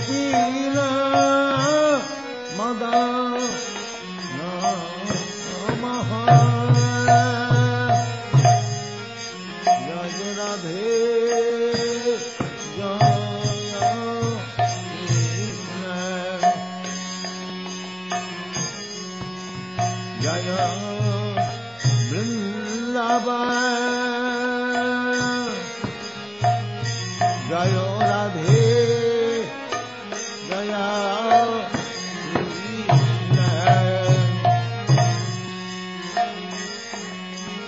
Gopina Madana Namaha Jaya Radhe Jaya Krishna Jaya Vrindavan Jaya Radhe Jaya Krishna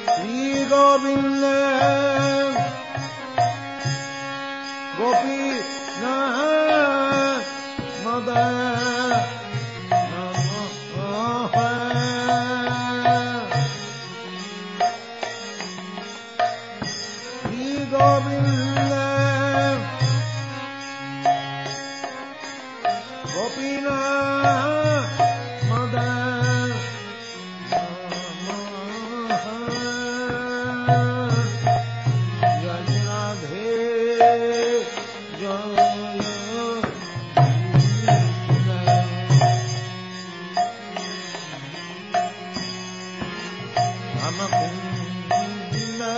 Shri Govinda Gopina Madana Namaha Shri Govinda Gopina Madana Namaha Jaya Radhe Jaya Krishna Rama Kunda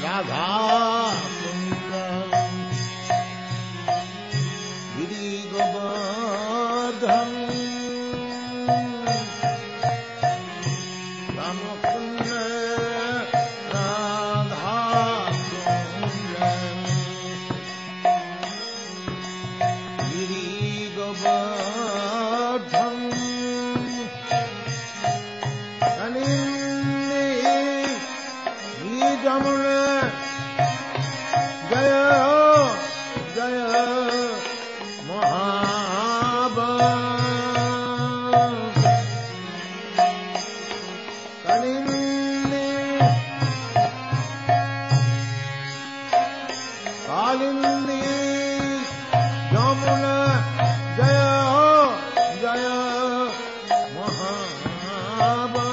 Radha Kunda Giri Govardhan Rama Kunda Radha Kunda Giri Govardhan Kalindi Jamuna Jaya Jaya Mahabharata Kalindi Kalindi Jamuna Jaya Jaya Mahabharata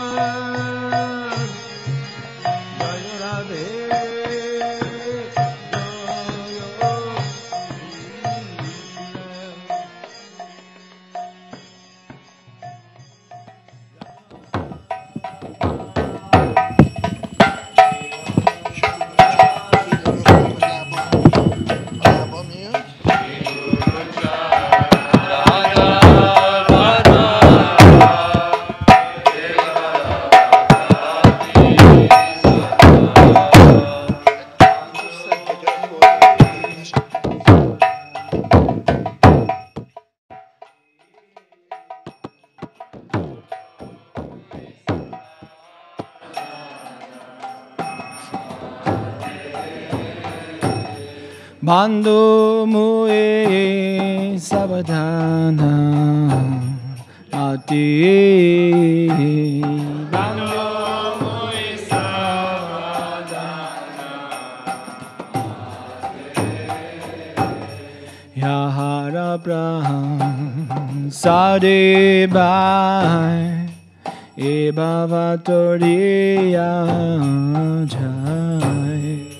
Jaya Radhe Bandhu mue savadhana ati Bandhu mue savadhana Yahara braham sade bai E bhavatoriya jai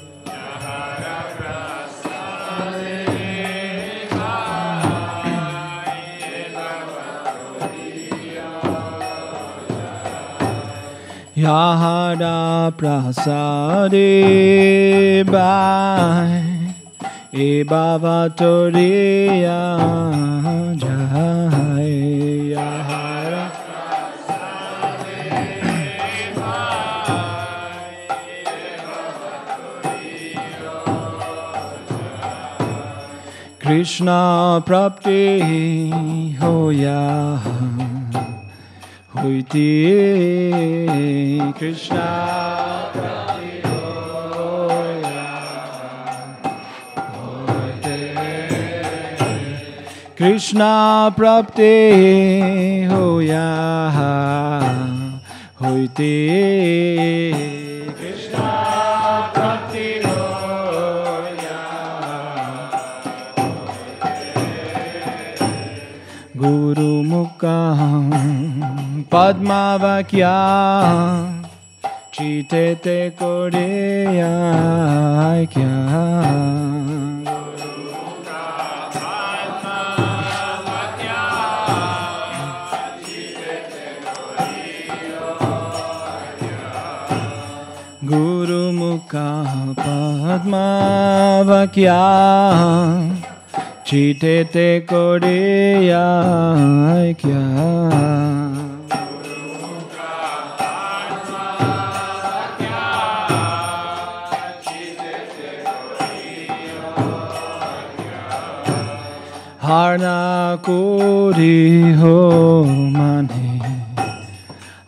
Yahara prasade bai E bhavatoriya jai Yahara Krishna prapti hoya hoiti Krishna prapti hoya hoiti Krishna prapti hoya hoiti Krishna prapti Guru Mukha Padma Vakya Chitete Koreya Kya Guru Mukha kya chitete koreya kya harna kori ho mane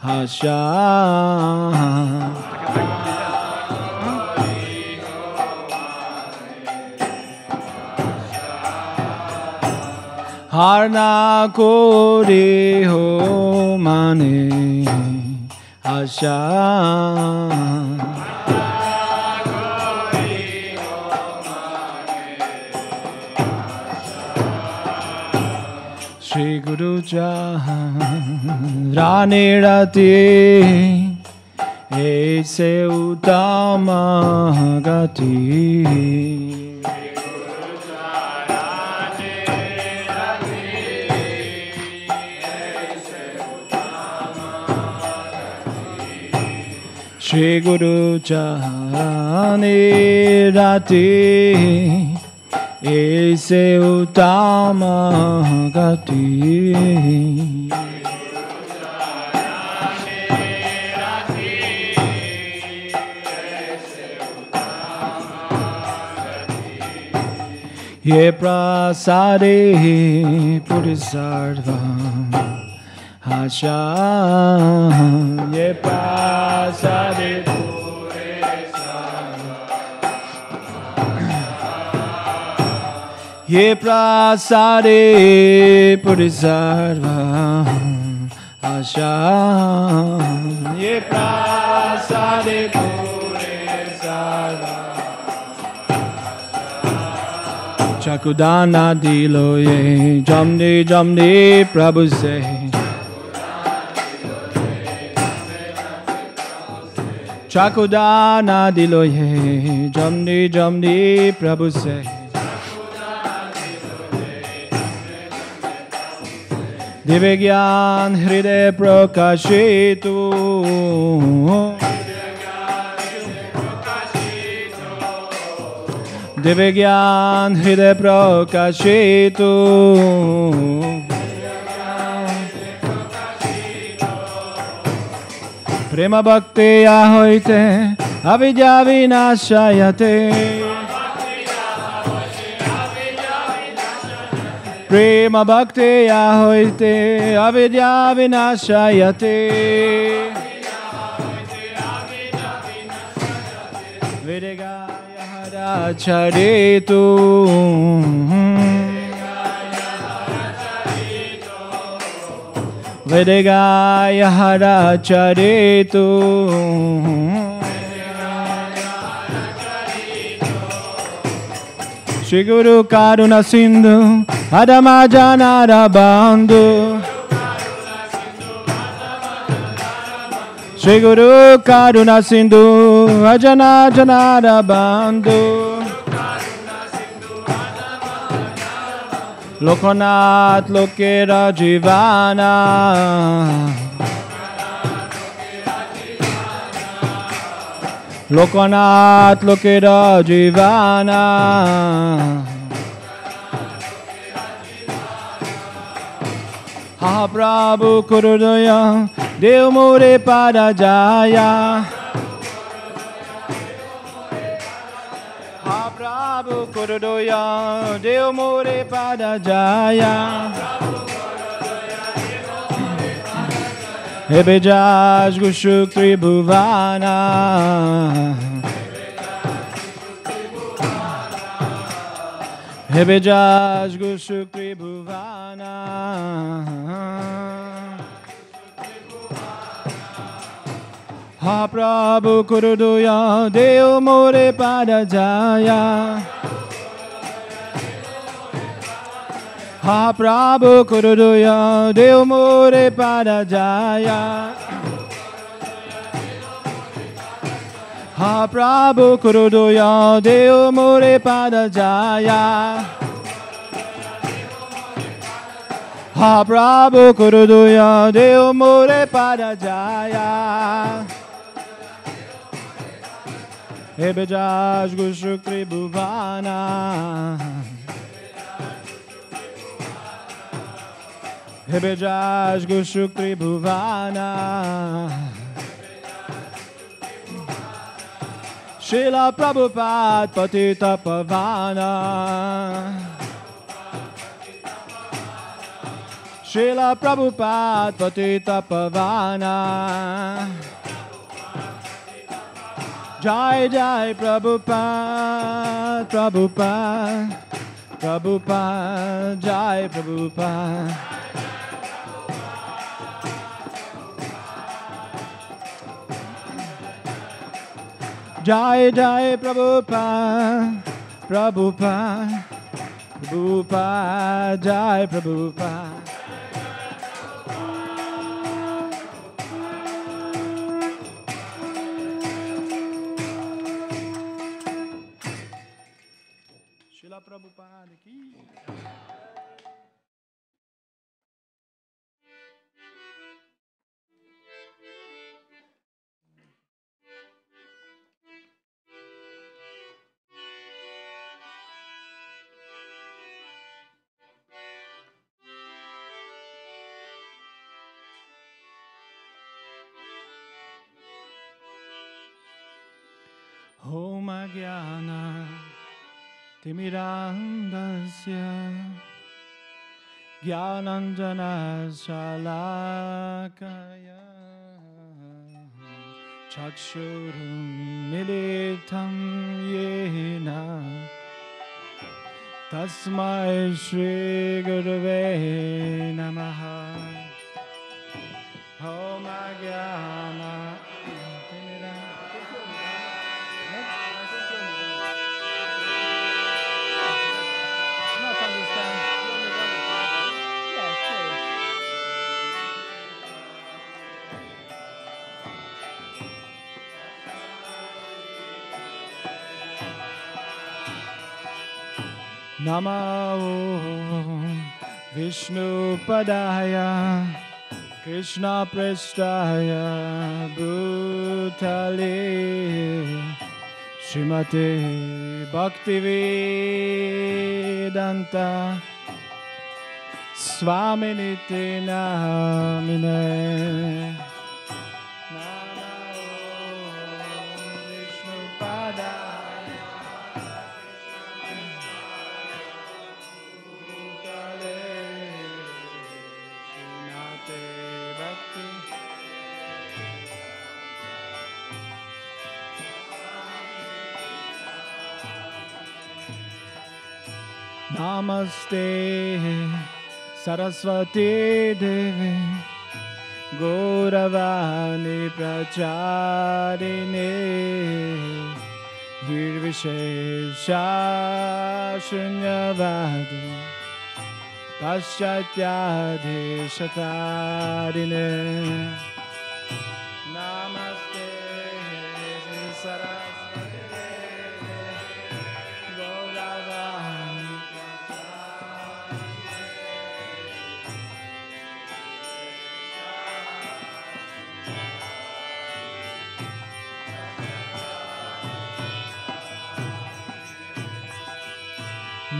hasha harna kori ho mane hasha Shri Guru Rani Rati Aise Uttama Gati Shri Guru Rani Rati Aise Uttama Gati Ye prasade purisarva hasha Ye prasade Ye prasade purisarva asha Ye prasade purisarva Chakudana dilo ye jamni jamni Prabhu se Chakudana dilo ye jamni jamni Prabhu se Dive Gyan Hriday Prakashitu Dive Gyan Hriday Prakashitu Prema Bhakti Ahoite Avidya Vinashayate Prema Bhakti Ahoite Avidya Vinashayate Vedegaya Haracharitu Vedegaya Haracharitu Shri Guru Karuna Sindhu Adama Janara Bandhu Shri Guru Karuna Sindhu Ajana Janara Bandhu Lokanath Lokera Jivana Lokanath Lokera Jivana Ha Prabhu Kurudaya Dev More Padajaya Ha Prabhu Kurudaya Dev More Padajaya Hebejaj Gushuk Tribhuvana Hebejaj Gushuk Tribhuvana Ha Prabhu Kuruduya Deo More Padajaya Ha Prabhu Kuruduya Deo More Padajaya Ha Prabhu Kuruduya Deo More Padajaya Ha Prabhu Kuruduya Deo More Padajaya Hebejaj Gushukri Bhuvana Hebejaj Gushukri Bhuvana Śrīla Prabhupāda Patita Pavana Śrīla Prabhupāda Patita Pavana Jai Jai Prabhupāda Prabhupāda Prabhupāda Jai Prabhupāda Jai Jai Prabhupāda Prabhupāda Prabhupāda Jai Prabhupāda Śrīla Prabhupāda ki Om Jnana Timirandasya Jnananjana Shalakaya Chakshurum Militam Yena Tasmai Shri Gurave Namaha Om Jnana Namo Vishnu Padaya Krishna Prestaya Bhutale Srimate Bhaktivedanta Swaminite Namine Namo Vishnu Padaya Namaste Saraswati Devi Gauravani Pracharine Nirvishesha Shunyavadi Paschatyadeeshatarine Namaste Saraswati Devi Gauravani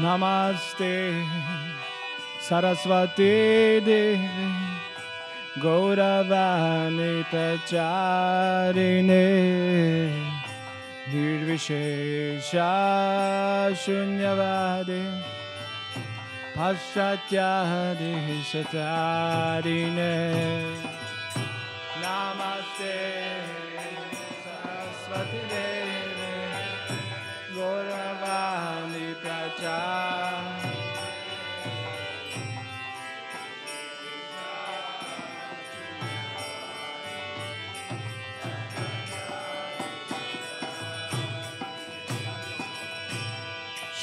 Namaste Saraswati Devi Gauravani Pracharine Nirvishesha Shunyavadi Paschatyadeeshatarine Namaste Saraswati Devi Gauravani Pracharine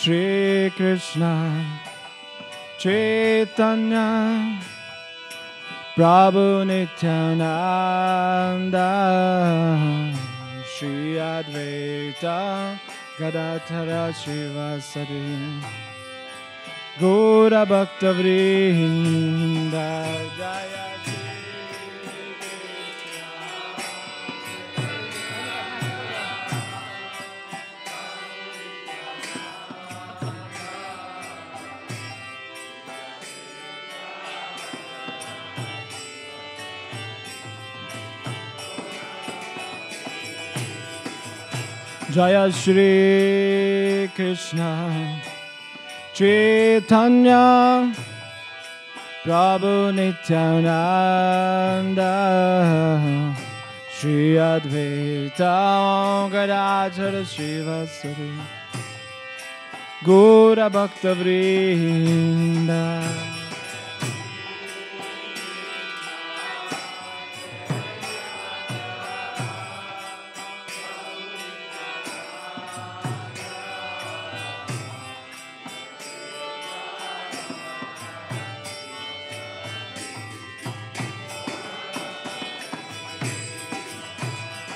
Shri Krishna Chaitanya Prabhu Nityananda Shri Advaita Gadadhara Shivasari Gaura Bhakta Vrinda Jaya Jaya Shri Krishna Chaitanya Prabhu Nityananda Shri Advaita Gadadhara Shivasari Gaura Bhakta Vrinda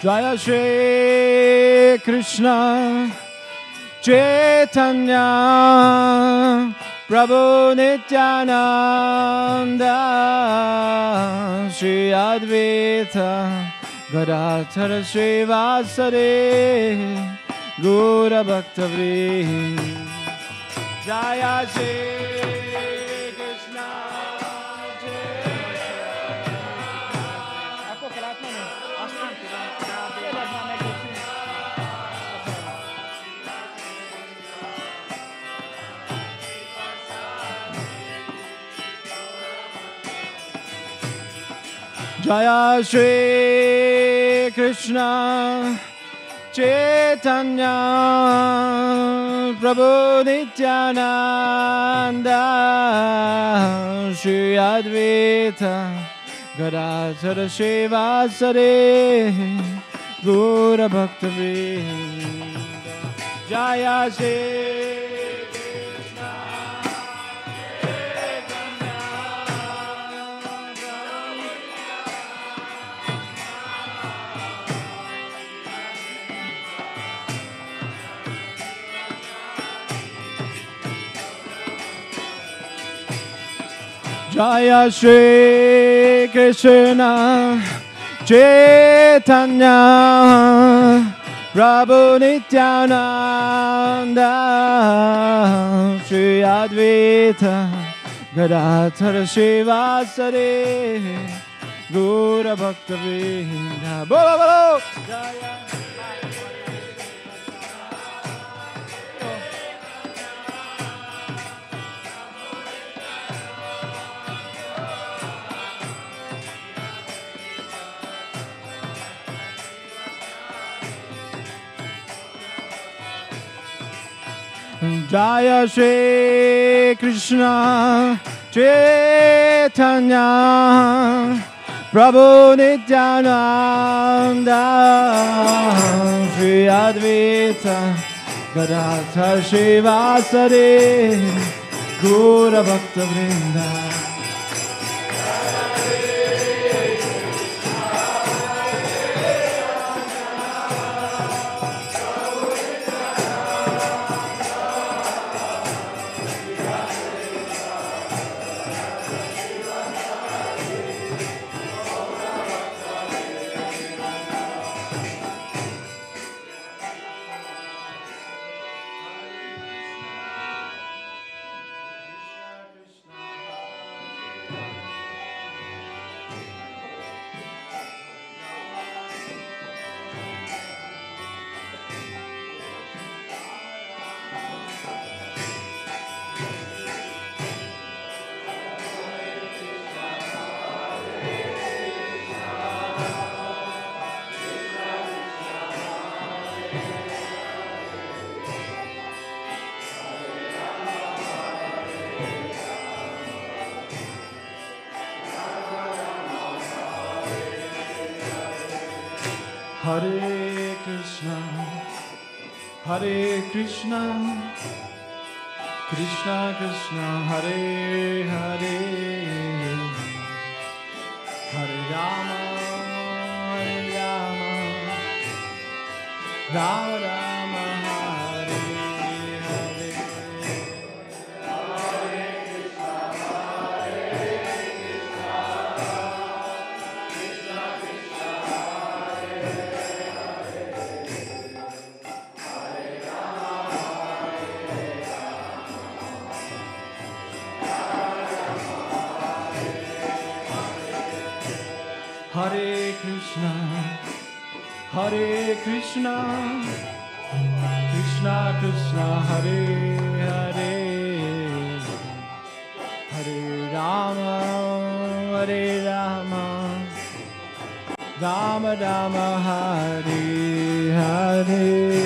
Jaya Shri Krishna Chaitanya Prabhu Nityananda Shri Advaita Gadadhara Shivasari Gaura Bhakta Vrinda Jaya Shri Jaya Shri Krishna Chaitanya Prabhu Nityananda Shri Advaita Gadadhara Shivasari Gaura Bhakta Vrinda Jaya Shri Jaya Shri Krishna Chaitanya Prabhu Nityananda Shri Advaita Gadadhara Shivasari Gaura Bhakta Vrinda Bolo Bolo Jaya Jaya Shri Krishna Chaitanya Prabhu Nityananda Shri Advaita Gadadhara Shivasari Gaura Bhakta Vrinda Hare Krishna, Hare Krishna, Krishna Krishna, Hare Hare, Hare Rama, Hare Rama, Rama Rama, Hare Hare. Hare Krishna, Hare Krishna, Krishna Krishna Hare Hare Hare Rama Hare Rama Rama Rama Hare Hare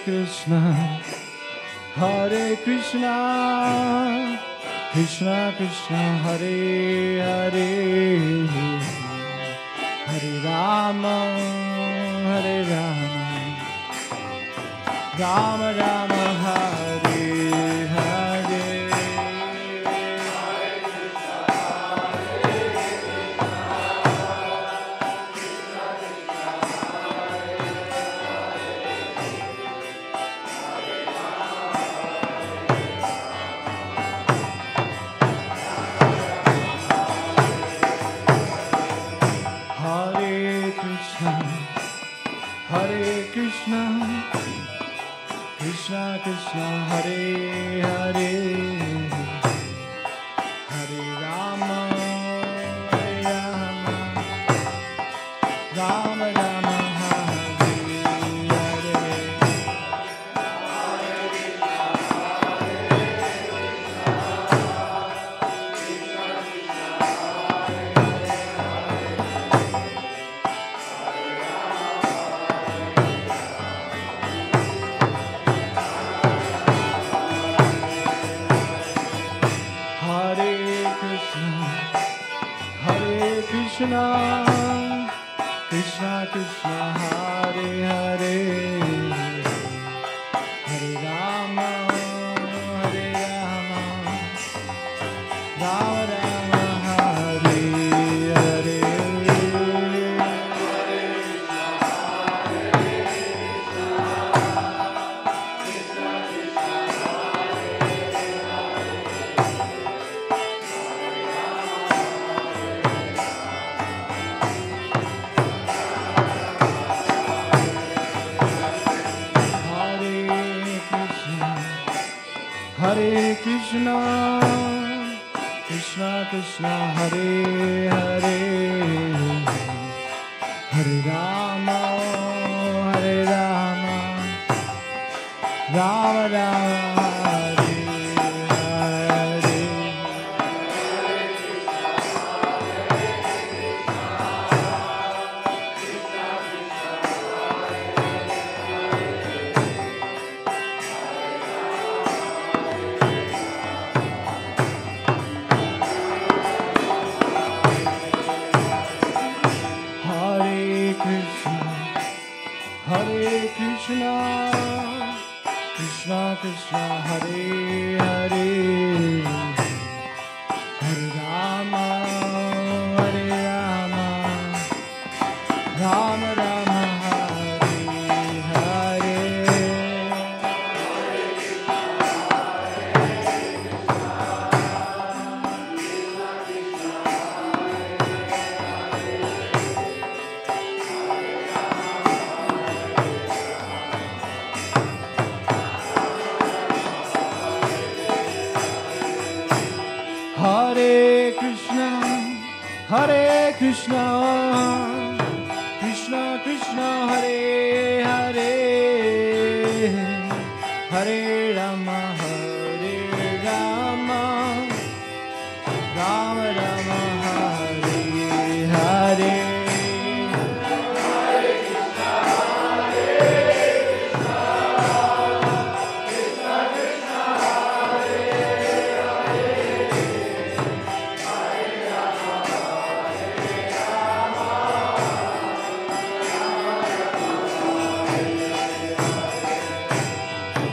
Krishna, Hare Krishna, Krishna Krishna, Hare Hare, Hare Rama, Hare Rama, Rama Rama, Hare Hare. Krishna, Krishna Krishna, Hare Hare, Hare Rama, Hare Rama, Rama Rama, Hare Hare. Krishna, Krishna Krishna, Hare Hare, Hare Rama, Hare Rama, Rama Rama, Hare Hare. Hare Krishna, Krishna Krishna, Hare Hare, Hare Rama, Hare Rama, Rama Rama, Hare Hare. Krishna, Krishna Krishna, Hare Hare, Hare Rama, Hare Rama, Rama Rama, Hare Hare. Hare Krishna, Hare Krishna, Krishna Krishna, Hare Hare, Hare Rama, Hare Rama, Rama Rama, Hare Hare.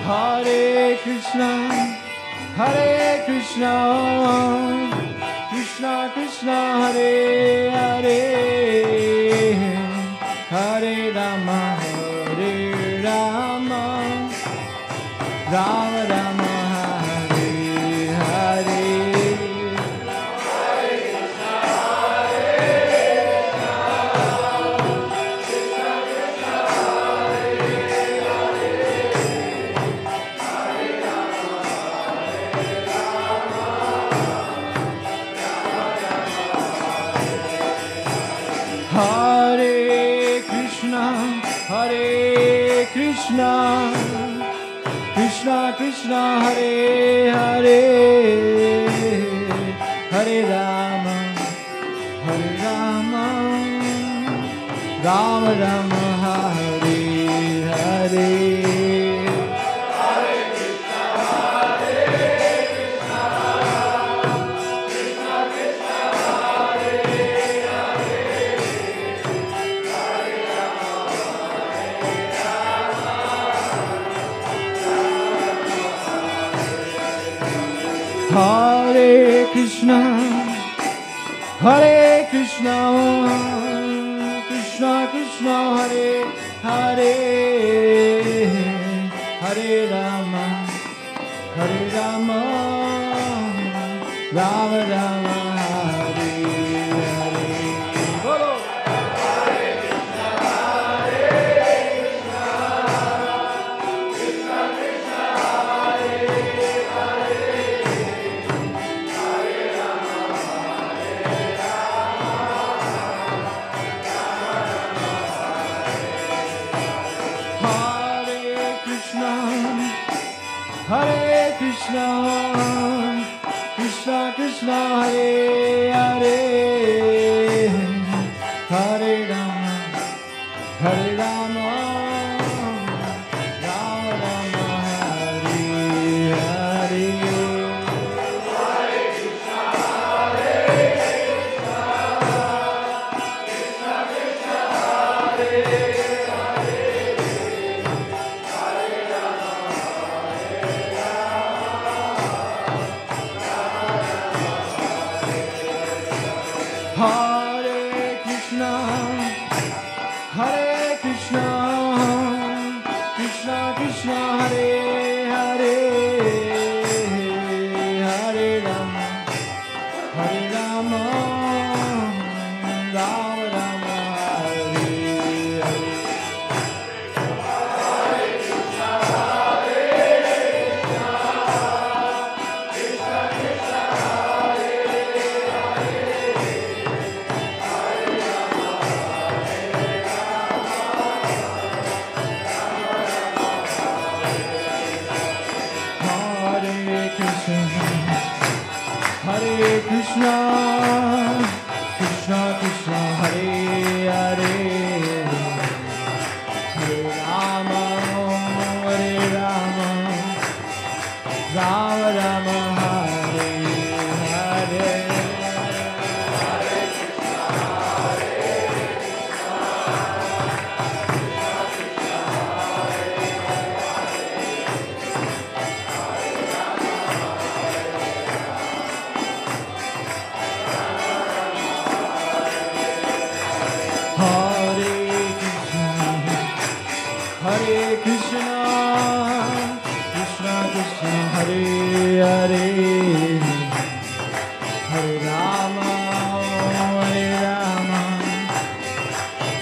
Hare Krishna, Hare Krishna, Krishna Krishna, Hare Hare, Hare Rama, Hare Rama, Rama Rama, Hare Hare. Hare Krishna, Hare Krishna, Hare Krishna, Krishna Krishna, Hare Hare, Hare Rama, Hare Rama, Rama Rama, Hare Hare. Hare Krishna, Hare Krishna, Krishna Krishna, Hare Hare, Hare Rama, Hare Rama, Rama Rama, Hare Hare. Bolo. Hare Krishna, Hare Krishna, Krishna Krishna, Hare Hare. Hare Krishna, Krishna Krishna, Hare Hare, Hare Rama, Hare Rama, Rama Rama, Hare Hare. Hare Krishna, Hare Krishna, Krishna Krishna, Hare Hare, Hare Rama. Hare Krishna, Hare Krishna, Krishna Krishna, Hare Hare, Hare Rama, Hare Rama, Rama Rama, Hare Hare. Hare Krishna, Hare Krishna, Krishna Krishna, Hare Hare. Hare Krishna, Krishna Krishna, Hare Hare, Hare Rama, Hare Rama, Rama Rama, Hare Hare. Hare Krishna, Hare Krishna, Krishna Krishna, Hare Hare, Hare Rama, Hare Rama,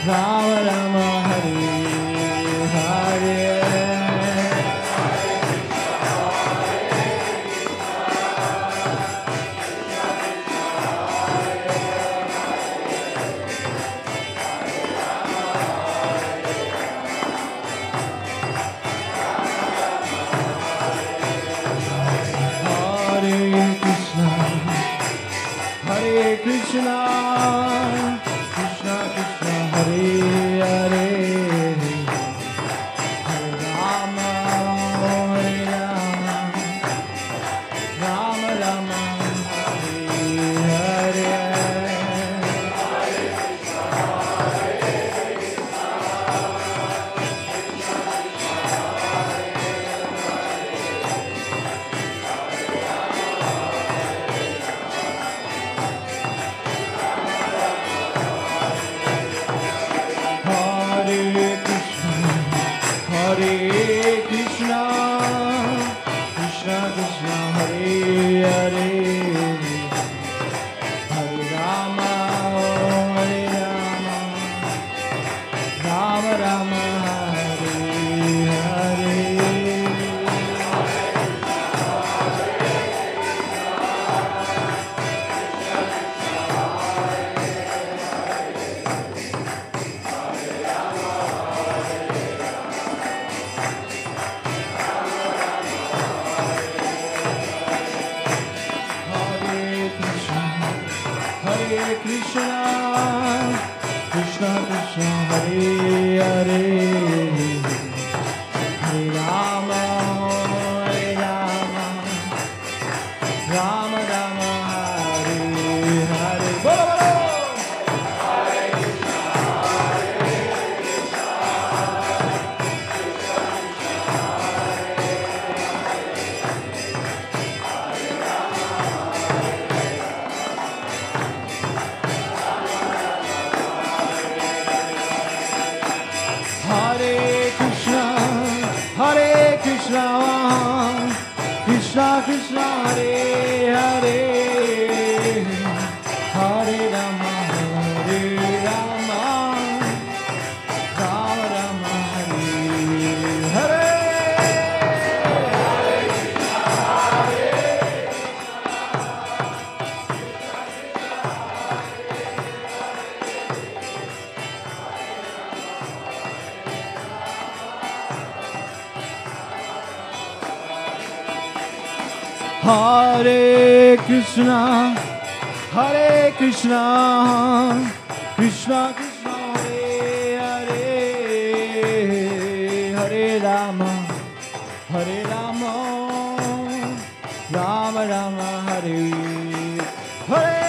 Rama Rama, Hare Hare. Krishna, Krishna Krishna, Hare Hare, Hare Rama, Hare Rama, Rama Rama, Hare Hare. Hare Krishna, Krishna Krishna, Hare Hare, Hare Rama, Hare Rama, Rama Rama, Hare Hare. Hare Hare Krishna, Hare Krishna, Krishna Krishna, Hare Hare, Hare Rama, Hare Rama, Rama Rama, Hare Hare. Hare Krishna, Hare Krishna, Krishna Krishna, Hare Hare, Hare Rama, Hare Rama, Rama Rama, Hare Hare.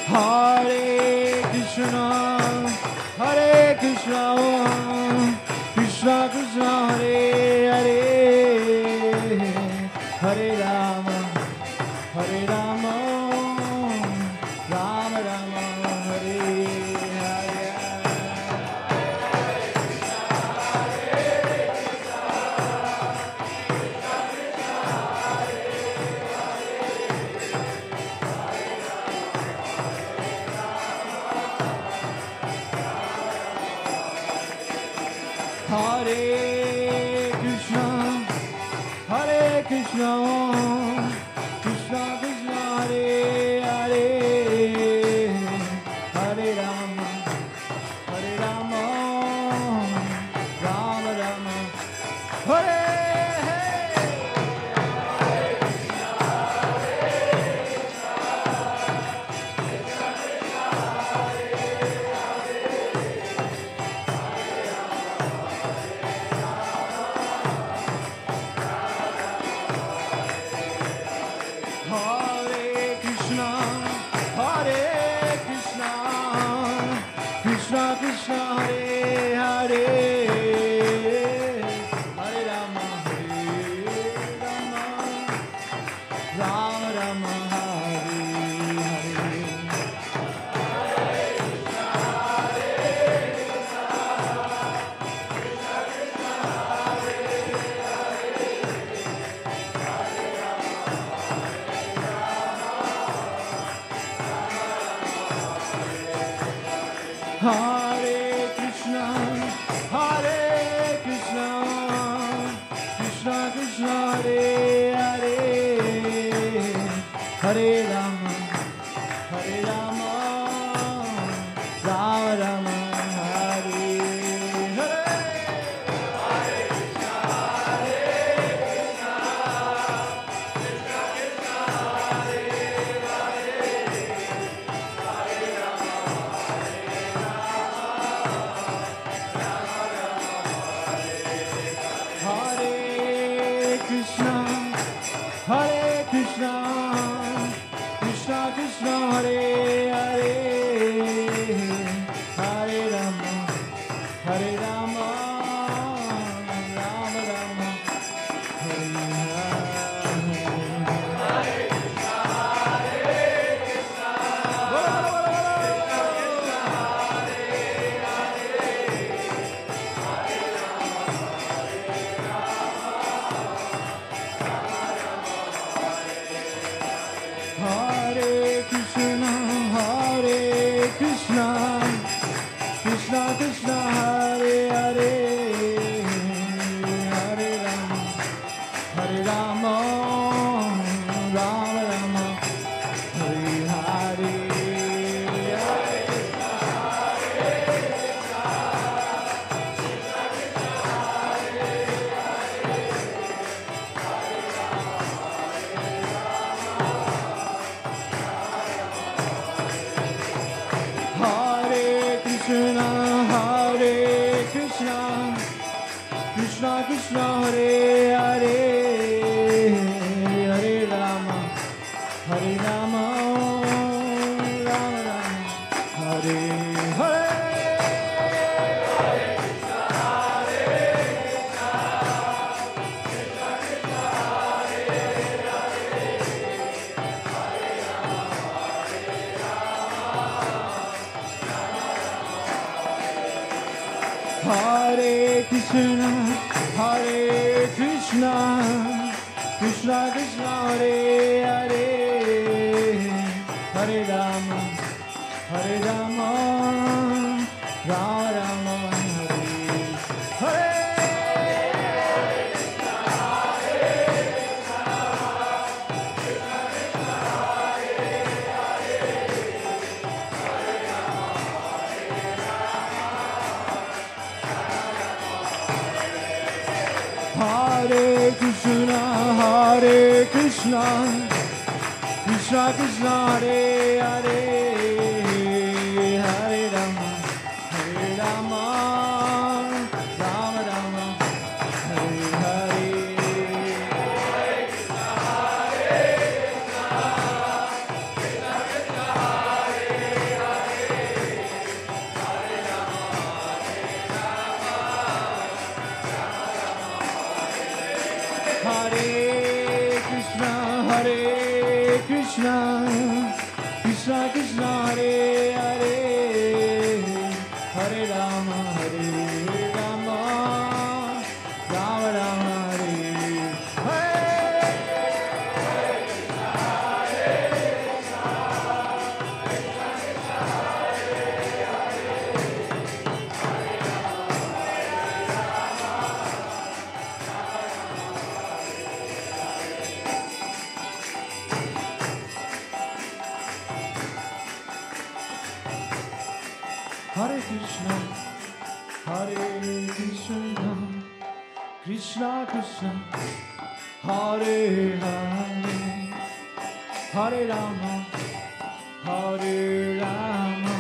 Hare Krishna, Hare Krishna, Krishna Krishna, Hare Hare, Hare Rama, Hare Rama, Rama Rama, Hare Hare Krishna, Hare Krishna, Krishna Krishna, Hare Hare, Hare Rama, Hare Rama, Rama Rama, Hare Hare. Hare Krishna, Hare Krishna, Krishna Krishna, Hare Hare, Hare Rama. Hare Krishna, Krishna Krishna, Hare Hare, Hare Krishna, Hare Krishna, Krishna Krishna, Hare Hare, Hare Rama, Hare Rama, Rama Rama, Hare Hare. Hare Krishna, Hare Krishna, Krishna Krishna, Hare Hare, Hare Rama, Hare Rama, Rama Rama, Hare Hare. Hare Krishna, Hare Krishna, Krishna Krishna, Hare Hare, Hare Rama, Hare Rama, Rama Rama, Hare Hare. Hare Krishna, Hare Krishna, Krishna Krishna, Hare Hare, Hare Rama, Hare Rama, Hare Krishna, Hare Krishna, Krishna Krishna, Hare Hare, Hare Rama, Hare Rama,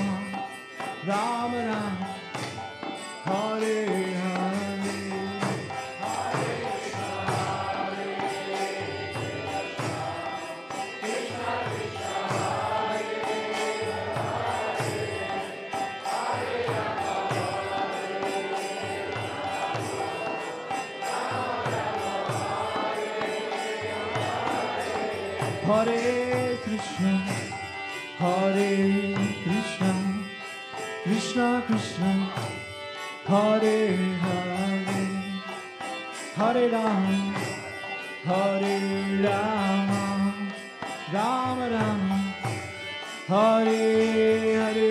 Rama Rama, Hare Hare. Hare Krishna, Hare Krishna, Krishna Krishna, Hare Hare, Hare Rama, Hare Rama, Rama Rama, Hare Hare. Hare Krishna, Hare Krishna, Krishna Krishna, Hare Hare, Hare Rama, Hare Rama, Rama Rama, Hare Hare.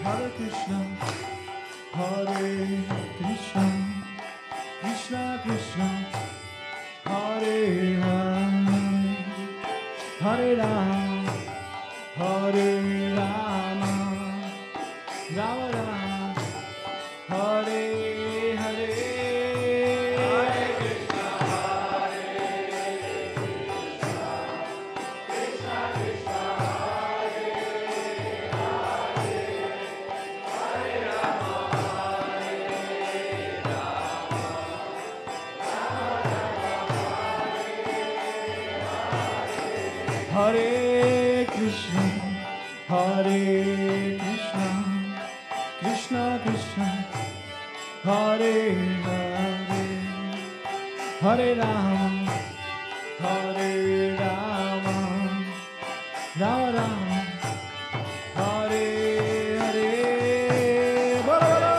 Hare Krishna, Hare Krishna, Krishna Krishna, Hare Hare, Hare Rama, Hare Rama, Rama Rama, Hare Hare. Hare Krishna, Hare Krishna, Krishna Krishna, Hare Hare, Hare Rama, Hare Rama, Hare Krishna, Hare Krishna, Krishna Krishna, Hare Hare, Hare Rama, Hare Rama, Rama Rama, Hare Hare. Bolo, bolo.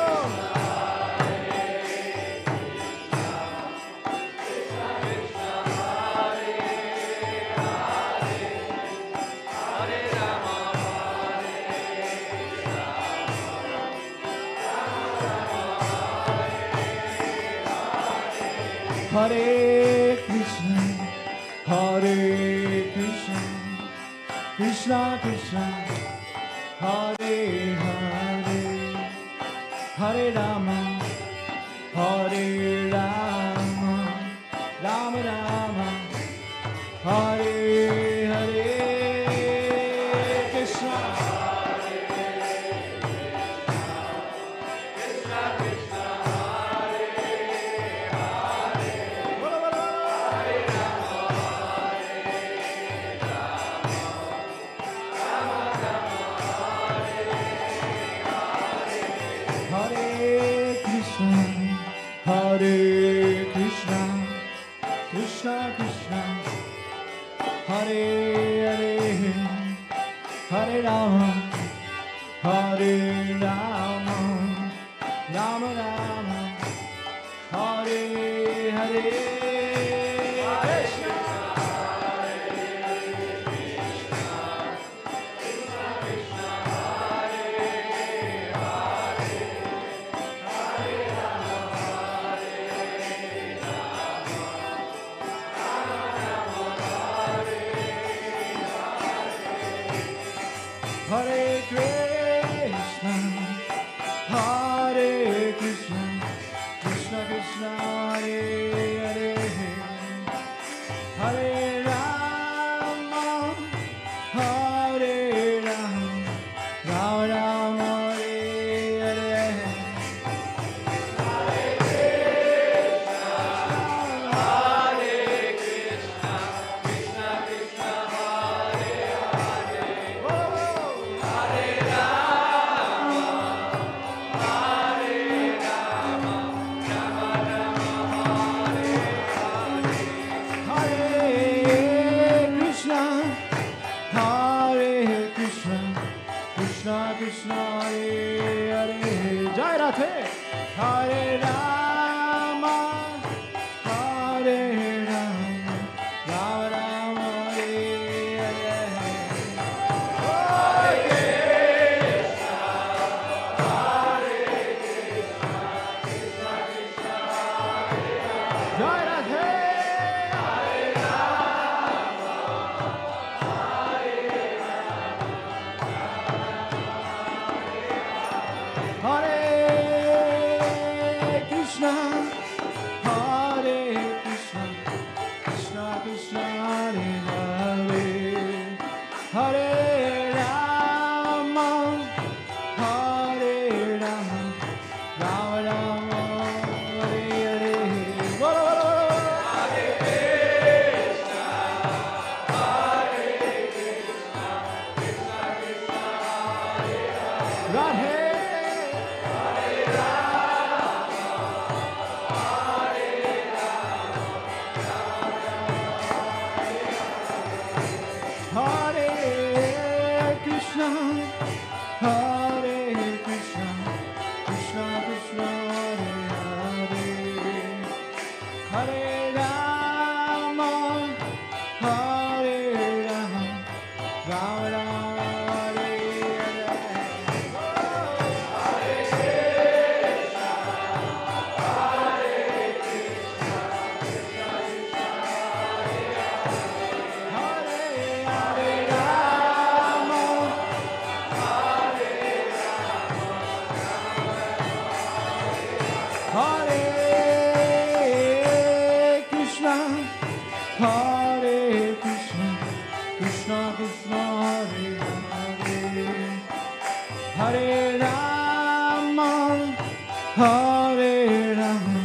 Hare Krishna, Hare Krishna, Krishna Krishna, Hare Hare, Hare Rama, Hare Rama, Rama Rama, Hare Hare, Krishna. Hare Krishna, Krishna Krishna, Hare Hare, Hare Rama, Hare Rama, Rama Rama, Hare Hare. Krishna. Hare Krishna, Hare Krishna, Krishna Krishna, Hare Hare, Hare Rama, Hare Rama, Rama Rama, Hare Hare. Hare Krishna, Hare Krishna, Krishna Krishna, Hare Hare. Krishna Hare Hare, Jai Radhe. Hare Rama, Hare Rama, Rama Rama, Hare Hare. Hare Krishna, Hare Krishna, Krishna Krishna, Hare Hare. Jai Radhe. Hare Krishna, Hare Krishna, Krishna Krishna, Hare Hare, Hare Rama, Hare Rama, Rama Rama, Hare Hare. Bolo, bolo, bolo. Hare Krishna, Hare Krishna, Krishna Krishna, Hare Hare. Radhe. Hare Krishna, Hare Krishna, Krishna Krishna, Hare Hare, Hare Rama, Hare Rama, Rama Rama, Hare Hare. Hare Krishna, Hare Krishna, Krishna Krishna, Hare Hare. Hare Rama, Hare Rama, Hare Krishna, Hare Krishna, Krishna Krishna, Hare Hare, Hare Rama, Hare Rama,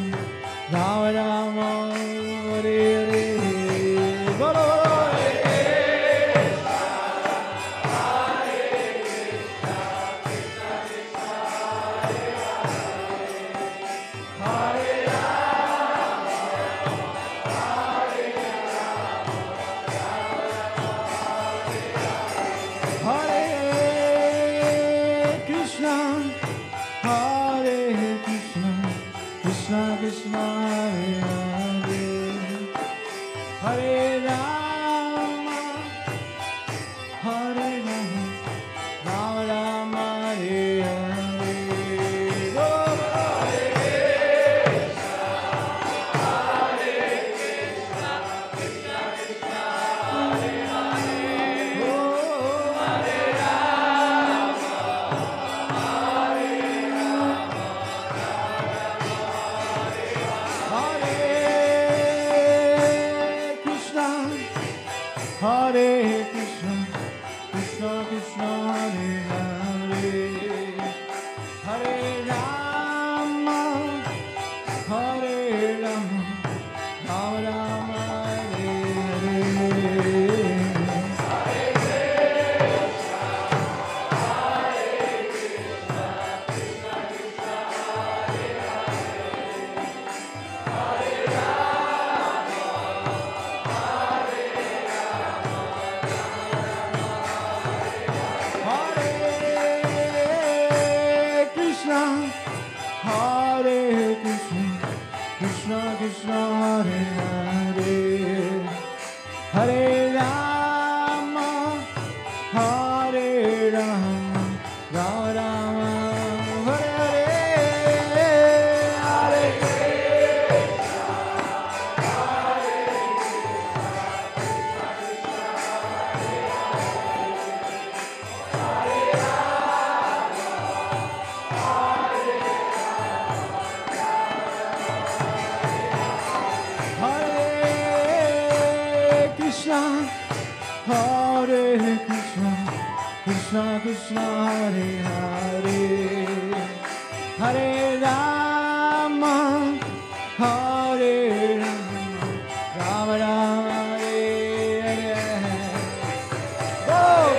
Rama Rama, Hare Hare. Bolo, bolo. Hare Krishna, Hare Krishna, Hare Rama, Hare Rama, Rama Rama, Hare Hare, Hare Krishna, Hare Krishna, Krishna Krishna, Hare Hare, Hare Rama, Hare Rama, Rama Rama, Hare Hare. Oh,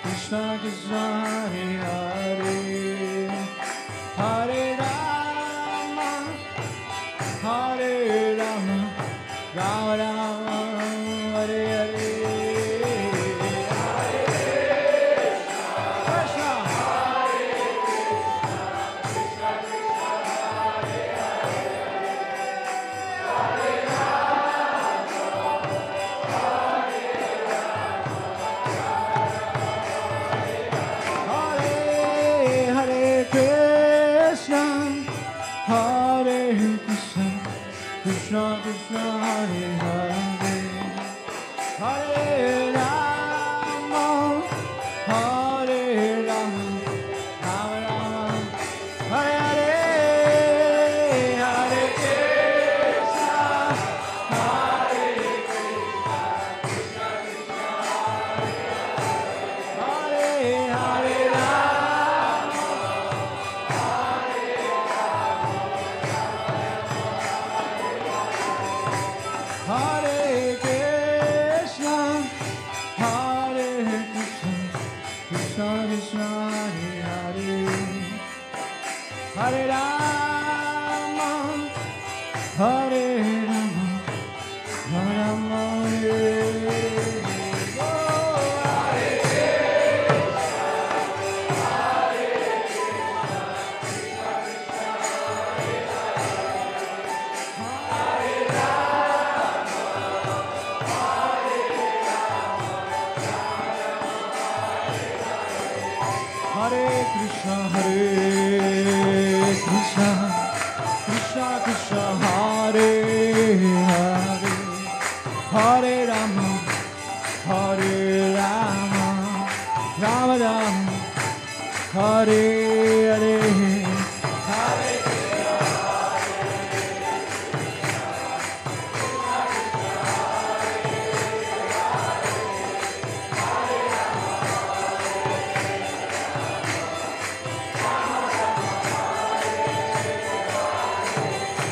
Krishna Krishna, Hare Hare, Hare Rama, Hare Rama, Rama Rama, Hare Hare, Hare Krishna, Krishna Krishna, Hare Hare, Hare Rama, Hare Krishna, Hare Krishna, Krishna Krishna, Hare Hare, Hare Rama, Hare Rama, Rama Rama, Hare Hare, Hare Krishna, Hare Krishna, Krishna Krishna, Hare Hare, Hare Rama, Hare Krishna, Hare Krishna, Krishna Krishna, Hare Hare, Hare Rama, Hare Rama, Rama Rama, Hare Oh, Hare Hare Krishna, Hare Krishna, Krishna Krishna, Hare Hare, Hare Rama, Hare Rama, Rama Rama, Hare Hare, Hare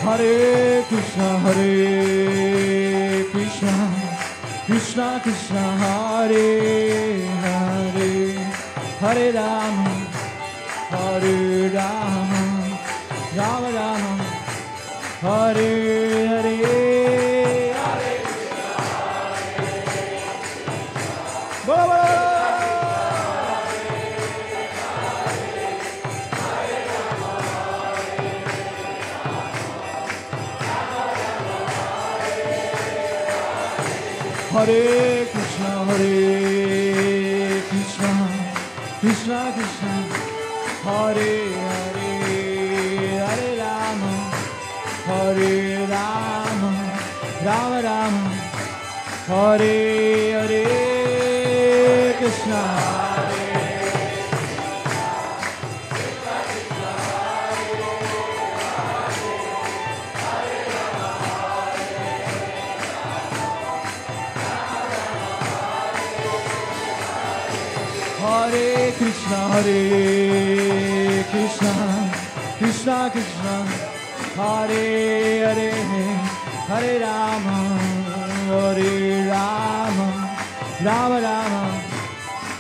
Hare Krishna, Hare Krishna, Krishna Krishna, Hare Hare, Hare Rama, Hare Rama, Rama Rama, Hare Hare, Hare Krishna, Hare Krishna, Hare Krishna, Hare Krishna, Krishna Krishna, Hare Hare, Hare Rama, Hare Rama, Rama Rama, Hare Hare, Krishna, Hare Hare Krishna, Hare Krishna, Krishna Krishna, Hare Hare, Hare Rama, Hare Rama, Rama Rama,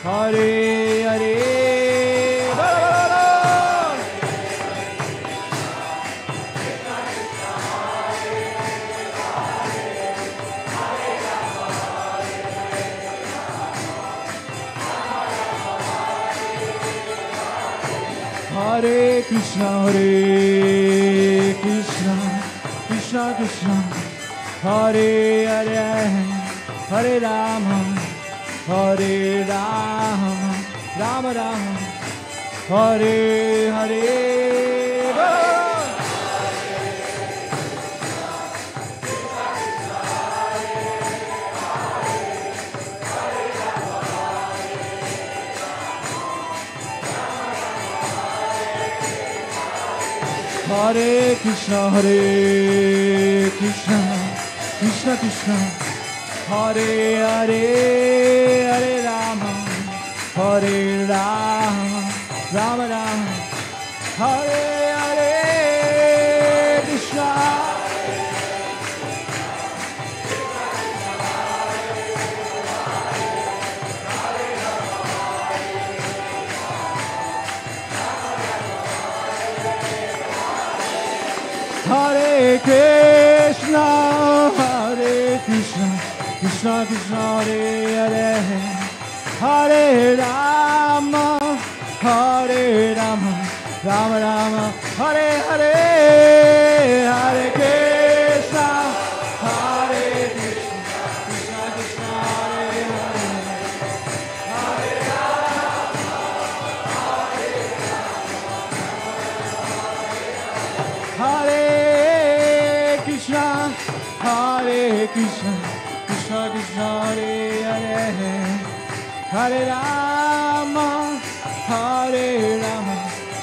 Hare Hare. Hare Krishna, Hare Krishna, Krishna Krishna, Hare Hare, Hare Rama, Hare Rama, Rama Rama, Hare Hare. Hare Krishna, Hare Krishna, Krishna Krishna, Hare Hare, Hare Rama, Hare Rama, Rama Rama, Hare Hare Krishna. Hare Krishna, Hare Krishna, Krishna Krishna, Hare Hare, Hare Rama, Hare Rama, Rama Rama, Hare Hare, Hare Krishna, Hare Krishna, Krishna Krishna, Hare Hare, Hare Rama, Hare Rama, Hare Krishna, Hare Krishna, Krishna Krishna, Hare Hare, Hare Rama, Hare Rama,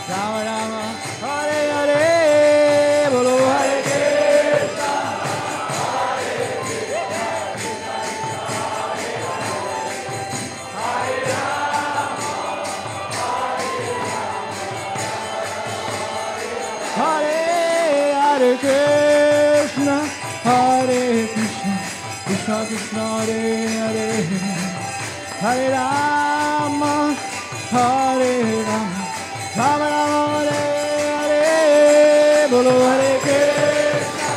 Rama Rama, Hare Hare, Bolo Hare Krishna, Hare Krishna, Krishna Krishna, Hare Hare, Hare Rama, Hare Rama, Hare Hare Krishna, Hare Krishna, Krishna Krishna, Hare Hare, Hare Rama, Hare Rama, Rama Rama, Hare Hare, Bolo Hare Krishna,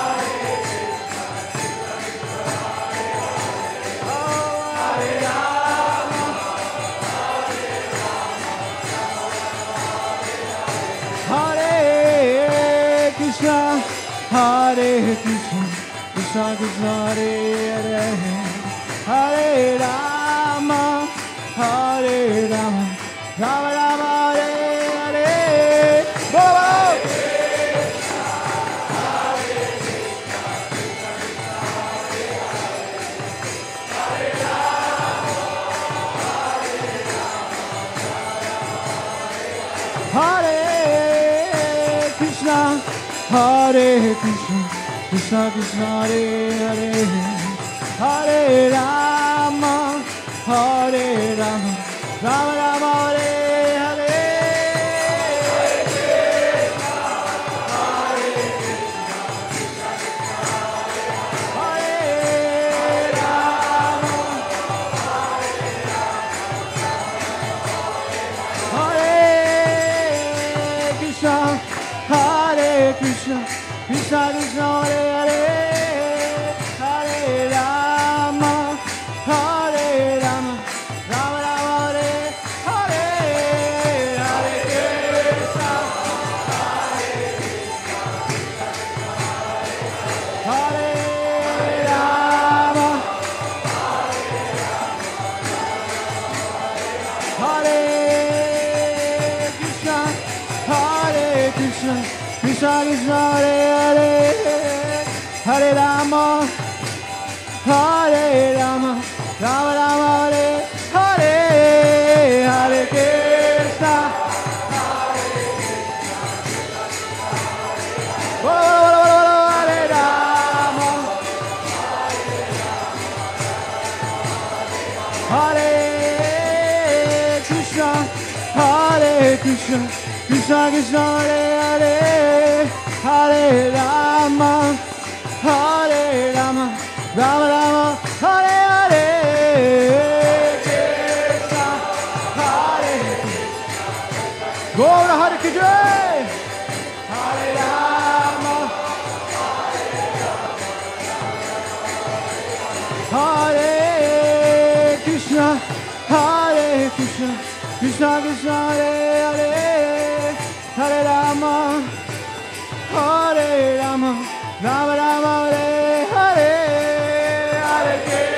Hare Krishna, Hare Rama, Hare Krishna, Hare Krishna, Krishna Krishna, Hare Hare, Hare Rama, Hare Rama, Rama Rama, Hare Hare, Bolo Hare Krishna, Hare Krishna, Krishna Krishna, Hare Hare, Hare Rama, Hare Rama, Rama Rama, Hare Hare, Krishna, Krishna Krishna, Hare Hare, Hare Rama, Hare Rama, Rama Rama, Hare Hare, Hare Krishna, Hare Rama, Hare Krishna, Hare Krishna, Krishna Krishna, Hare Hare, Hare Rama, Hare Rama, Rama Rama, Hare Hare, Hare Krishna, Hare Rama, Hare Krishna, Hare Krishna, Krishna Krishna, Hare Hare, Hare Rama, Hare Rama, Rama Rama, Hare Hare. Krishna, Hare Krishna, Krishna Krishna, Hare Hare, Hare Rama, Hare Rama, Rama Rama, Hare Hare, Hare Krishna,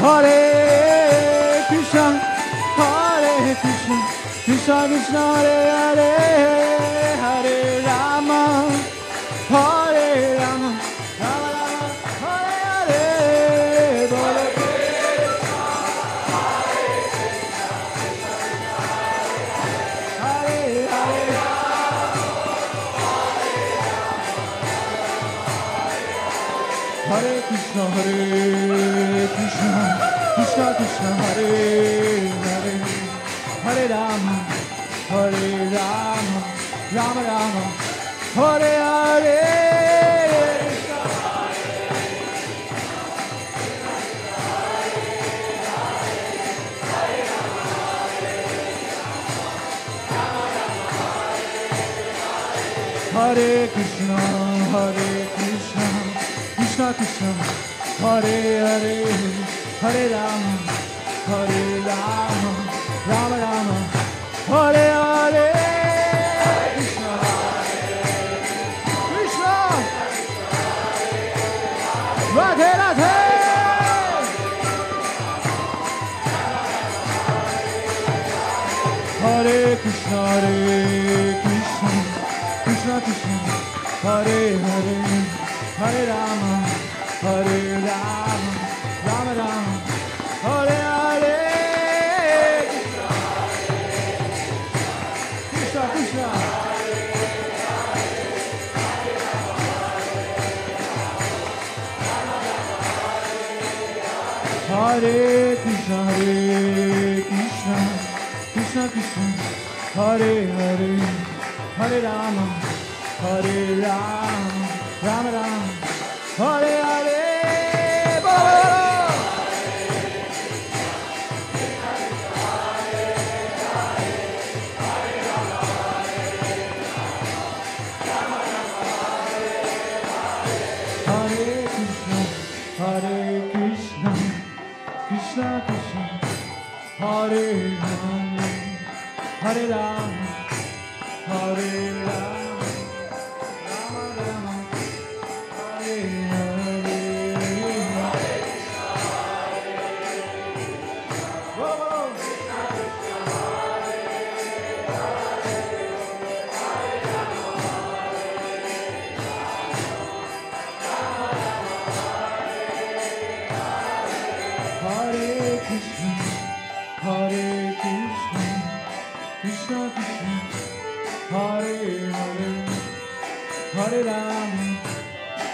Hare Krishna, Hare Krishna, Krishna Krishna, Hare Hare, Hare Rama, Hare Rama, Rama Rama, Hare Hare, Hare Krishna, Hare Hare, Hare Krishna, Hare Krishna, Krishna Krishna, Hare Hare, Hare Rama, Hare Rama, Rama Rama, Hare Hare. Hare Krishna, Krishna Krishna, Hare Hare, Hare Rama, Hare Rama, Rama Rama, Hare Hare. Krishna, Krishna, Radhe Radhe. Hare Krishna, Krishna Krishna, Hare Hare, Hare Rama, Hare Rama, Rama Rama, Hare Hare. Krishna Krishna, Hare Krishna, Krishna Krishna, Hare Hare, Hare Rama, Hare Rama, Rama Rama, Hare Hare. Hare Krishna, Krishna Krishna, Hare Rama, Hare Rama, Hare Rama, Rama Rama, Hare Hare, Hare Krishna, Hare Krishna, Krishna Krishna, Hare Hare, Hare Rama,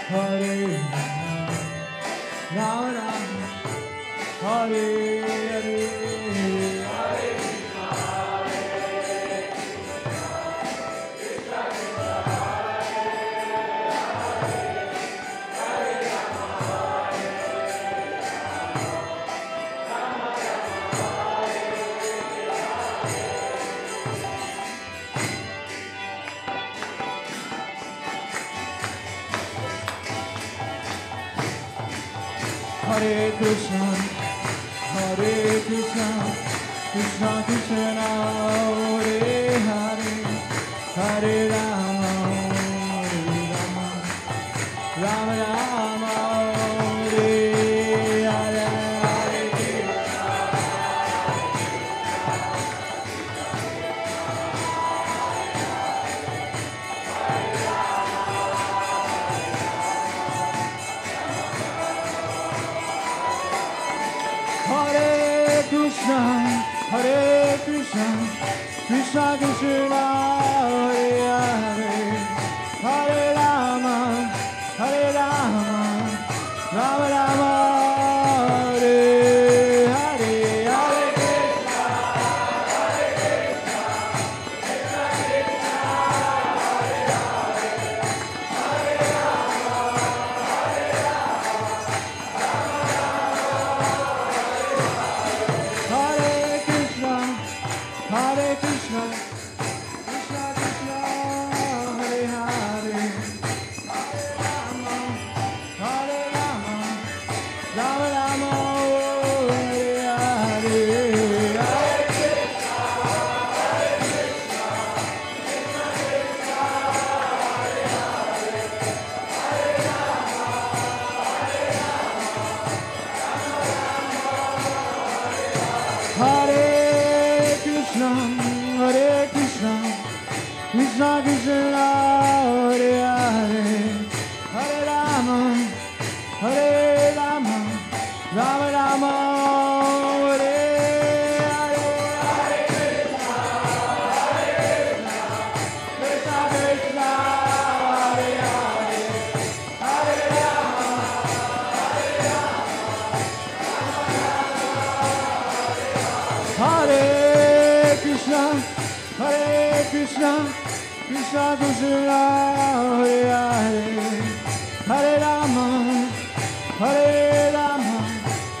Hare Rama, Rama Rama, Hare Hare, Hare Krishna, Krishna Krishna, Hare Krishna, Krishna Krishna, Hare Hare, Hare Rama, Hare Rama, Rama Rama, Hare Hare, Hare Krishna, Hare Krishna, Krishna Krishna, Hare Hare, Hare Rama, Hare Rama, Rama Rama, Hare Hare, Hare Krishna, Krishna Krishna, Hare Hare, Hare Rama, Hare Rama, Rama Rama, Hare Krishna, Krishna Krishna, Hare Hare, Hare Rama, Rama Rama, Hare Hare, Hare Krishna, Krishna Krishna, Hare Hare, Hare Rama, Hare Krishna, Krishna Krishna, Hare Hare, Hare Rama,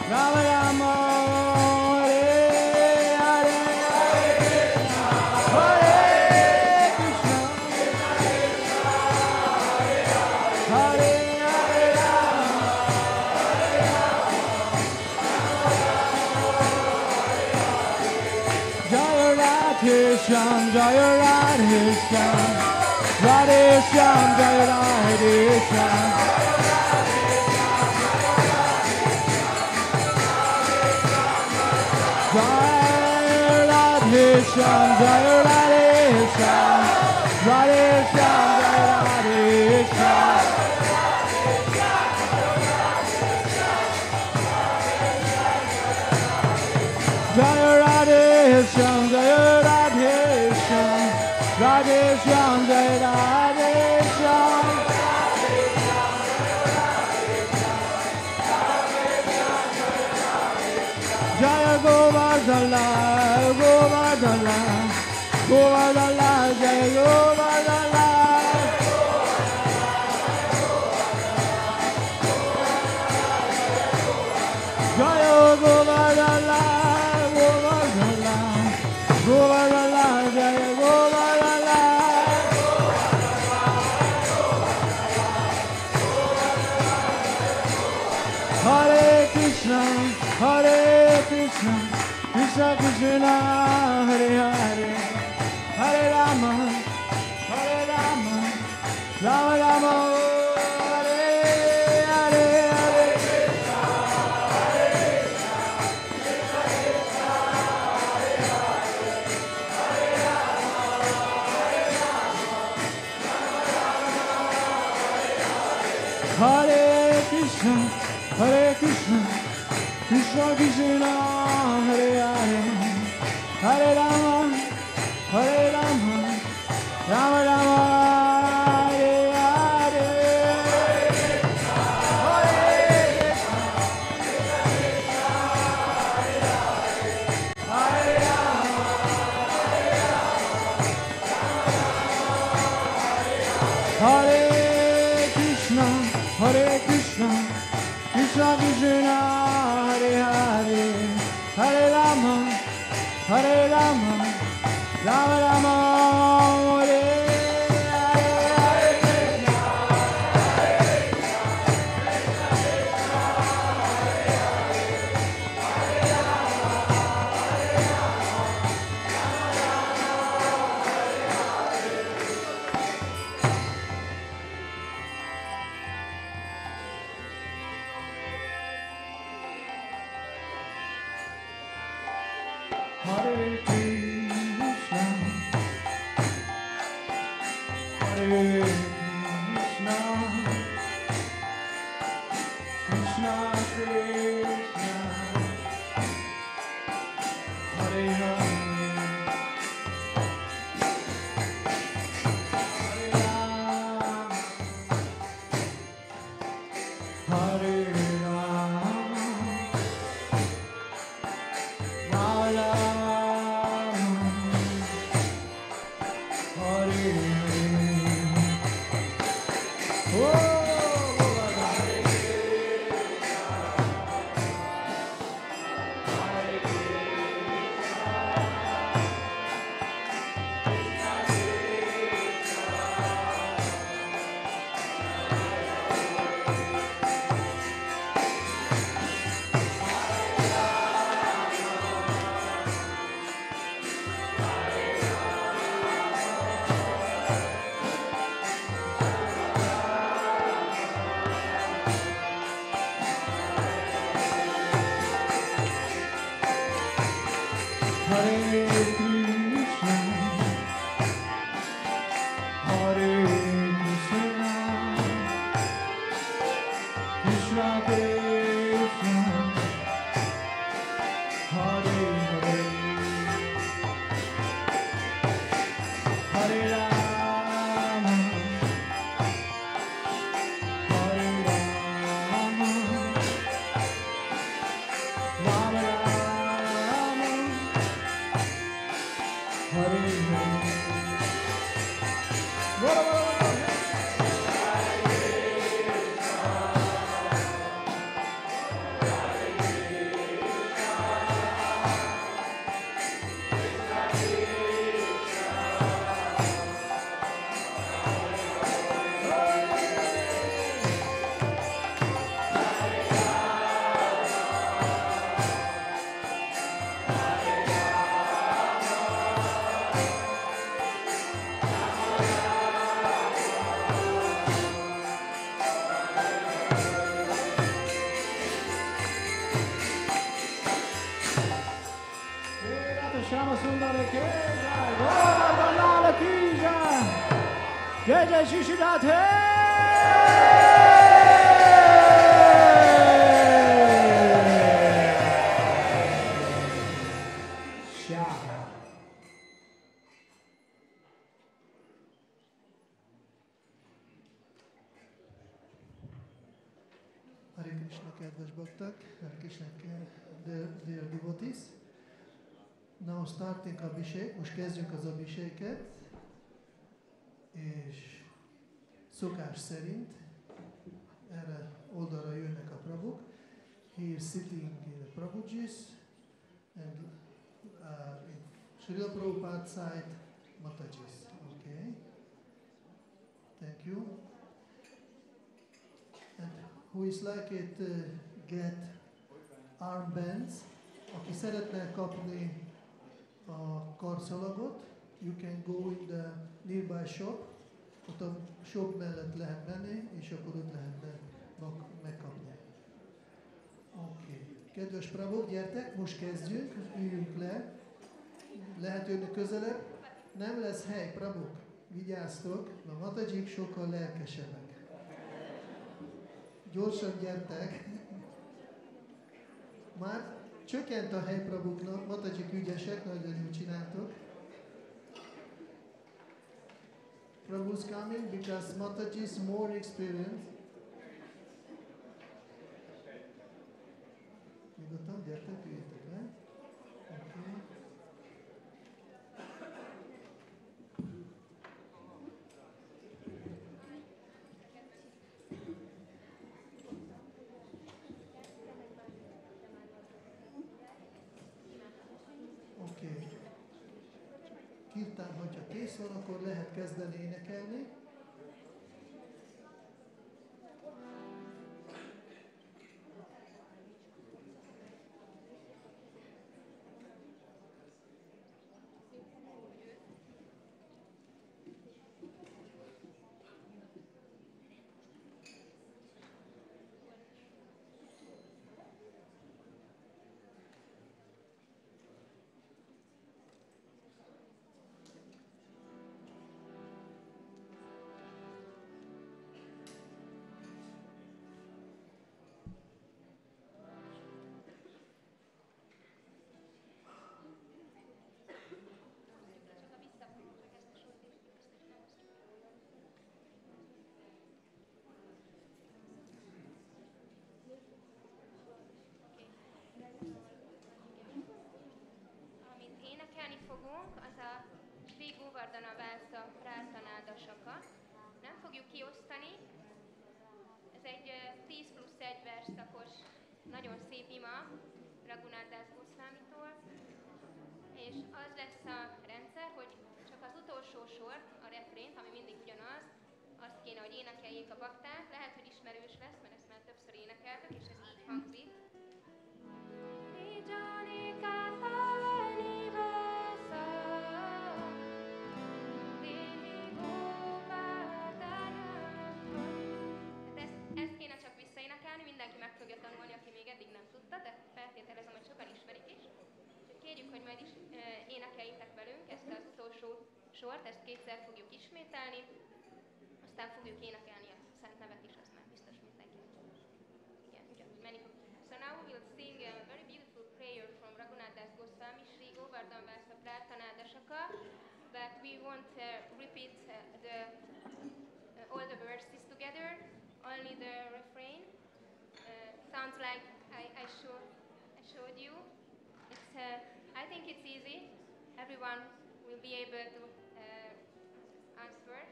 Rama Rama, Hare Hare, Hare Krishna, Hare Rama, Jaya Radhe Shyam, Jaya Radhe Shyam, Radhe Shyam, Jaya Radhe Shyam, Jaya Radhe Shyam, Jaya Radhe Shyam, Radhe Shyam, Jaya Radhe Shyam, Jaya Radhe Shyam, Jaya Radhe Shyam, Radhe Shyam, Jaya Radhe Shyam, Jaya Govardhan-lāl, Govardhan-lāl, Govardhan-lāl, Jaya Govardhan-lāl, Jaya Govardhan-lāl, Govardhan-lāl, Govardhan-lāl, Jaya Govardhan-lāl, Hare Krishna, Krishna Krishna, Hare Hare, Hare Rama, Rama Rama, Hare Hare, Hare Krishna, Krishna Krishna, Hare Hare, Hare Rama, Hare Krishna, Krishna Krishna, Hare Hare, Hare Rama, Rama Rama, Hare Hare, Hare Krishna, Krishna Krishna, Hare Hare, Hare Rama, Rama Rama, Hare Hare, Hare Krishna, Hare Krishna, Krishna Krishna, Hare Hare, Hare Rama, Hare Rama, Rama Hare Hare Krishna, Krishna Krishna Hare Hare Hare Rama Hare Rama Rama Rama Hare Hare. Govardhan-lāl ki jai. Jai Jai Shri Shri Radhe. Hare Krishna, kedves baktak, Hare Krishna, dear devotees. Now starting abhishek, most kezdjük az abhiseket, és szokás szerint erre oldalra jönnek a prabhuk. He is sitting in the Prabhujis, and in Śrīla Prabhupāda side, Matajis. Okay, thank you. And who is like it, get armbands, aki szeretne kapni a karszalagot, you can go in the nearby shop, ott a shop mellett lehet menni, és akkor ott lehet megkapni. Oké. Kedves Prabhuk, gyertek, most kezdjünk, üljünk le, lehet jönni közelebb, nem lesz hely, Prabhuk, vigyáztok, a Matajik sokkal lelkesebbek. Gyorsan gyertek, már csökkent a hely Prabhuknak, Matajik ügyesek, nagyon jól csináltok. Prabhu's coming because Mataji is more experienced. Nyugodtan, gyertek, üljétek le. Okay. Kirtán, hogyha kész van, akkor lehet kezdeni énekelni. Az a Sri Govardhana válsza Prarthanādasaka. Nem fogjuk kiosztani. Ez egy 10+1 versszakos, nagyon szép ima Raghunath Goswamitól. És az lesz a rendszer, hogy csak az utolsó sort, a refrént, ami mindig ugyanaz, azt kéne, hogy énekeljék a bakták. Lehet, hogy ismerős lesz, mert ezt már többször énekeltek, és ez így hangzik. Mindenki meg fogja tanulni, aki még eddig nem tudta, de feltételezem, hogy sokan ismerik is. Úgyhogy kérjük, hogy majd is énekeljétek velünk ezt az utolsó sort, ezt kétszer fogjuk ismételni, aztán fogjuk énekelni a szent nevet is, azt már biztos mindenki. Igen. together, only the refrain. Sounds like I showed you. It's, I think it's easy. Everyone will be able to answer.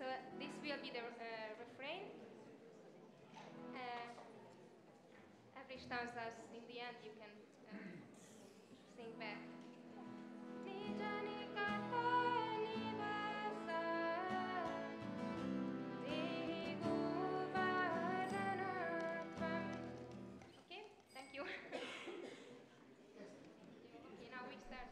So this will be the refrain. Every stanza, in the end, you can sing back. Okay, thank you. Okay, now we start.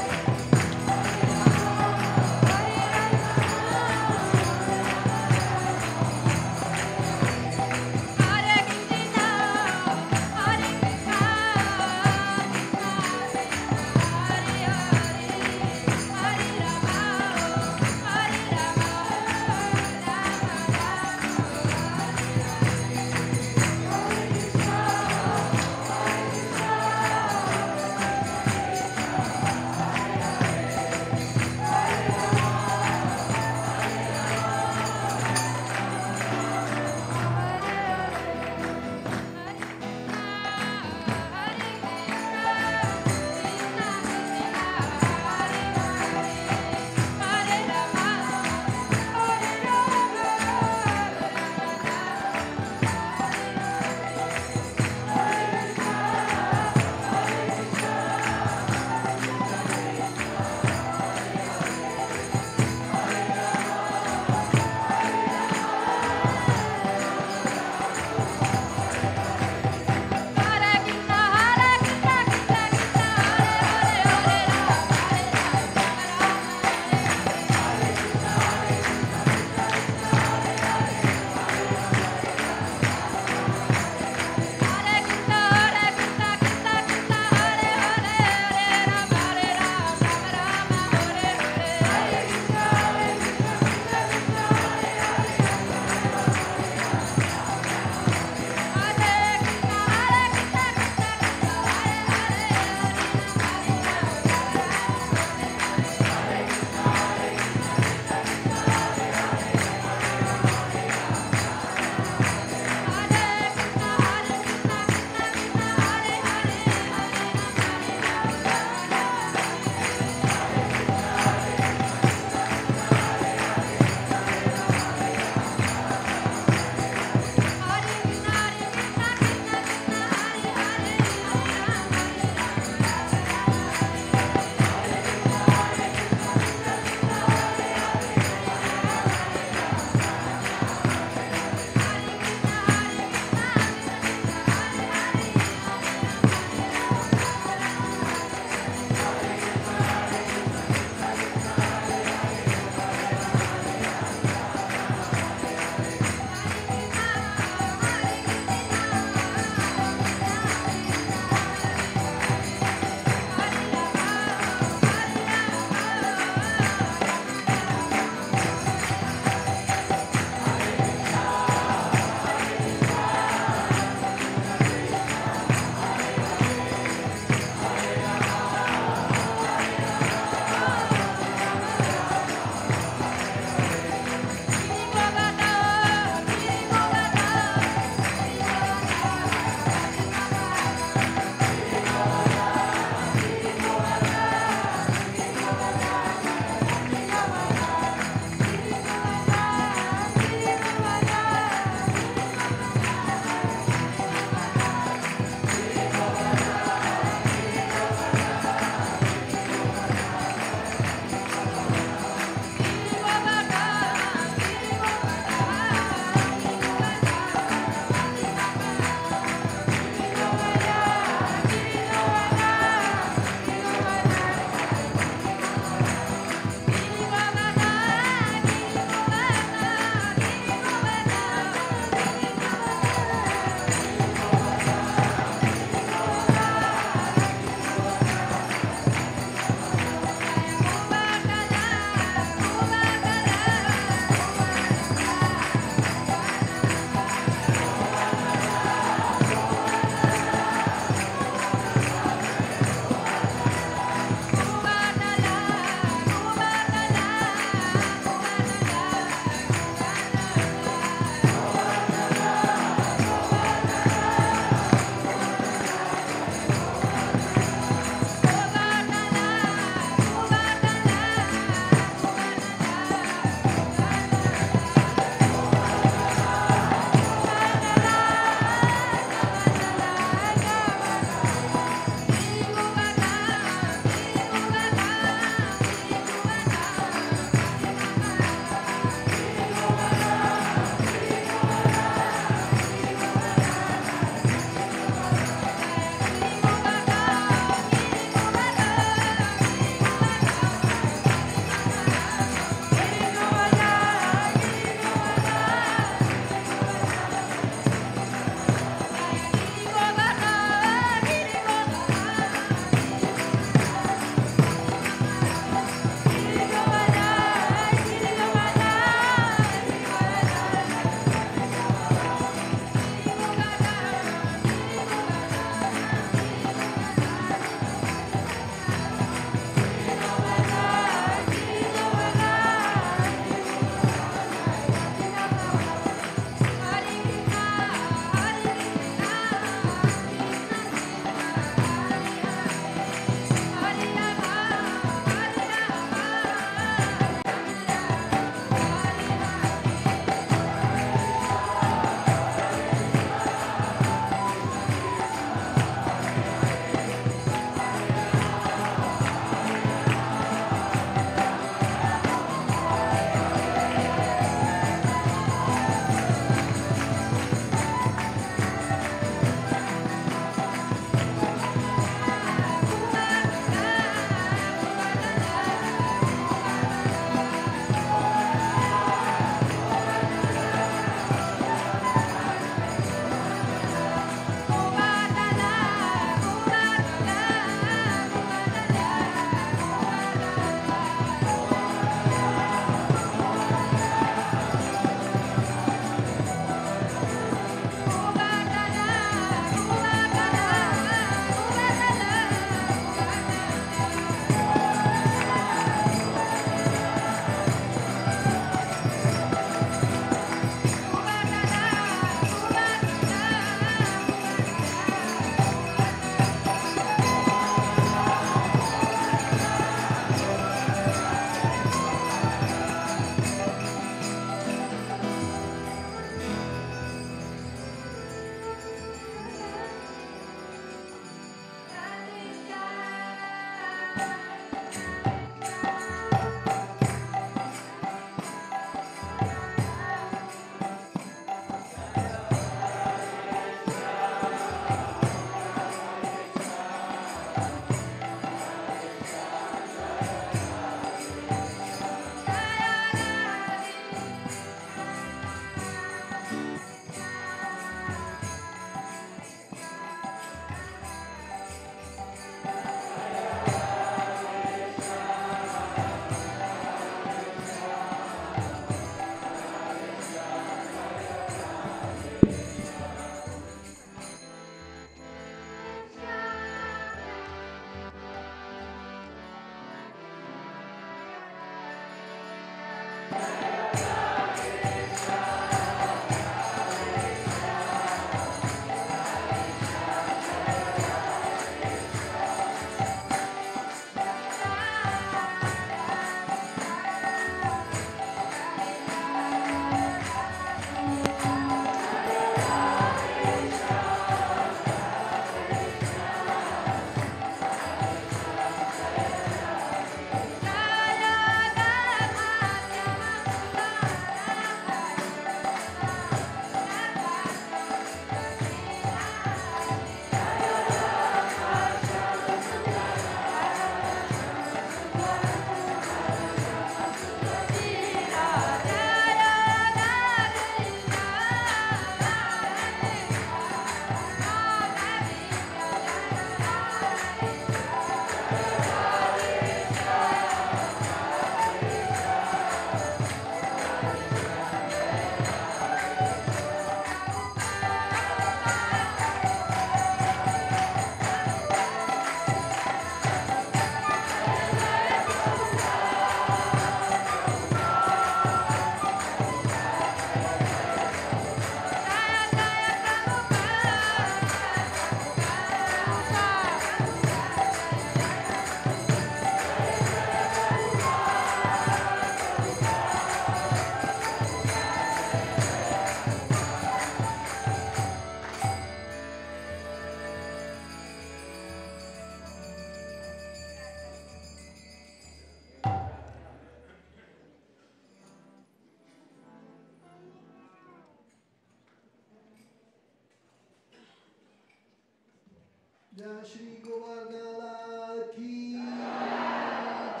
Jai Shri Govardhan-lāl ki jai.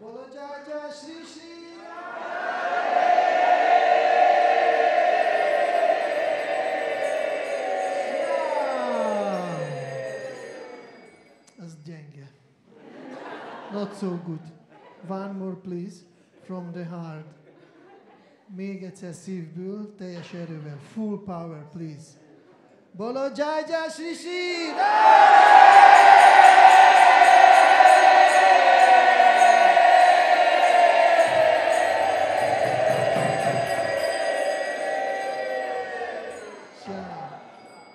Bolo Jai Jai Shri Śrīla. Az gyenge. Not so good. One more please, from the heart. Még egyszer szívből, teljes erővel. Full power, please. Bolo Jai Jai Shri Śrīla!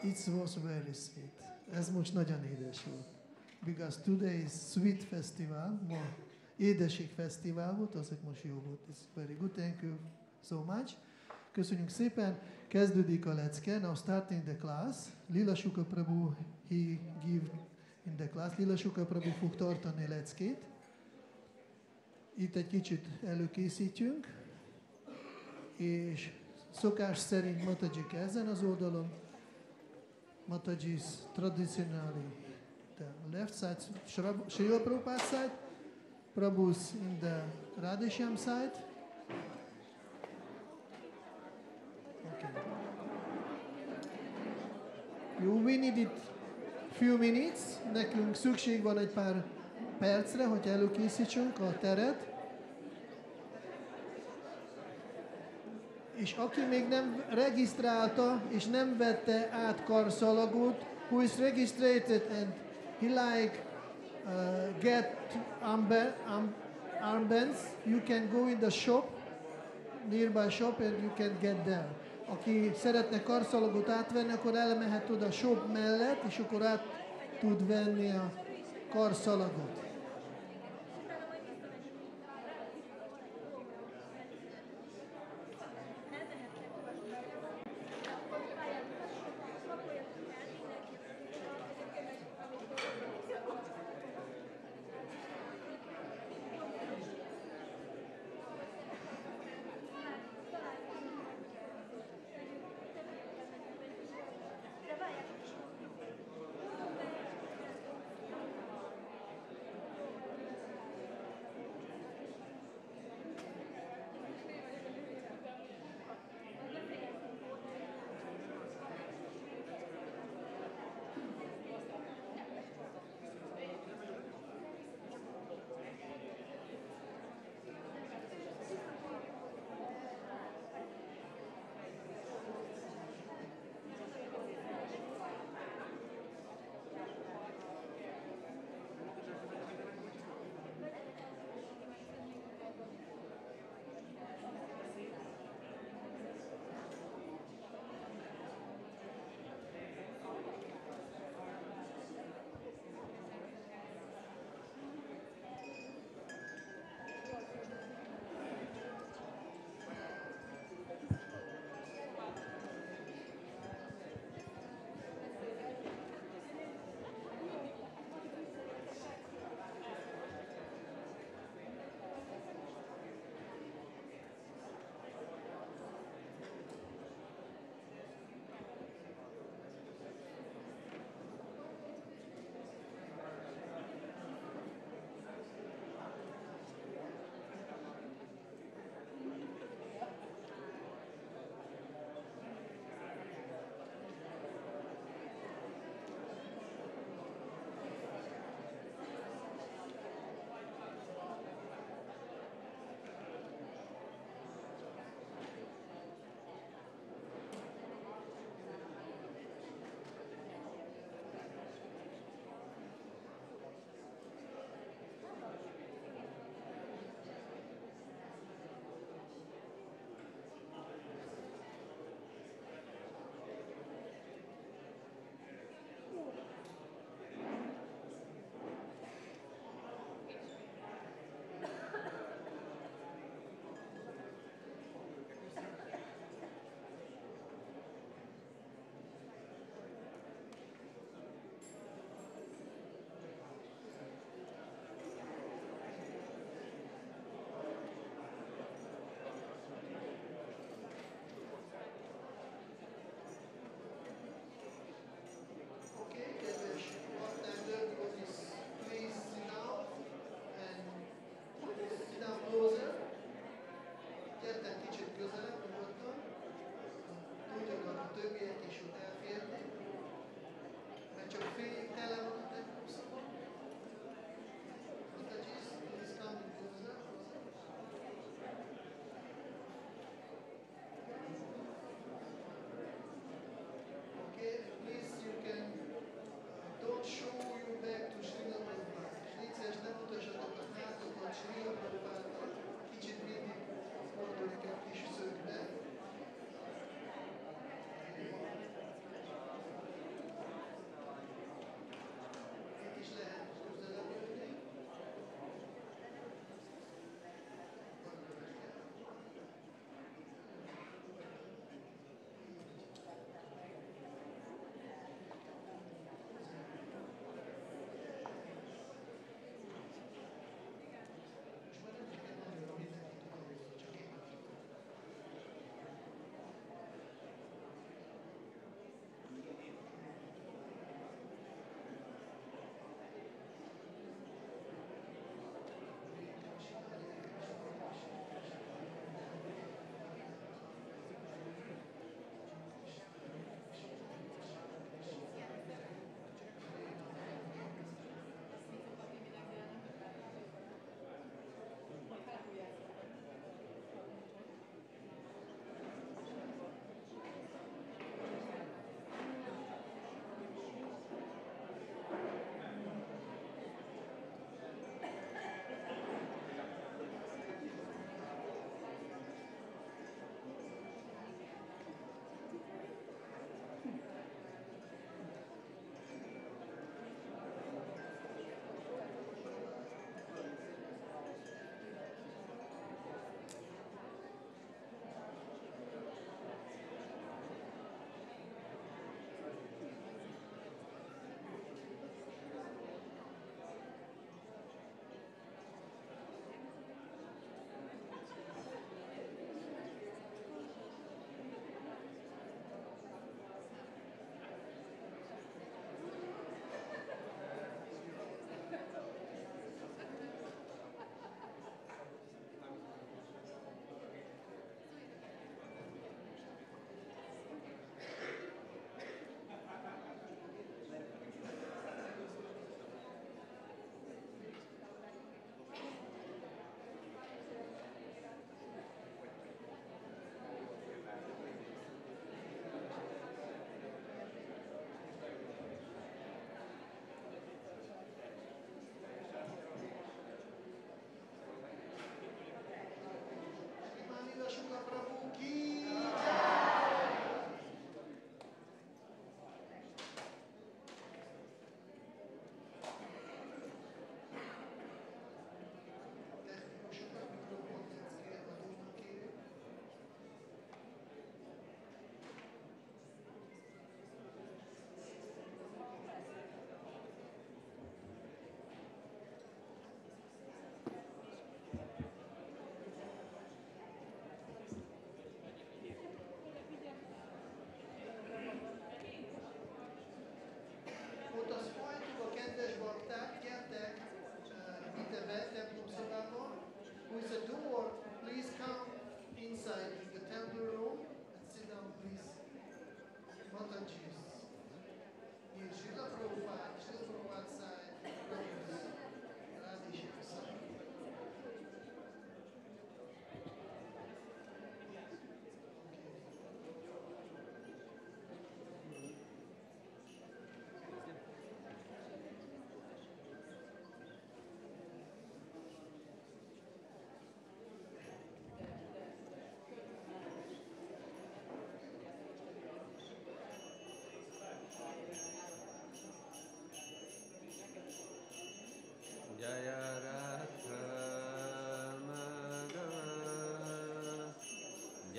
It was very sweet. Ez most nagyon édes volt. Because today is sweet festival, ma édeség fesztivál volt, azért most jó volt. It's very good, thank you so much. Köszönjük szépen. Kezdődik a lecke. Now starting the class. Lilā Śuka Prabhu, he give in the class. Lilā Śuka Prabhu fog tartani leckét. Itt egy kicsit előkészítjünk. És szokás szerint Mataji ezen az oldalon. Mataji's traditionally the left side, Śrīla Prabhupada side. Prabhu's in the Radhesham side. Jó, we need it few minutes. Nekünk szükség van egy pár percre, hogy előkészítsünk a teret. És aki még nem regisztrálta és nem vette át karszalagot, who is registered and he like get armbands, you can go in the shop, nearby shop, and you can get them. Aki szeretne karszalagot átvenni, akkor elmehet oda a shop mellett, és akkor át tud venni a karszalagot.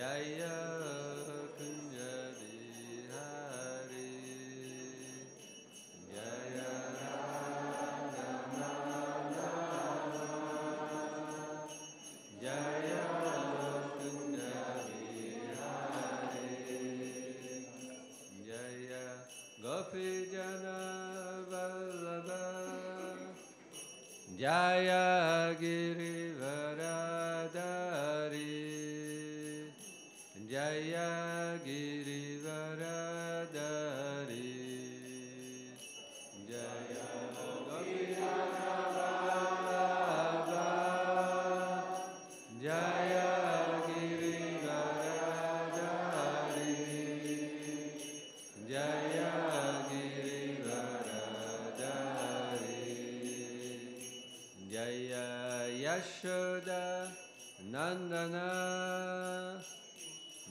Jaya Kunja Bihari Jaya Jaya Kunja Bihari Jaya Gopi Jana Vallabha Jaya Girivaradari Jaya Girivaradari Jaya Gopi Jana Vallabha Jaya Girivaradari Jaya Girivaradari Jaya Yashoda Nandana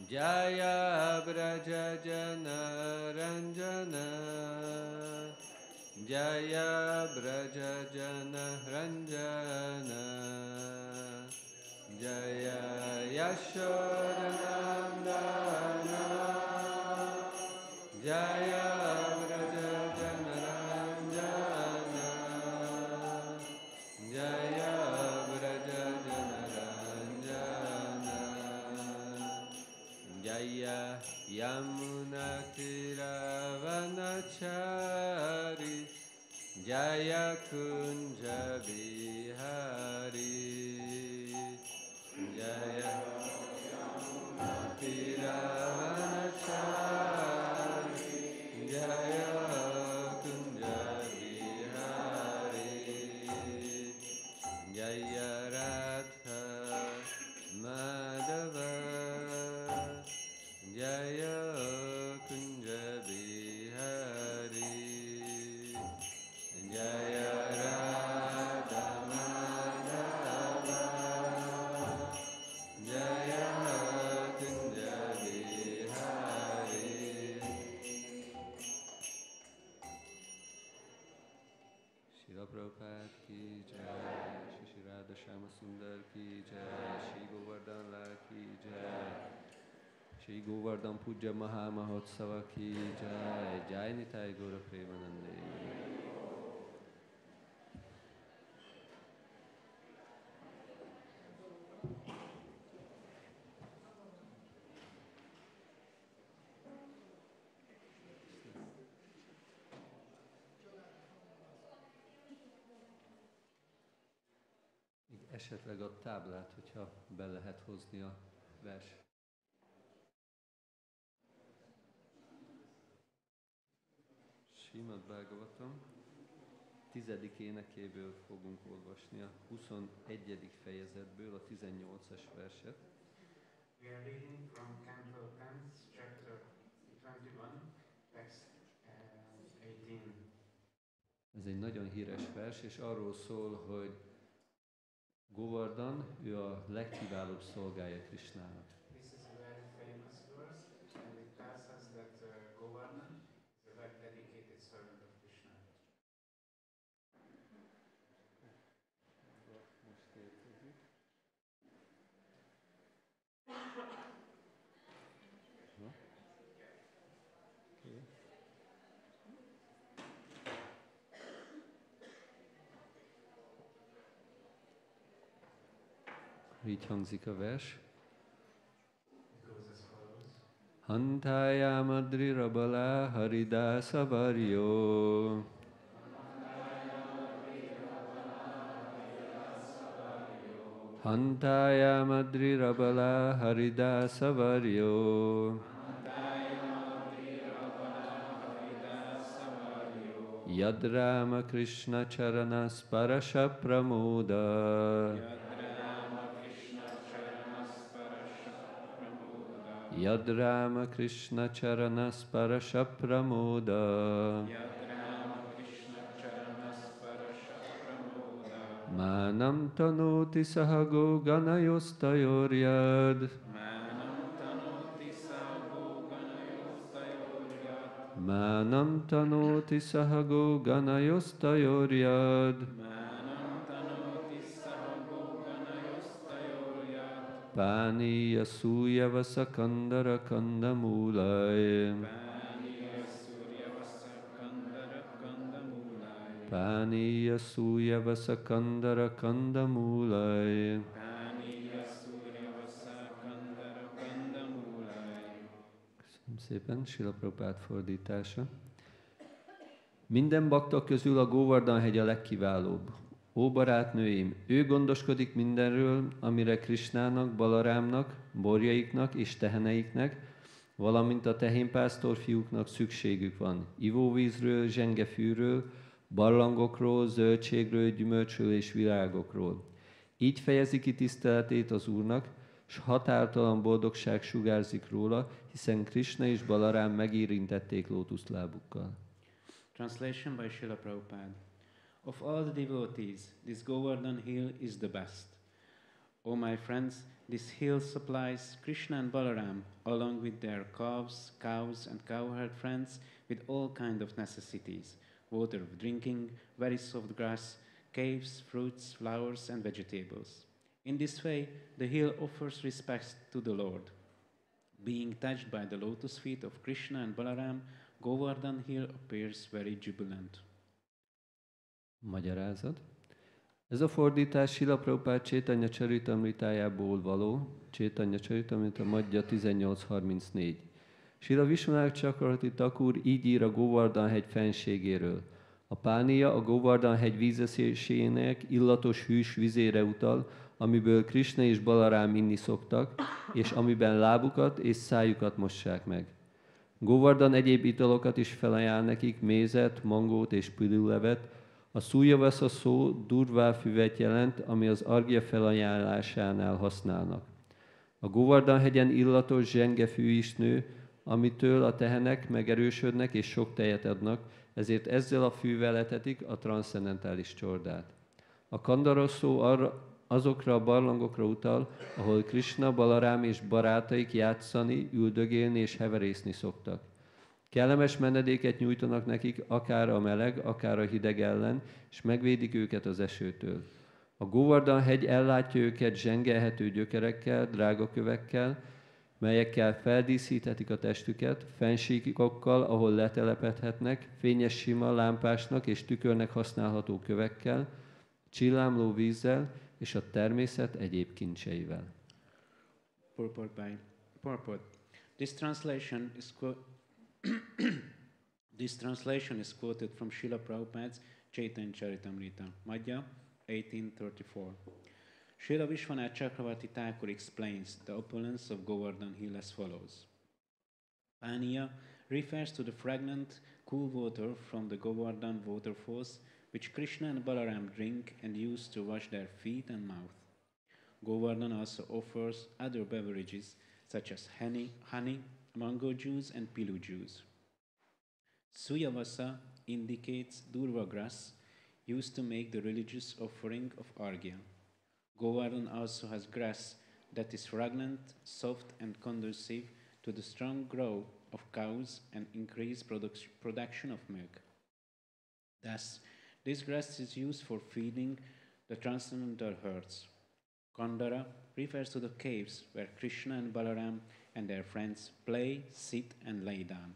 Jaya Vraja Jana Ranjana Jaya Vraja Jana Ranjana Jaya Yashoda Nandana Jaya Vraja Jana Ranjana Jaya Vraja Jana Ranjana Jaya Yamuna Tiravanachari Jaya Kunja Bihari Jaya Yamuna Tiravanachari Jaya Kunja Bihari Jaya Radha Madhava Jaya Kunja Bihari Jaya Radha Madhava Jaya Kunja Bihari Śrīla Prabhupāda ki jai, Shri Radha Shyama Sundar ki jai, Shri Govardhan-lāl ki jai, Shri Govardhan Puja Maha Mahotsava ki jai, Jai Nitai Gaura Premanande. Esetleg a táblát, hogyha be lehet hozni a vers. Srimad Bhagavatam 10. énekéből fogunk olvasni, a 21. fejezetből a 18-as verset. We are reading from Canto 10, chapter 21, text 18. Ez egy nagyon híres vers, és arról szól, hogy Govardhan, ő a legkiválóbb szolgája Krishnának. This is a very famous verse, and it tells us that Govardhan is a very dedicated servant of Krishna. Most érkezik. Okay. Így hangzik a vers. Hantaya madri rabala haridasa varyo. Hantaya madri rabala haridasa varyo. Yad Rama Krishna charanas parasha pramoda. Yad Rama Krishna charanas parasha pramoda. Manam tanoti sahago ganayostayoryad. Manam tanoti sahago ganayostayoryad. Pániya Súlyavasa Kandara Kandamulai. Pániya Súlyavasa Kandara Kandamulai. Köszönöm szépen, Śrīla Prabhupāda fordítása. Minden bakta közül a Govardhan-hegy a legkiválóbb. Ó barátnőim, ő gondoskodik mindenről, amire Krisnának, Balarámnak, borjaiknak és teheneiknek, valamint a tehénpásztor fiúknak szükségük van. Ivóvízről, zsengefűről, barlangokról, zöldségről, gyümölcsről és virágokról. Így fejezi ki tiszteletét az Úrnak, s határtalan boldogság sugárzik róla, hiszen Krishna és Balarám megérintették lótuszlábukkal. Translation by Śrīla Prabhupāda. Of all the devotees, this Govardhan hill is the best. O my friends, this hill supplies Krishna and Balaram, along with their calves, cows, and cowherd friends, with all kind of necessities, water of drinking, very soft grass, caves, fruits, flowers, and vegetables. In this way, the hill offers respect to the Lord. Being touched by the lotus feet of Krishna and Balaram, Govardhan hill appears very jubilant. Magyarázat. Ez a fordítás Śrīla Prabhupāda Chaitanya Charitamritájából való, Chaitanya Charitamrita Madhya 1834. Śrīla Vishwanath Chakravarti Thakur így ír a Govardhan-hegy fenségéről. A pánia a Govardhan-hegy vízeszésének illatos hűs vizére utal, amiből Krishna és Balarám inni szoktak, és amiben lábukat és szájukat mossák meg. Govardhan egyéb italokat is felajánl nekik, mézet, mangót és püdüllevet. A Súlyavasa szó durvá füvet jelent, ami az argya felajánlásánál használnak. A Govardhan-hegyen illatos zsengefű is nő, amitől a tehenek megerősödnek és sok tejet adnak, ezért ezzel a fűvel etetik a transzcendentális csordát. A Kandara szó azokra a barlangokra utal, ahol Krishna, Balarám és barátaik játszani, üldögélni és heverészni szoktak. Kellemes menedéket nyújtanak nekik, akár a meleg, akár a hideg ellen, és megvédik őket az esőtől. A Govardhan-hegy ellátja őket zsengelhető gyökerekkel, drágakövekkel, melyekkel feldíszíthetik a testüket, fensíkokkal, ahol letelepedhetnek, fényes sima, lámpásnak és tükörnek használható kövekkel, csillámló vízzel és a természet egyéb kincseivel. Purport. This translation is quoted from Śrīla Prabhupāda's Chaitanya Charitamrita, Madhya 1834. Śrīla Vishwanath Chakravarti Thakur explains the opulence of Govardhan hill as follows. Paniya refers to the fragrant, cool water from the Govardhan waterfalls, which Krishna and Balaram drink and use to wash their feet and mouth. Govardhan also offers other beverages such as honey, mango juice, and pilu juice. Súlyavasa indicates durva grass used to make the religious offering of argya. Govardhan also has grass that is fragrant, soft, and conducive to the strong growth of cows and increased production of milk. Thus, this grass is used for feeding the transcendental herds. Kandara refers to the caves where Krishna and Balaram and their friends play, sit, and lay down.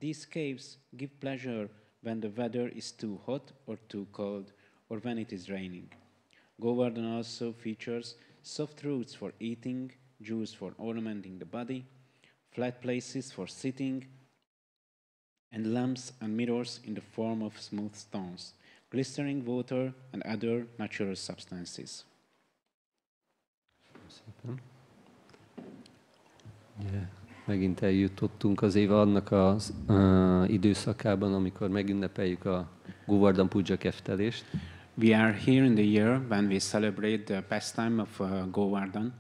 These caves give pleasure when the weather is too hot or too cold, or when it is raining. Govardhan also features soft roots for eating, juice for ornamenting the body, flat places for sitting, and lamps and mirrors in the form of smooth stones, glistening water, and other natural substances. Yeah. Megint eljutottunk az év annak az időszakában, amikor megünnepeljük a Govardhan Puja keftelést. We are here in the year when we celebrate the pastime of Govardhan.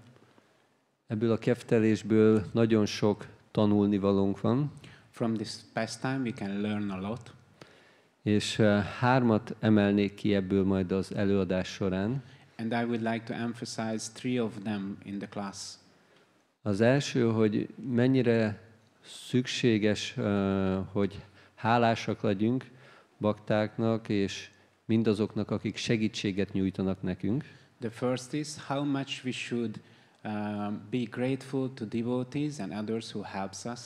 Ebből a keftelésből nagyon sok tanulnivalónk van. From this pastime we can learn a lot. És 3 emelnék ki ebből majd az előadás során. And I would like to emphasize 3 of them in the class. Az első, hogy mennyire szükséges, hogy hálásak legyünk baktáknak és mindazoknak, akik segítséget nyújtanak nekünk. The first is how much we should be grateful to devotees and others who helps us.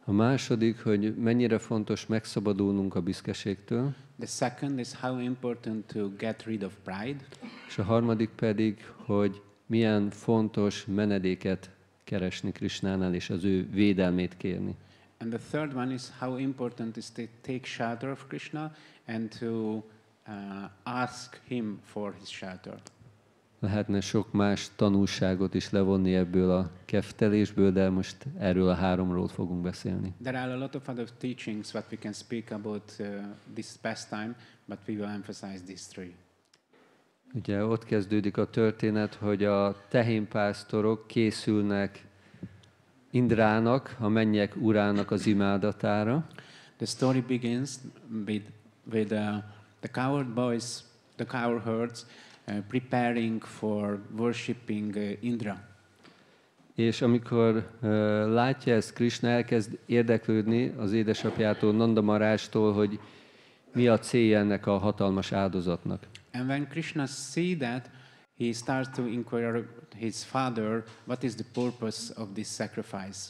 A második, hogy mennyire fontos megszabadulnunk a büszkeségtől. The second is how important to get rid of pride. És a harmadik pedig, hogy milyen fontos menedéket keresni Krisnánál, és az ő védelmét kérni. And the third one is how important is to take shelter of Krishna and to ask him for his shelter. Lehetne sok más tanulságot is levonni ebből a keftelésből, de most erről a háromról fogunk beszélni. There are a lot of other teachings what we can speak about this pastime, but we will emphasize these three. Ugye ott kezdődik a történet, hogy a tehénpásztorok készülnek Indrának, a mennyek urának az imádatára. The story begins with the cowherd boys, the cowherds, preparing for worshipping Indra. És amikor látja ezt, Krishna elkezd érdeklődni az édesapjától, Nanda Maharajtól, hogy mi a célja ennek a hatalmas áldozatnak. And when Krishna see that, he starts to inquire his father, what is the purpose of this sacrifice?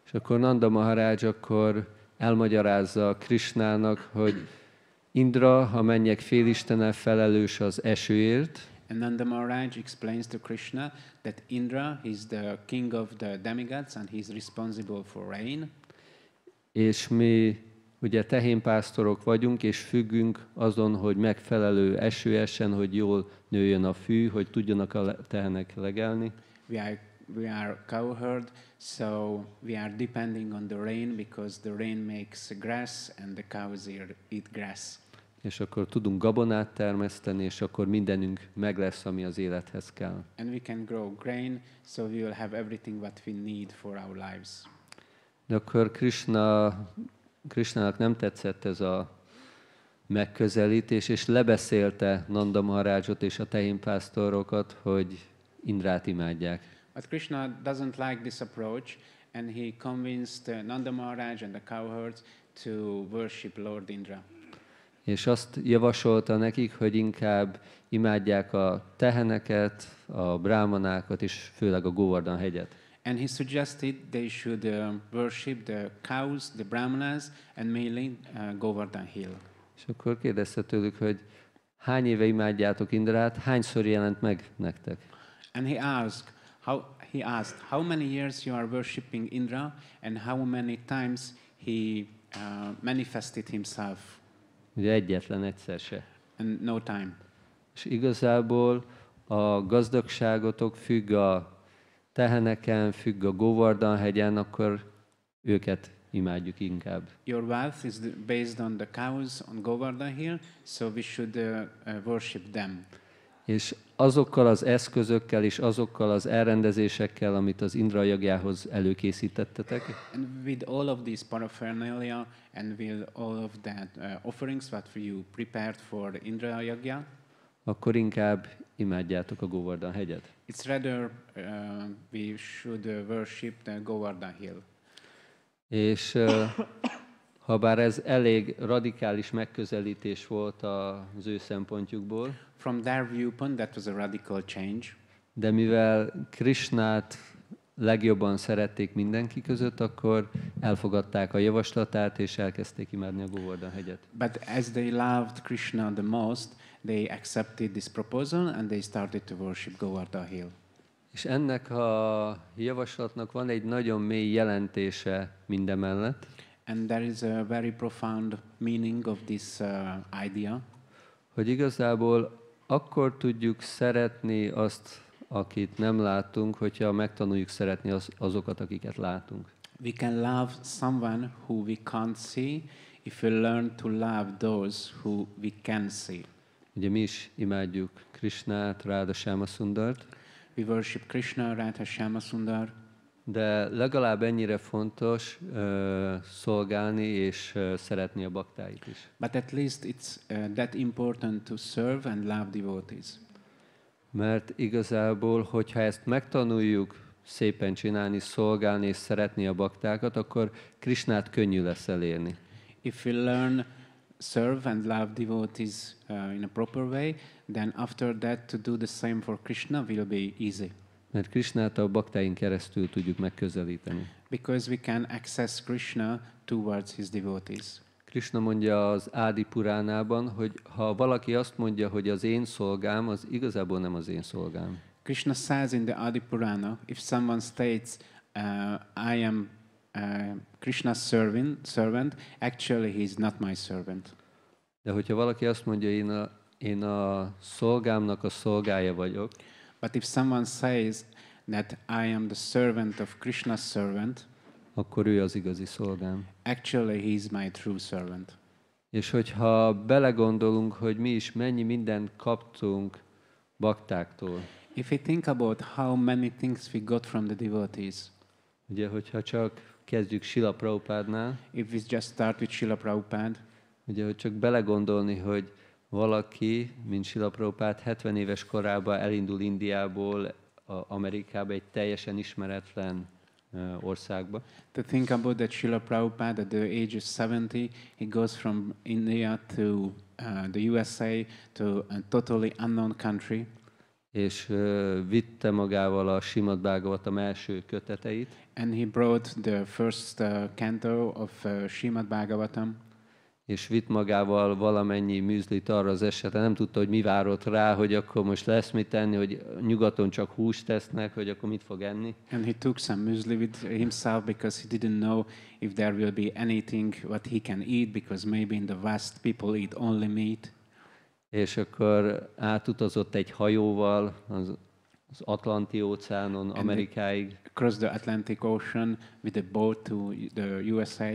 És akkor Nanda Maharaj akkor elmagyarázza Krishnának, hogy Indra, a mennyek félistene, felelős az esőért. And Nanda Maharaj explains to Krishna that Indra is the king of the demigods and he's responsible for rain. És mi ugye tehénpásztorok vagyunk, és függünk azon, hogy megfelelő eső essen, hogy jól nőjön a fű, hogy tudjanak a tehenek legelni. We are cowherd, so we are depending on the rain because the rain makes grass and the cows eat grass. És akkor tudunk gabonát termeszteni, és akkor mindenünk meg lesz, ami az élethez kell. And we can grow grain, so we will have everything what we need for our lives. De akkor Krishnának nem tetszett ez a megközelítés, és lebeszélte Nanda Maharajot és a tehénpásztorokat, hogy Indrát imádják. But Krishna doesn't like this approach, and he convinced Nanda Maharaj and the cowherds to worship Lord Indra. És azt javasolta nekik, hogy inkább imádják a teheneket, a brámanákat, és főleg a Govardhan hegyet. And he suggested they should worship the cows, the brahmanas, and mainly Govardhan hill. És akkor kérdezte tőlük, hogy hány éve imádjátok Indrát, hányszor jelent meg nektek? And he asked, how many years you are worshipping Indra, and how many times he manifested himself? Ugye egyetlen egyszer se. And no time. És igazából a gazdagságotok függ a teheneken, függ a Govardhan hegyen, akkor őket imádjuk inkább. Your wealth is based on the cows on Govardhan hill, so we should worship them. És azokkal az eszközökkel és azokkal az elrendezésekkel, amit az Indra jagjához előkészítettetek, And with all of these paraphernalia and with all of that offerings what you prepared for the Indra yagya, akkor inkább imádjátok a Govardhan hegyet. it's rather we should worship the Govardhan hill. És habár ez elég radikális megközelítés volt az ő szempontjukból, From their viewpoint, that was a radical change. de mivel Krishnát legjobban szerették mindenki között, akkor elfogadták a javaslatát, és elkezdték imádni a Govardhan hegyet. But as they loved Krishna the most, they accepted this proposal and they started to worship Govardhan hill. És ennek a javaslatnak van egy nagyon mély jelentése mindemellett, And there is a very profound meaning of this idea. hogy igazából akkor tudjuk szeretni azt, akit nem látunk, hogyha megtanuljuk szeretni azokat, akiket látunk. We can love someone who we can't see if we learn to love those who we can see. Ugye mi is imádjuk Krishnát, Radha Sundart, We worship Krishna, Radha Sundar, de legalább ennyire fontos szolgálni és szeretni a baktáit is. but at least it's that important to serve and love devotees. Mert igazából, hogyha ezt megtanuljuk szépen csinálni, szolgálni és szeretni a baktákat, akkor Krishnát könnyű lesz elérni. If we learn serve and love devotees in a proper way, then after that to do the same for Krishna will be easy. Mert Krishnát a baktáink keresztül tudjuk megközelíteni. Because we can access Krishna towards his devotees. Krishna mondja az Ádi Puránában, hogy ha valaki azt mondja, hogy az én szolgám, az igazából nem az én szolgám. Krishna says in the Adi Purana, if someone states, I am Krishna's servant, actually he is not my servant. De hogyha valaki azt mondja, én a szolgámnak a szolgája vagyok, But if someone says that I am the servant of Krishna's servant, akkor ő az igazi szolgám. actually he is my true servant. És hogyha belegondolunk, hogy mi is mennyi mindent kaptunk baktáktól, If we think about how many things we got from the devotees, ugye, hogyha csak kezdjük Śrīla Prabhupādnál, if we just start with Śrīla Prabhupāda, ugye, hogy csak belegondolni, hogy valaki, mint Śrīla Prabhupāda 70 éves korában elindul Indiából Amerikába, egy teljesen ismeretlen országba, to think about that Śrīla Prabhupada at the age of 70, he goes from India to the USA, to a totally unknown country, és vitte magával a Srimad Bhagavatam első köteteit, and he brought the first canto of Srimad Bhagavatam, és vitt magával valamennyi műzlit arra az esetre, nem tudta, hogy mi várott rá, hogy akkor most lesz mit tenni, hogy nyugaton csak húst tesznek, hogy akkor mit fog enni. and he took some muesli with himself because he didn't know if there will be anything what he can eat, because maybe in the West people eat only meat. És akkor átutazott egy hajóval az Atlanti óceánon Amerikáig, Across the Atlantic Ocean with a boat to the USA.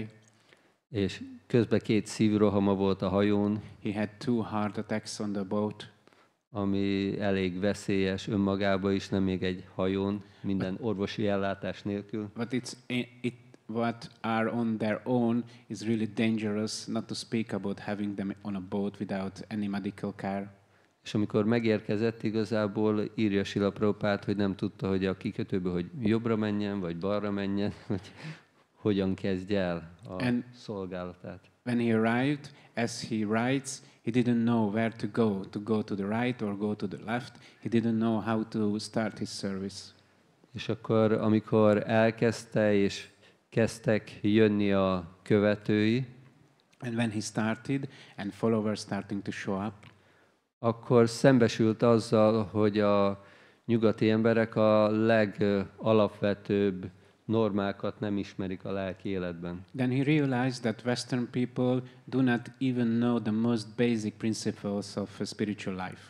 és közben 2 szívrohama volt a hajón, He had 2 heart attacks on the boat, ami elég veszélyes önmagában is, nem még egy hajón, minden orvosi ellátás nélkül. but what are on their own is really dangerous, not to speak about having them on a boat without any medical care. És amikor megérkezett, igazából írja Śrīla Prabhupāda, hogy nem tudta, hogy a kikötőből, hogy jobbra menjen, vagy balra menjen, hogy hogyan kezdje el a szolgálatát. When he arrived, as he writes, he didn't know where to go to the right or go to the left. He didn't know how to start his service. És akkor, amikor elkezdte, és kezdtek jönni a követői, And when he started and followers starting to show up, akkor szembesült azzal, hogy a nyugati emberek a legalapvetőbb normákat nem ismerik a lelki életben. then he realized that Western people do not even know the most basic principles of a spiritual life.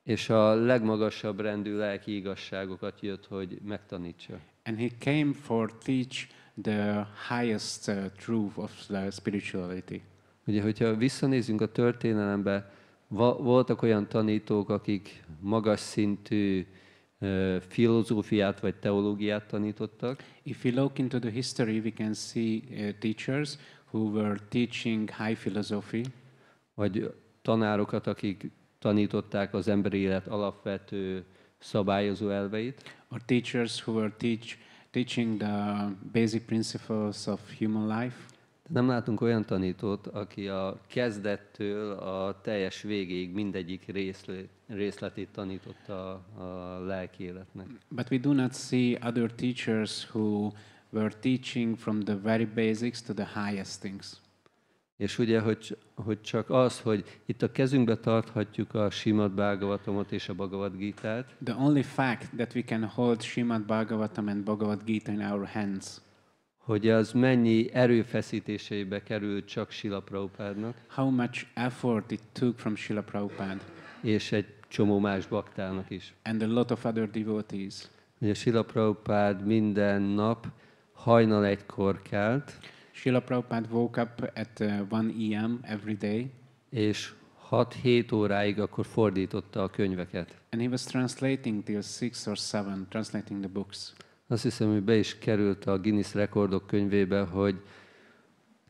És a legmagasabb rendű lelki igazságokat jött, hogy megtanítsa. And he came for teach the highest truth of the spirituality. Ugye, hogyha visszanézünk a történelembe, voltak olyan tanítók, akik magas szintű filozófiát vagy teológiát tanítottak, If we look into the history, we can see teachers who were teaching high philosophy, vagy tanárokat, akik tanították az emberi élet alapvető szabályozó elveit, or teachers who were teaching the basic principles of human life. Nem látunk olyan tanítót, aki a kezdettől a teljes végéig mindegyik részletét tanította a lelki életnek. But we do not see other teachers who were teaching from the very basics to the highest things. És ugye, hogy csak az, hogy itt a kezünkbe tarthatjuk a Srimad Bhagavatamot és a Bhagavad Gitát, The only fact that we can hold Srimad Bhagavatam and Bhagavad Gita in our hands, hogy az mennyi erőfeszítéseibe került csak Śrīla Prabhupádnak, how much effort it took from Śrīla Prabhupada és egy csomó más baktának is. and a lot of other devotees. Ugye Śrīla Prabhupád minden nap hajnal 1-kor kelt, Śrīla Prabhupada woke up at 1 a.m. every day, és 6-7 óráig akkor fordította a könyveket. and he was translating till 6 or 7, translating the books. Azt hiszem, hogy be is került a Guinness rekordok könyvébe, hogy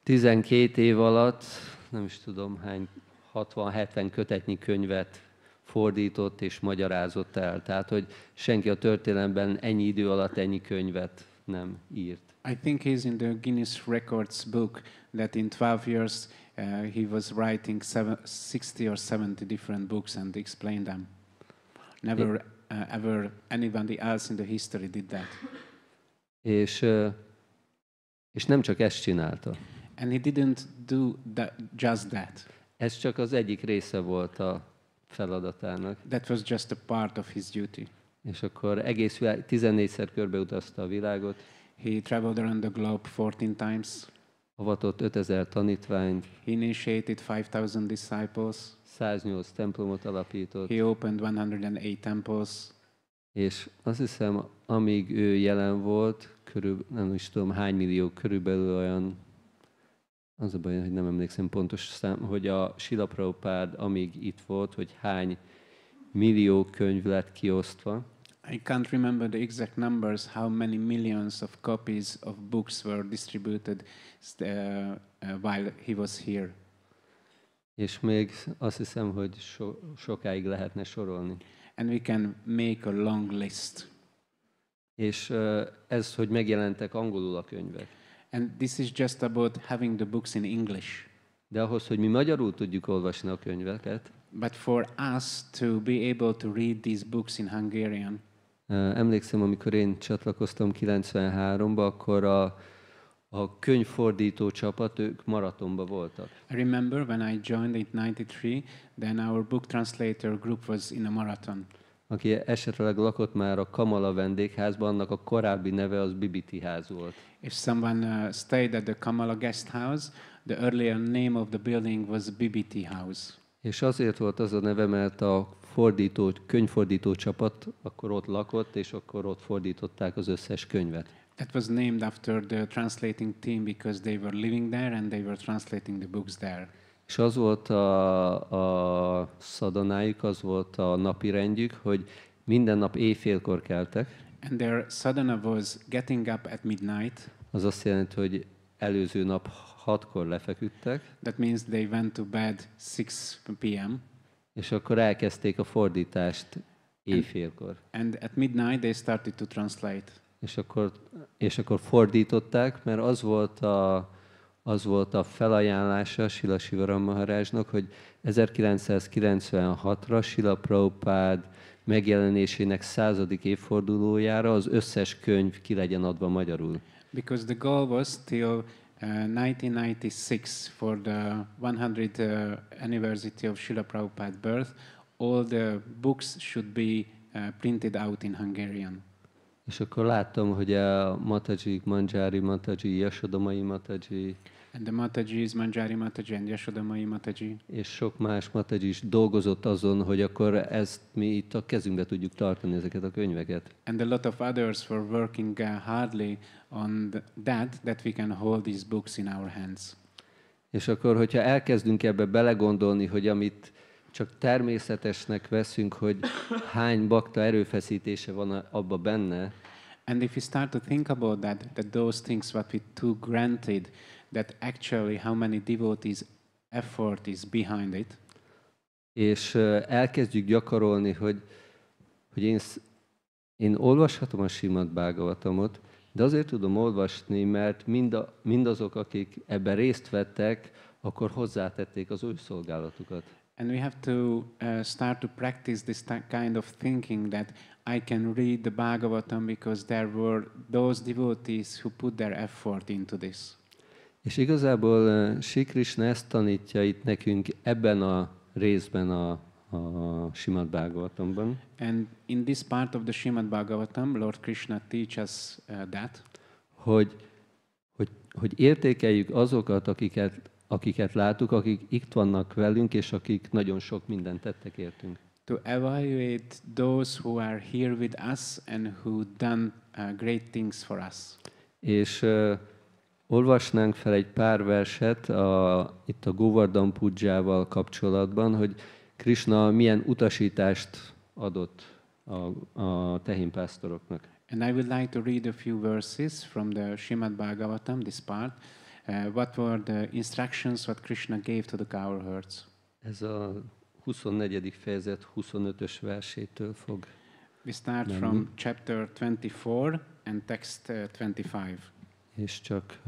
12 év alatt, nem is tudom hány, 60-70 kötetnyi könyvet fordított és magyarázott el. Tehát, hogy senki a történelemben ennyi idő alatt ennyi könyvet nem írt. I think he's in the Guinness Records book that in 12 years he was writing 60 or 70 different books and explained them. Never ever anybody else in the history did that. És nem csak ezt csinálta. And he didn't do just that. Ez csak az egyik része volt a feladatának. That was just a part of his duty. És akkor egész 14-szer körbeutazta a világot. He traveled around the globe 14 times. Avatott 5000 tanítványt. He initiated 5,000 disciples. 108 templomot alapított. He opened 108 temples. És azt hiszem, amíg ő jelen volt, nem is tudom hány millió, körülbelül olyan, az a baj, hogy nem emlékszem pontos szám, hogy a Śrīla Prabhupāda, amíg itt volt, hogy hány millió könyv lett kiosztva. I can't remember the exact numbers, how many millions of copies of books were distributed while he was here. És még azt hiszem, hogy sokáig lehetne sorolni. And we can make a long list. És ez, hogy megjelentek angolul a könyvek. And this is just about having the books in English. De ahhoz, hogy mi magyarul tudjuk olvasni a könyveket, but for us to be able to read these books in Hungarian. Emlékszem, amikor én csatlakoztam 93-ba, akkor a könyvfordító csapat, ők maratonba voltak. I remember when I joined in 93, then our book translator group was in a marathon. Aki esetleg lakott már a Kamala vendégházban, annak a korábbi neve az Bibiti ház volt. If someone stayed at the Kamala guest house, the earlier name of the building was Bibiti House. És azért volt az a neve, mert a könyvfordító csapat akkor ott lakott, és akkor ott fordították az összes könyvet. That was named after the translating team because they were living there and they were translating the books there. És az volt a szadanájuk, az volt a napi rendjük, hogy minden nap éjfélkor keltek. And their sadhana was getting up at midnight. Az azt jelenti, hogy előző nap 6-kor lefeküdtek. That means they went to bed 6 p.m. És akkor elkezdték a fordítást éjfélkor. And at midnight they started to translate. És akkor fordították, mert az volt a felajánlása Śrīla Sivaram Maharajnak, hogy 1996-ra Śrīla Prabhupāda megjelenésének 100. évfordulójára az összes könyv ki legyen adva magyarul. Because the goal was till 1996 for the 100th anniversary of Śrīla Prabhupāda's birth, all the books should be printed out in Hungarian. És akkor láttam, hogy a Mataji, Manjari Mataji, Yashodamai Mataji, and the Matajis, Manjari Mataji and Yashodamai Mataji, és sok más Mataji is dolgozott azon, hogy akkor ezt mi itt a kezünkbe tudjuk tartani, ezeket a könyveket. And a lot of others were working hardly on that we can hold these books in our hands. És akkor, hogyha elkezdünk ebbe belegondolni, hogy amit csak természetesnek veszünk, hogy hány bakta erőfeszítése van abba benne. And if we start to think about that those things what we took granted, that actually how many devotees' effort is behind it. És elkezdjük gyakorolni, hogy én olvashatom a Srimad Bhagavatamot, de azért tudom olvasni, mert mindazok, akik ebben részt vettek, akkor hozzátették az ő szolgálatukat. And we have to start to practice this kind of thinking that I can read the Bhagavatam because there were those devotees who put their effort into this. És igazából Sri Krishna ezt tanítja itt nekünk ebben a részben a Srimad Bhagavatamban. And in this part of the Srimad Bhagavatam, Lord Krishna teaches that. Hogy értékeljük azokat, akiket látunk, akik itt vannak velünk, és akik nagyon sok mindent tettek értünk. To evaluate those who are here with us and who done great things for us. És olvasnánk fel egy pár verset itt a Govardhan Pujával kapcsolatban, hogy Krishna milyen utasítást adott a tehénpásztoroknak. And I would like to read a few verses from the Srimad Bhagavatam, this part. What were the instructions what Krishna gave to the cowherds? Ez a 24. fejezet 25-ös versétől fog. We start from chapter 24 and text 25. És csak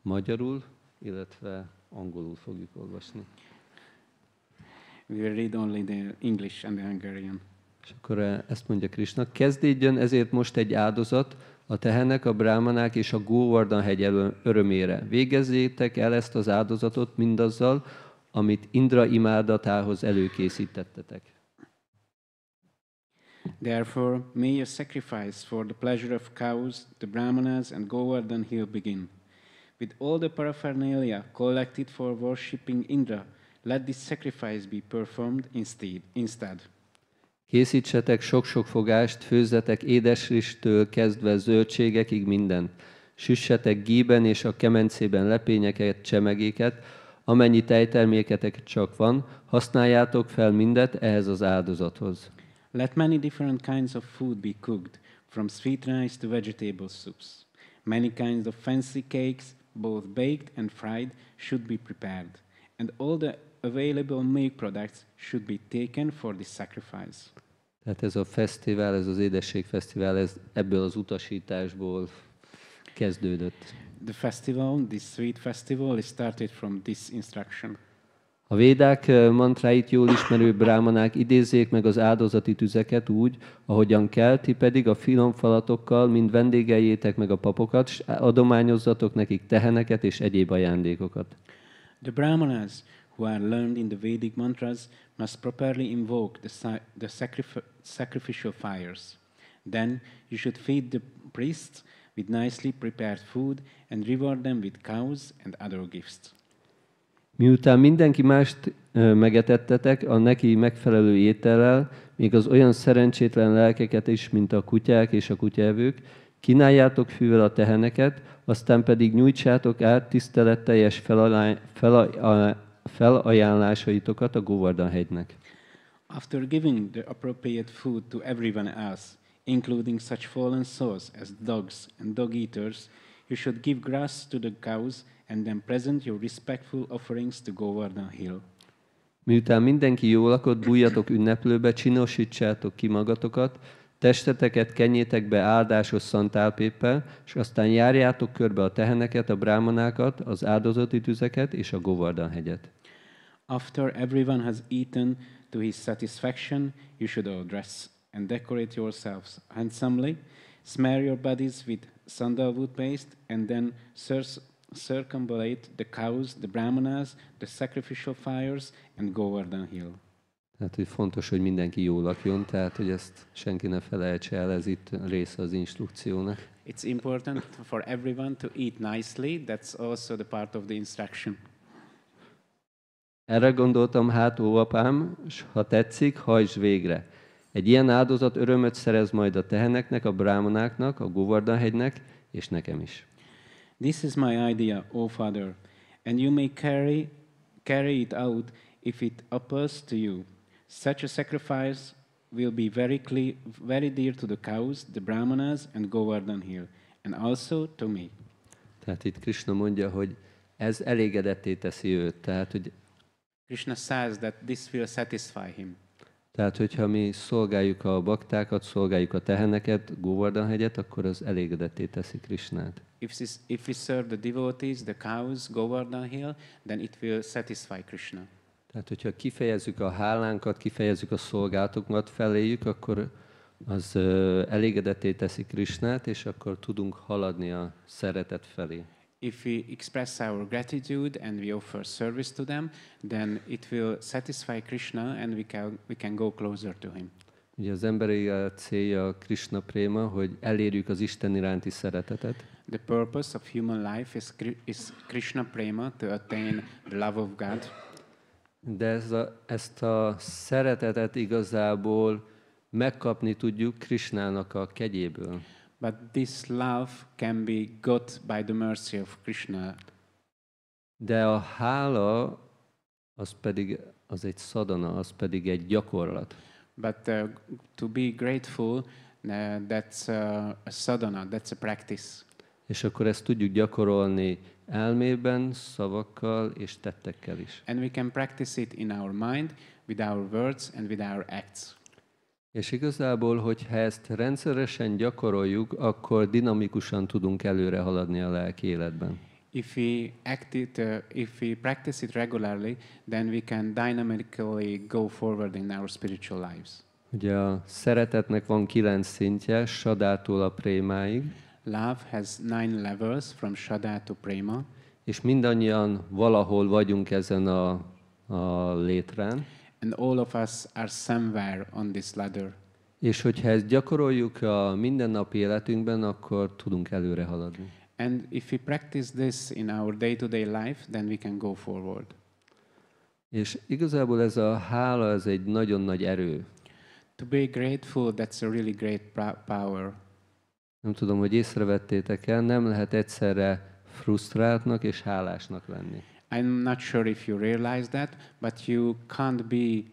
magyarul, illetve angolul fogjuk olvasni. We will read only the English and the Hungarian. És akkor ezt mondja Krishna, kezdődjön ezért most egy áldozat, a tehenek, a brámanák és a Govardhan-hegy örömére. Végezzétek el ezt az áldozatot mindazzal, amit Indra imádatához előkészítettetek. Therefore, may your sacrifice for the pleasure of cows, the brahmanas, and Govardhan hill begin. With all the paraphernalia collected for worshipping Indra, let this sacrifice be performed instead. Készítsetek sok-sok fogást, főzzetek édesristől kezdve zöldségekig mindent. Süssetek gíben és a kemencében lepényeket, csemegéket, amennyi tejterméketek csak van, használjátok fel mindet ehhez az áldozathoz. Let many different kinds of food be cooked, from sweet rice to vegetable soups. Many kinds of fancy cakes, both baked and fried, should be prepared, and all the available milk products should be taken for this sacrifice. Tehát ez a fesztivál, ez az édességfesztivál, ez ebből az utasításból kezdődött. The festival, this sweet festival, is started from this instruction. A védák mantráit jól ismerő brámanák idézzék meg az áldozati tüzeket úgy, ahogyan kell, ti pedig a finom falatokkal mind vendégeljétek meg a papokat, s adományozzatok nekik teheneket és egyéb ajándékokat. The brahmanas, who are learned in the Vedic mantras, must properly invoke the sacrificial fires. Then you should feed the priests with nicely prepared food and reward them with cows and other gifts. Miután mindenki mást megetettetek a neki megfelelő étellel, még az olyan szerencsétlen lelkeket is, mint a kutyák és a kutyaevők, kínáljátok fűvel a teheneket, aztán pedig nyújtsátok át tiszteletteljes felajánlásaitokat a Govardhan-hegynek. After giving the appropriate food to everyone else, including such fallen souls as dogs and dog-eaters, you should give grass to the cows and then present your respectful offerings to Govardhan hill. Miután mindenki jól lakott, bújjatok ünneplőbe, csinosítsátok ki magatokat, testeteket kenjétek be áldásos szantálpéppel, és aztán járjátok körbe a teheneket, a brámanákat, az áldozati tüzeket és a Govardhan-hegyet. After everyone has eaten to his satisfaction, you should all dress and decorate yourselves handsomely, smear your bodies with sandalwood paste, and then circumambulate the cows, the brahmanas, the sacrificial fires, and Govardhan hill. Tehát, hogy fontos, hogy mindenki jól lakjon, tehát, hogy ezt senki ne felejtse el, ez itt része az instrukciónak. It's important for everyone to eat nicely. That's also the part of the instruction. Erre gondoltam, hát, ó apám, s ha tetszik, hajtsd végre. Egy ilyen áldozat örömöt szerez majd a teheneknek, a brámanáknak, a Govardhan-hegynek, és nekem is. This is my idea, O Father, and you may carry it out if it appeals to you. Such a sacrifice will be very dear to the cows, the brahmanas, and Govardhan hill, and also to me. Tehát itt Krishna mondja, hogy ez elégedetté teszi őt. Tehát, hogy Krishna says that this will satisfy him. Tehát, hogyha mi szolgáljuk a baktákat, szolgáljuk a teheneket, Govardhan-hegyet, akkor az elégedetté teszi Krishnát. If we serve the devotees, the cows, Govardhan hill, then it will satisfy Krishna. Tehát, hogyha kifejezzük a hálánkat, kifejezzük a szolgálatokat feléjük, akkor az elégedetté teszi Krishnát, és akkor tudunk haladni a szeretet felé. If we express our gratitude and we offer service to them, then it will satisfy Krishna and we can go closer to him. Ugye az emberi célja a Krishna préma, hogy elérjük az Isten iránti szeretetet. The purpose of human life is Krishna prema, to attain the love of God. De ezt a szeretetet igazából megkapni tudjuk Krishnának a kegyéből. But this love can be got by the mercy of Krishna. De a hála az egy sadhana, az pedig egy gyakorlat. But to be grateful, that's a sadhana, that's a practice. És akkor ezt tudjuk gyakorolni elmében, szavakkal és tettekkel is. And we can practice it in our mind, with our words and with our acts. És igazából, hogyha ezt rendszeresen gyakoroljuk, akkor dinamikusan tudunk előre haladni a lelki életben. if we practice it regularly, then we can dynamically go forward in our spiritual lives. Ugye a szeretetnek van 9 szintje, sadától a prémáig, Love has 9 levels from Shraddha to Prema, és mindannyian valahol vagyunk ezen a létrán. and all of us are somewhere on this ladder. És hogyha ezt gyakoroljuk a mindennapi életünkben, akkor tudunk előre haladni. And if we practice this in our day-to-day life, then we can go forward. És igazából ez a hála, ez egy nagyon nagy erő. To be grateful, that's a really great power. Nem tudom, hogy észrevettétek el, nem lehet egyszerre frusztráltnak és hálásnak lenni. I'm not sure if you realize that, but you can't be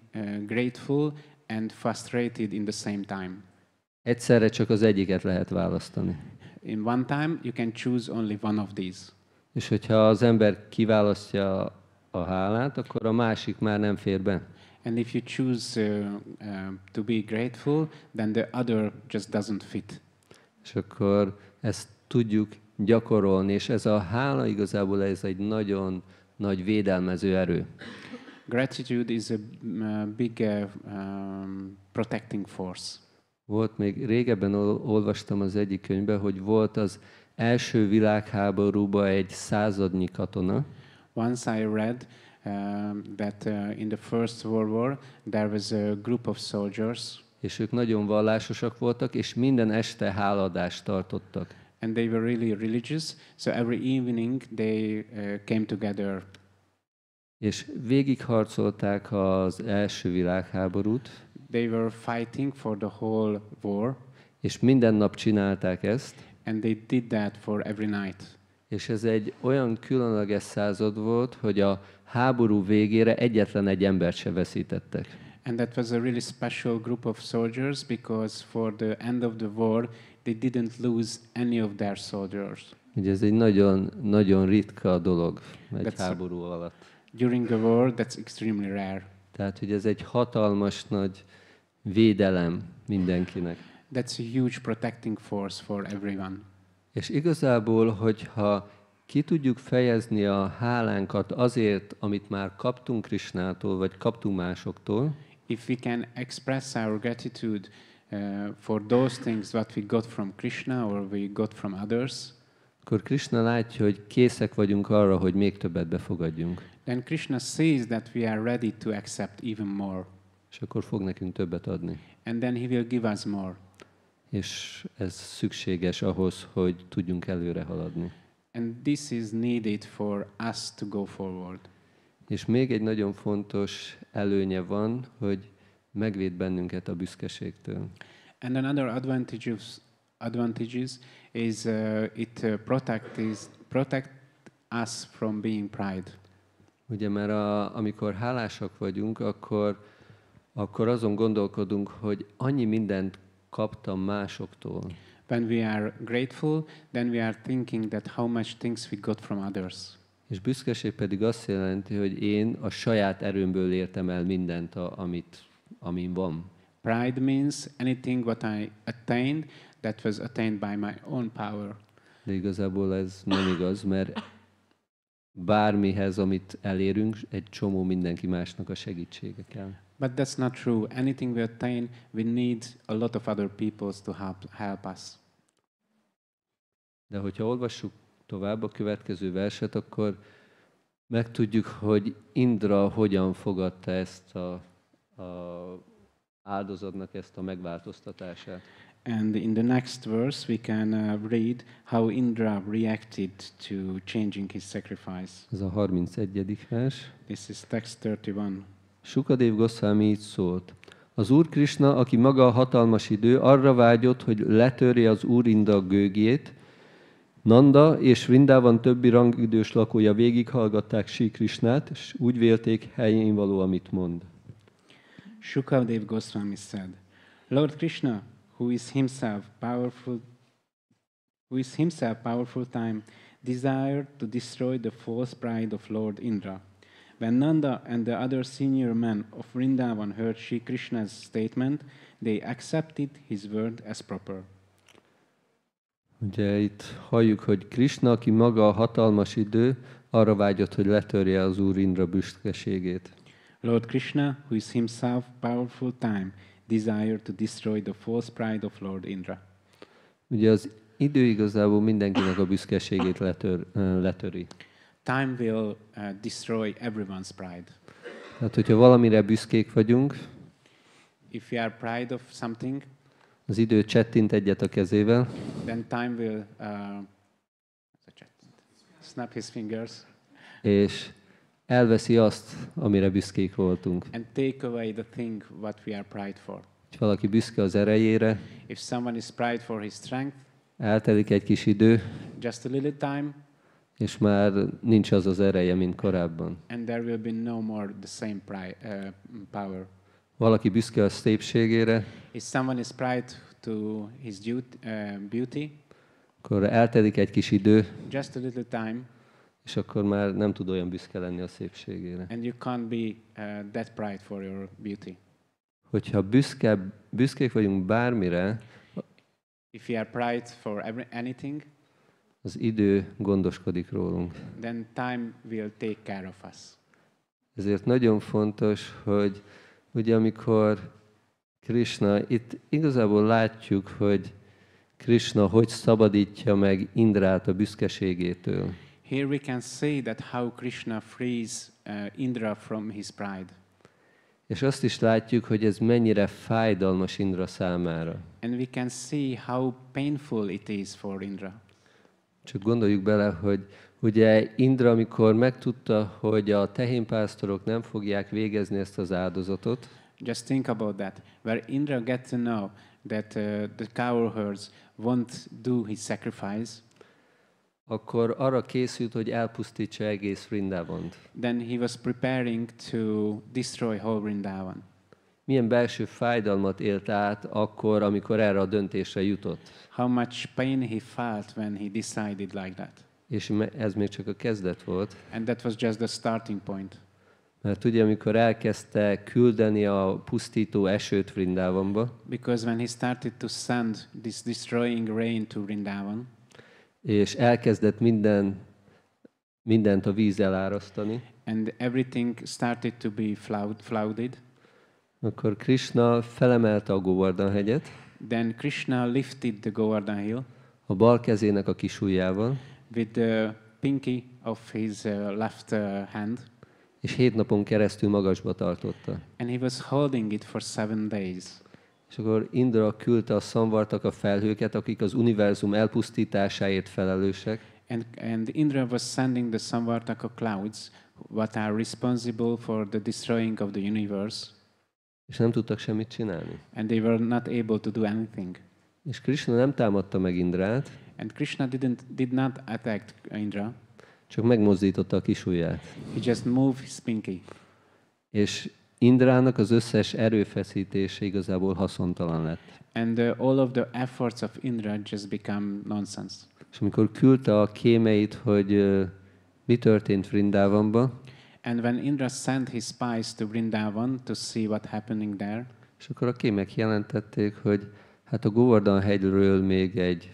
grateful and frustrated in the same time. Egyszerre csak az egyiket lehet választani. In one time, you can choose only one of these. És hogyha az ember kiválasztja a hálát, akkor a másik már nem fér be. And if you choose to be grateful, then the other just doesn't fit. És akkor ezt tudjuk gyakorolni, és ez a hála igazából ez egy nagyon nagy védelmező erő. Gratitude is a big protecting force. Volt még régebben olvastam az egyik könyvben, hogy volt az első világháborúban egy századnyi katona, Once I read that in the First World War there was a group of soldiers, és ők nagyon vallásosak voltak, és minden este háladást tartottak. and they were really religious. So every evening they came together, És végigharcolták az első világháborút, they were fighting for the whole war, és minden nap csinálták ezt, and they did that for every night. és ez egy olyan különleges század volt, hogy a háború végére egyetlen egy embert se veszítettek. And that was a really special group of soldiers because for the end of the war they didn't lose any of their soldiers. Ugye ez egy nagyon, nagyon ritka dolog egy That's- háború alatt. During the war, that's extremely rare. Tehát, hogy ez egy hatalmas nagy védelem mindenkinek. That's a huge protecting force for everyone. És igazából, hogyha ki tudjuk fejezni a hálánkat azért, amit már kaptunk Krisnától, vagy kaptunk másoktól, If we can express our gratitude for those things what we got from Krishna or we got from others, akkor Krishna látja, hogy készek vagyunk arra, hogy még többet befogadjunk. then Krishna sees that we are ready to accept even more. És akkor fog nekünk többet adni. And then he will give us more. És ez szükséges ahhoz, hogy tudjunk előre haladni. And this is needed for us to go forward. És még egy nagyon fontos előnye van, hogy megvéd bennünket a büszkeségtől. And another advantages is it protect us from being pride. Ugye, mert amikor hálásak vagyunk, akkor azon gondolkodunk, hogy annyi mindent kaptam másoktól. When we are grateful, then we are thinking that how much things we got from others. És büszkeség pedig azt jelenti, hogy én a saját erőmből értem el mindent, amin van. Pride means anything what I attained that was attained by my own power. De igazából ez nem igaz, mert bármihez, amit elérünk, egy csomó mindenki másnak a segítsége kell. But that's not true. Anything we attain, we need a lot of other people to help us. De hogyha olvassuk tovább a következő verset, akkor megtudjuk, hogy Indra hogyan fogadta ezt a áldozatnak ezt a megváltoztatását. And in the next verse, we can read how Indra reacted to changing his sacrifice. Ez a 31. vers. This is text 31. Śukadev Goswami így szólt. Az Úr Krishna, aki maga a hatalmas idő, arra vágyott, hogy letörje az Úr Indra gőgjét. Nanda és Vrindában többi rangidős lakója végighallgatták Sri Krishnát, és úgy vélték, helyén való, amit mond. Śukadev Goswami said, Lord Krishna, who is himself powerful time, desired to destroy the false pride of Lord Indra. When Nanda and the other senior men of Vrindavan heard Sri Krishna's statement, they accepted his word as proper. Ugye itt halljuk, hogy Krishna, aki maga a hatalmas idő, arra vágyott, hogy letörje az Úr Indra büszkeségét. Lord Krishna, who is himself powerful time, desired to destroy the false pride of Lord Indra. Ugye az idő igazából mindenkinek a büszkeségét letöri. Time will destroy everyone's pride. Tehát, hogyha valamire büszkék vagyunk, If we are proud of something, az idő csettint egyet a kezével, then time will snap his fingers és elveszi azt, amire büszkék voltunk. and take away the thing what we are proud for. Ha valaki büszke az erejére, If someone is proud for his strength, eltelik egy kis idő, just a little time, és már nincs az az ereje, mint korábban. and there will be no more the same power. Valaki büszke a szépségére, If someone is proud to his beauty, akkor eltelik egy kis idő, just a little time, és akkor már nem tud olyan büszke lenni a szépségére. and you can't be that proud for your beauty. Hogyha büszkék vagyunk bármire, If we are proud for anything, az idő gondoskodik rólunk. then time will take care of us. Ezért nagyon fontos, hogy ugye amikor Krishna, itt igazából látjuk, hogy Krishna hogy szabadítja meg Indrát a büszkeségétől. Here we can see that how Krishna frees Indra from his pride. És azt is látjuk, hogy ez mennyire fájdalmas Indra számára. And we can see how painful it is for Indra. Csak gondoljuk bele, hogy ugye Indra, amikor megtudta, hogy a tehénpásztorok nem fogják végezni ezt az áldozatot, Just think about that. Where Indra get to know that the cow herds won't do his sacrifice, akkor arra készült, hogy elpusztítsa egész Vrindavant. then he was preparing to destroy whole Vrindavan. Milyen belső fájdalmat élt át akkor, amikor erre a döntésre jutott. How much pain he felt when he decided like that. És ez még csak a kezdet volt. And that was just the starting point. Mert ugye, amikor elkezdte küldeni a pusztító esőt Vrindavanba, Because when he started to send this destroying rain to Vrindavan, és elkezdett mindent a víz elárasztani, and everything started to be flooded, akkor Krishna felemelte a Govardhan-hegyet, then Krishna lifted the Govardhan hill a bal kezének a kis ujjával, with the pinky of his left hand, és 7 napon keresztül magasba tartotta. and he was holding it for 7 days. És akkor Indra küldte a szamvartak, a felhőket, akik az univerzum elpusztításáért felelősek, And Indra was sending the Samvartaka clouds, what are responsible for the destroying of the universe, és nem tudtak semmit csinálni. and they were not able to do anything. És Krishna nem támadta meg Indrát, And Krishna did not attack Indra. csak megmozdította a kis ujját. He just moved his pinky. És Indrának az összes erőfeszítése igazából haszontalan lett. And all of the efforts of Indra just become nonsense. És amikor küldte a kémeit, hogy mi történt Vrindavanba, And when Indra sent his spies to Vrindavan to see what happening there, és akkor a kémek jelentették, hogy hát a Govardhan-hegyről még egy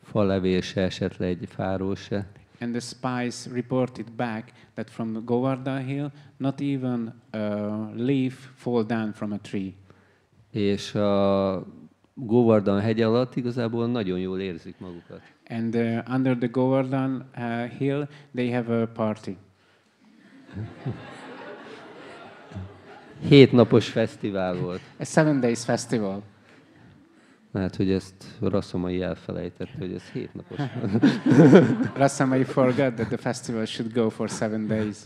falevél se esett le, egy fáról se. and the spies reported back that from the Govardhan hill, not even a leaf fall down from a tree. És a Govardhan-hegy alatt igazából nagyon jól érzik magukat. And under the Govardhan hill, they have a party. 7 napos fesztivál volt. A 7 days festival. Hát, hogy ezt Rasamai elfelejtette, hogy ez 7 napos. Rasamai forgot that the festival should go for 7 days.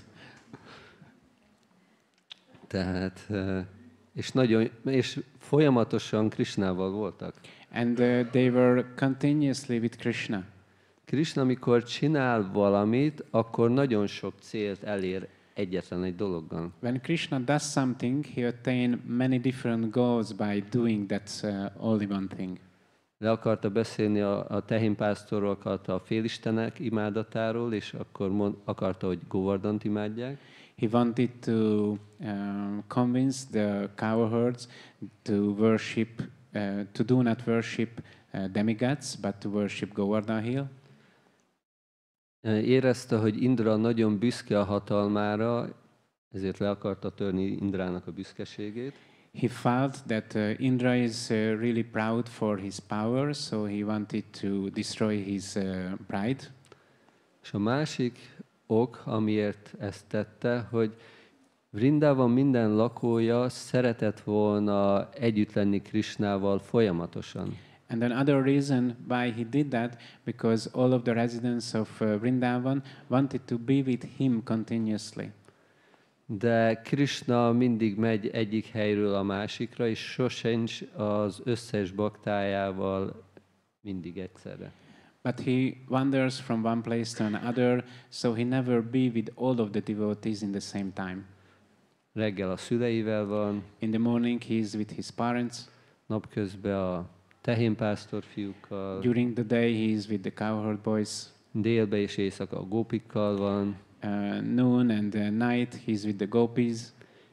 Tehát, és folyamatosan Krishnával voltak. And they were continuously with Krishna. Krishna, amikor csinál valamit, akkor nagyon sok célt elér egyetlen egy dologgal. When Krishna does something, he attains many different goals by doing that only one thing. Le akarta beszélni a tehénpásztorokat a félistenek imádatáról, és akkor akarta, hogy Govardhant imádják. He wanted to convince the cow herds to worship, to do not worship demigods, but to worship Govardhan-hill. Érezte, hogy Indra nagyon büszke a hatalmára, ezért le akarta törni Indrának a büszkeségét. He felt that Indra is really proud for his power, so he wanted to destroy his pride. És a másik ok, amiért ezt tette, hogy Vrindában minden lakója szeretett volna együtt lenni Krishnával folyamatosan. And another reason why he did that, because all of the residents of Vrindavan wanted to be with him continuously. De Krishna mindig megy egyik helyről a másikra, és sosincs az összes baktájával mindig egyszerre. But he wanders from one place to another, so he never be with all of the devotees in the same time. Reggel a szüleivel van, In the morning he is with his parents. napközben a tehénpásztor fiúkkal, During the day he is with the cowherd boys. délbe és éjszaka a gópikkal van. Noon and night he is with the gopis.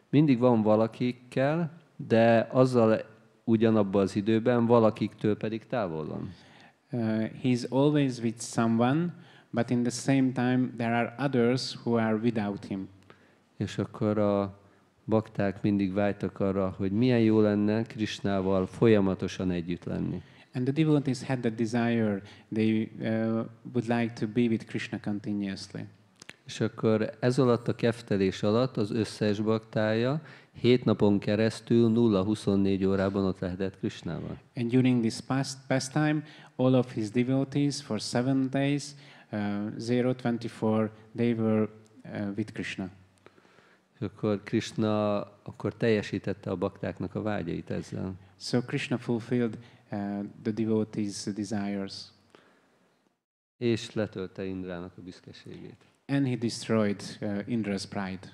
Mindig van valakikkel, de azzal ugyanabban az időben valakiktől pedig távol van. He is always with someone, but in the same time there are others who are without him. És akkor a bakták mindig vágytak arra, hogy milyen jó lenne Krishnával folyamatosan együtt lenni. And the devotees had that desire. They would like to be with Krishna continuously. És akkor ez alatt a keftelés alatt az összes baktája 7 napon keresztül 0-24 órában ott lehetett Krishnával. And during this pastime, all of his devotees for 7 days, 0-24, they were with Krishna. És akkor Krishna akkor teljesítette a baktáknak a vágyait ezzel. So Krishna fulfilled the devotees' desires. És letölte Indrának a büszkeségét. And he destroyed Indra's pride.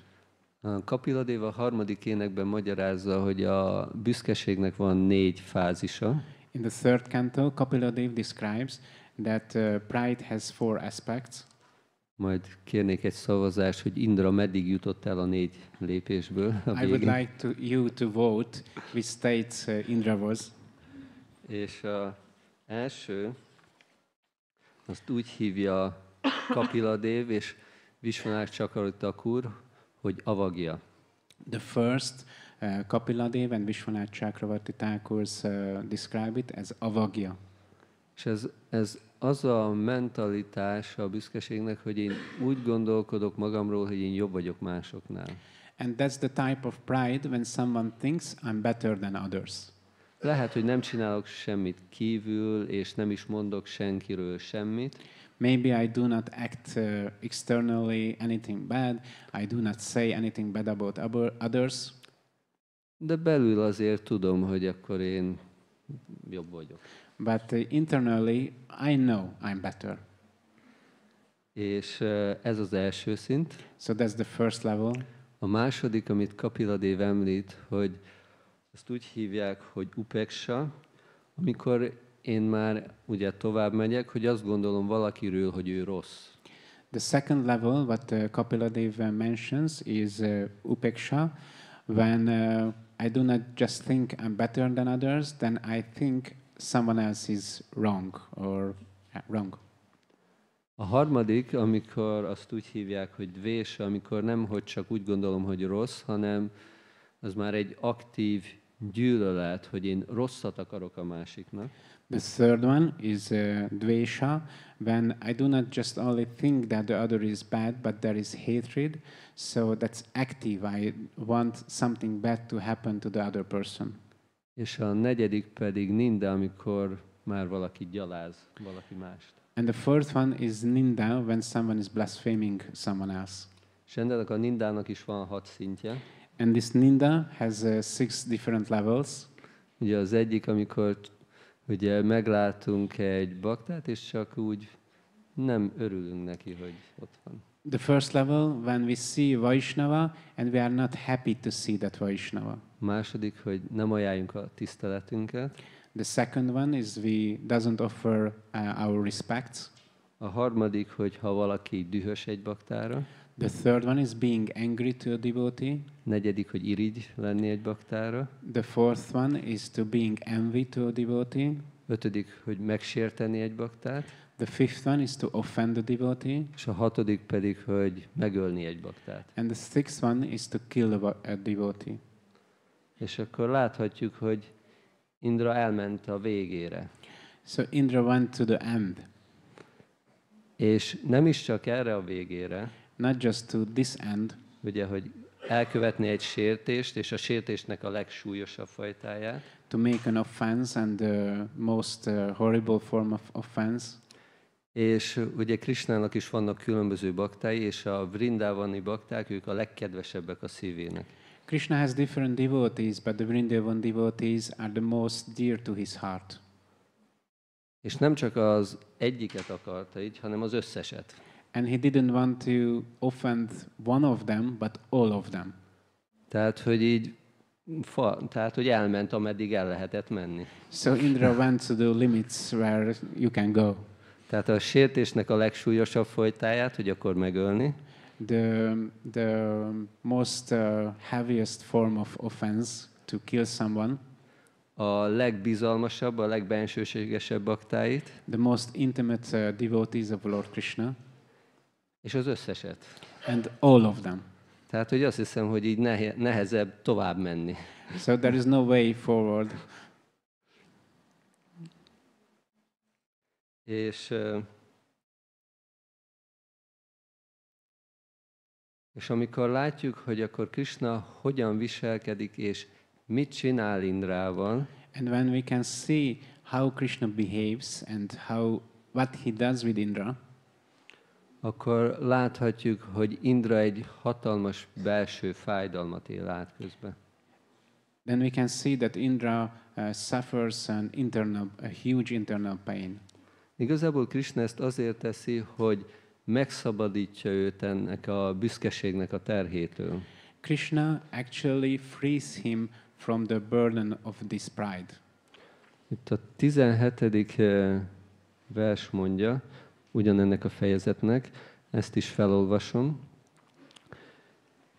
A Kapila-déva a 3. énekben magyarázza, hogy a büszkeségnek van 4 fázisa. In the 3rd canto, Kapila Dev describes that pride has 4 aspects. Majd kérnék egy szavazást, hogy Indra meddig jutott el a 4 lépésből. A I would végén. like you to vote which state Indra was. És az első, azt úgy hívja Kapila-dév és Vishwanath Chakravarti, hogy avagya. The first, Kapila Dev and Vishwanath Chakravarti Thakurs describe it as avagya. És ez az a mentalitás a büszkeségnek, hogy én úgy gondolkodok magamról, hogy én jobb vagyok másoknál. And that's the type of pride when someone thinks I'm better than others. Lehet, hogy nem csinálok semmit kívül, és nem is mondok senkiről semmit. Maybe I do not act externally anything bad. I do not say anything bad about others. De belül azért tudom, hogy akkor én jobb vagyok. But internally, I know I'm better. És ez az első szint. So that's the first level. A második, amit Kapila-dév említ, hogy ezt úgy hívják, hogy upeksa, amikor én már ugye tovább megyek, hogy azt gondolom valakiről, hogy ő rossz. The second level, what Kapila Dev mentions, is upeksha, when I do not just think I'm better than others, then I think someone else is wrong or wrong. A harmadik, amikor azt úgy hívják, hogy dvésa, amikor nem, hogy csak úgy gondolom, hogy rossz, hanem az már egy aktív gyűlölet, hogy én rosszat akarok a másiknak. The third one is dvesha, when I do not just only think that the other is bad, but there is hatred, so that's active. I want something bad to happen to the other person. És a negyedik pedig ninda, amikor már valaki gyaláz valaki mást. And the fourth one is ninda, when someone is blaspheming someone else. És ennek a nindának is van 6 szintje. And this ninda has 6 different levels. Ugye az egyik, amikor ugye meglátunk egy baktát, és csak úgy nem örülünk neki, hogy ott van. The first level, when we see Vaishnava and we are not happy to see that Vaishnava. A második, hogy nem ajánljuk a tiszteletünket. The second one is we doesn't offer our respects. A harmadik, hogy ha valaki dühös egy baktára. The third one is being angry to a devotee. Negyedik, hogy irigy lenni egy baktára. The fourth one is to being envy to a devotee. ötödik, hogy megsérteni egy baktát. The fifth one is to offend the devotee. És a hatodik pedig, hogy megölni egy baktát. And the sixth one is to kill a devotee. És akkor láthatjuk, hogy Indra elment a végére. So Indra went to the end. És nem is csak erre a végére, Not just to this end, ugye, hogy elkövetni egy sértést, és a sértésnek a legsúlyosabb fajtáját. to make an offense and the most horrible form of offense. És ugye Krishnának is vannak különböző baktái, és a vrindávani bakták, ők a legkedvesebbek a szívének. Krishna has different devotees, but the Vrindavan devotees are the most dear to his heart. És nem csak az egyiket akarta így, hanem az összeset. And he didn't want to offend one of them, but all of them. Tehát, hogy így, hogy elment, ameddig el lehetett menni. So Indra went to the limits where you can go. Tehát a sértésnek a legsúlyosabb fajtáját, hogy akkor megölni. The most heaviest form of offense, to kill someone. A legbizalmasabb, a legbensőségesebb baktáit. The most intimate devotees of Lord Krishna. És az összeset. And all of them. Tehát, hogy azt hiszem, hogy így nehezebb tovább menni. So there is no way forward. És amikor látjuk, hogy akkor Krishna hogyan viselkedik, és mit csinál Indrával, And when we can see how Krishna behaves and what he does with Indra, akkor láthatjuk, hogy Indra egy hatalmas belső fájdalmat él át közben. then we can see that Indra suffers a huge internal pain. Igazából Krishna ezt azért teszi, hogy megszabadítja őt ennek a büszkeségnek a terhétől. Krishna actually frees him from the burden of this pride. Itt a 17. vers mondja, ugyanennek a fejezetnek, ezt is felolvasom.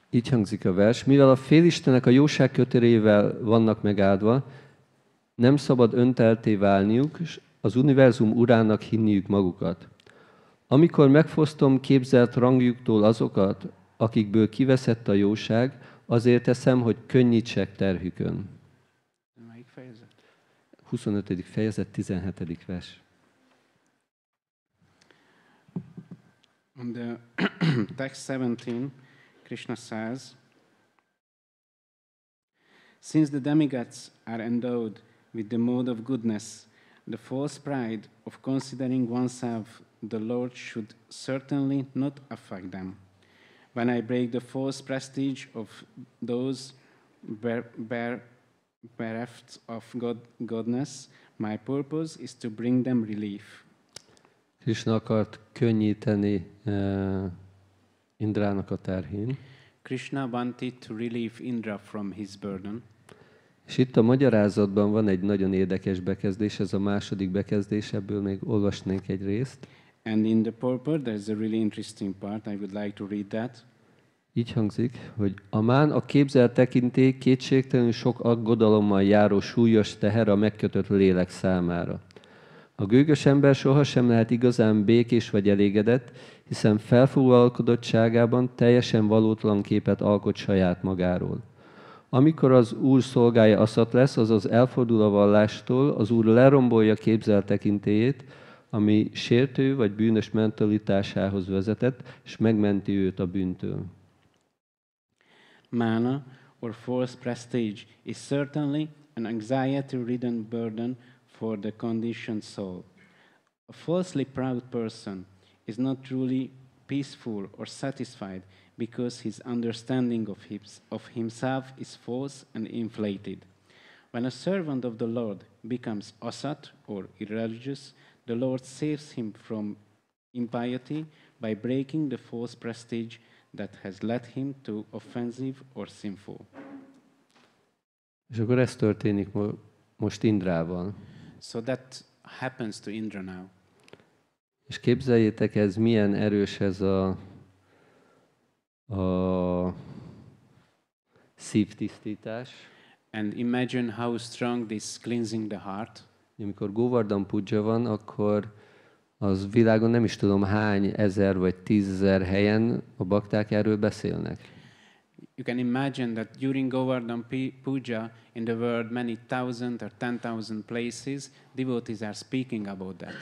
Így hangzik a vers. Mivel a félistenek a jóság kötélével vannak megáldva, nem szabad öntelté válniuk, és az univerzum urának hinniük magukat. Amikor megfosztom képzelt rangjuktól azokat, akikből kiveszett a jóság, azért teszem, hogy könnyítsek terhükön. 25. fejezet, 17. vers. On the text 17, Krishna says, since the demigods are endowed with the mode of goodness, the false pride of considering oneself the Lord should certainly not affect them. When I break the false prestige of those bereft of godness, my purpose is to bring them relief. Krishna akart könnyíteni Indrának a terhén. Krishna wanted to relieve Indra from his burden. És itt a magyarázatban van egy nagyon érdekes bekezdés, ez a második bekezdés, ebből még olvasnék egy részt. And in the purport, there's a really interesting part. I would like to read that. Így hangzik, hogy amán a képzelt tekintély kétségtelenül sok aggodalommal járó súlyos teher a megkötött lélek számára. A gőgös ember sohasem lehet igazán békés vagy elégedett, hiszen felfúvalkodottságában teljesen valótlan képet alkot saját magáról. Amikor az Úr szolgája aszat lesz, azaz elfordul a vallástól, az Úr lerombolja képzelt tekintélyét, ami sértő vagy bűnös mentalitásához vezetett, és megmenti őt a bűntől. Mana or false prestige is certainly an anxiety-ridden burden for the conditioned soul. A falsely proud person is not truly peaceful or satisfied because his understanding of himself is false and inflated. When a servant of the Lord becomes asat or irreligious, the Lord saves him from impiety by breaking the false prestige that has led him to offensive or sinful. És akkor ez történik most Indrával. So that happens to Indra now. És képzeljétek, ez milyen erős ez a szívtisztítás. And imagine how strong this cleansing the heart. amikor Govardhan Puja van, akkor az világon nem is tudom hány ezer vagy 10 000 helyen a bakták erről beszélnek. You can imagine that during Govardhan Puja in the world, many thousand or 10,000 places, devotees are speaking about that.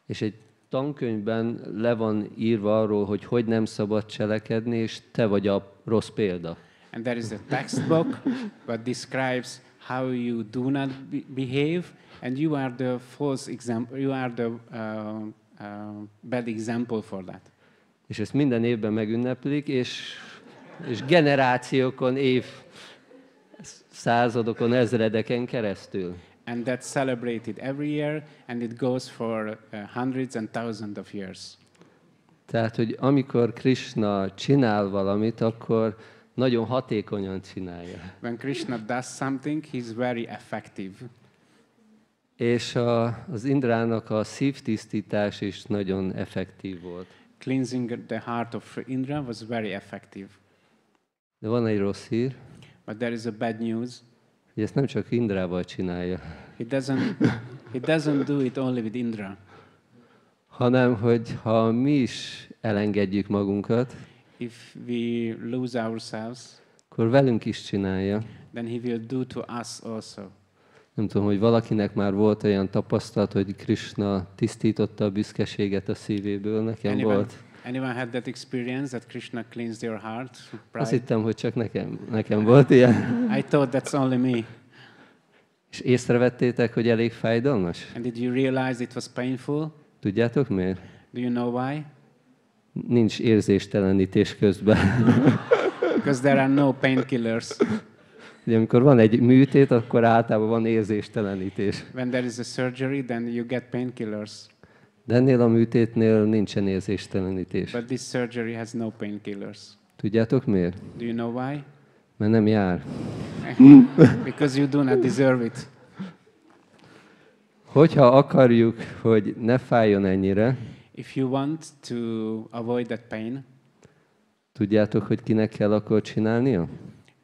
És egy tankönyvben le van írva arról, hogy nem szabad cselekedni, és te vagy a rossz példa. And there is a textbook that describes how you do not behave, and you are the false example. You are the bad example for that. És ezt minden évben megünneplik, és generációkon, századokon, ezredeken keresztül. And that's celebrated every year, and it goes for hundreds and thousands of years. Tehát, hogy amikor Krishna csinál valamit, akkor nagyon hatékonyan csinálja. When Krishna does something, he's very effective. És az Indrának a szívtisztítás is nagyon effektív volt. Cleansing the heart of Indra was very effective. De van egy rossz hír, But there is a bad news. hogy ezt nem csak Indrával csinálja, He doesn't do it only with Indra. hanem hogy ha mi is elengedjük magunkat, If we lose ourselves, akkor velünk is csinálja. then he will do to us also. Nem tudom, hogy valakinek már volt olyan tapasztalat, hogy Krishna tisztította a büszkeséget a szívéből. Nekem volt. Anyone had that experience that Krishna cleansed your heart? Azt Pride? hittem, hogy csak nekem volt ilyen. I thought that's only me. És észrevettétek, hogy elég fájdalmas? And did you realize it was painful? Tudjátok miért? Do you know why? Nincs érzéstelenítés közben. Because there are no painkillers. Ugye, amikor van egy műtét, akkor általában van érzéstelenítés. When there is a surgery, then you get painkillers. De ennél a műtétnél nincsen érzéstelenítés. But this surgery has no painkillers. Tudjátok miért? Do you know why? Mert nem jár. Because you do not deserve it. Hogyha akarjuk, hogy ne fájjon ennyire, If you want to avoid that pain, tudjátok, hogy kinek kell akkor csinálnia?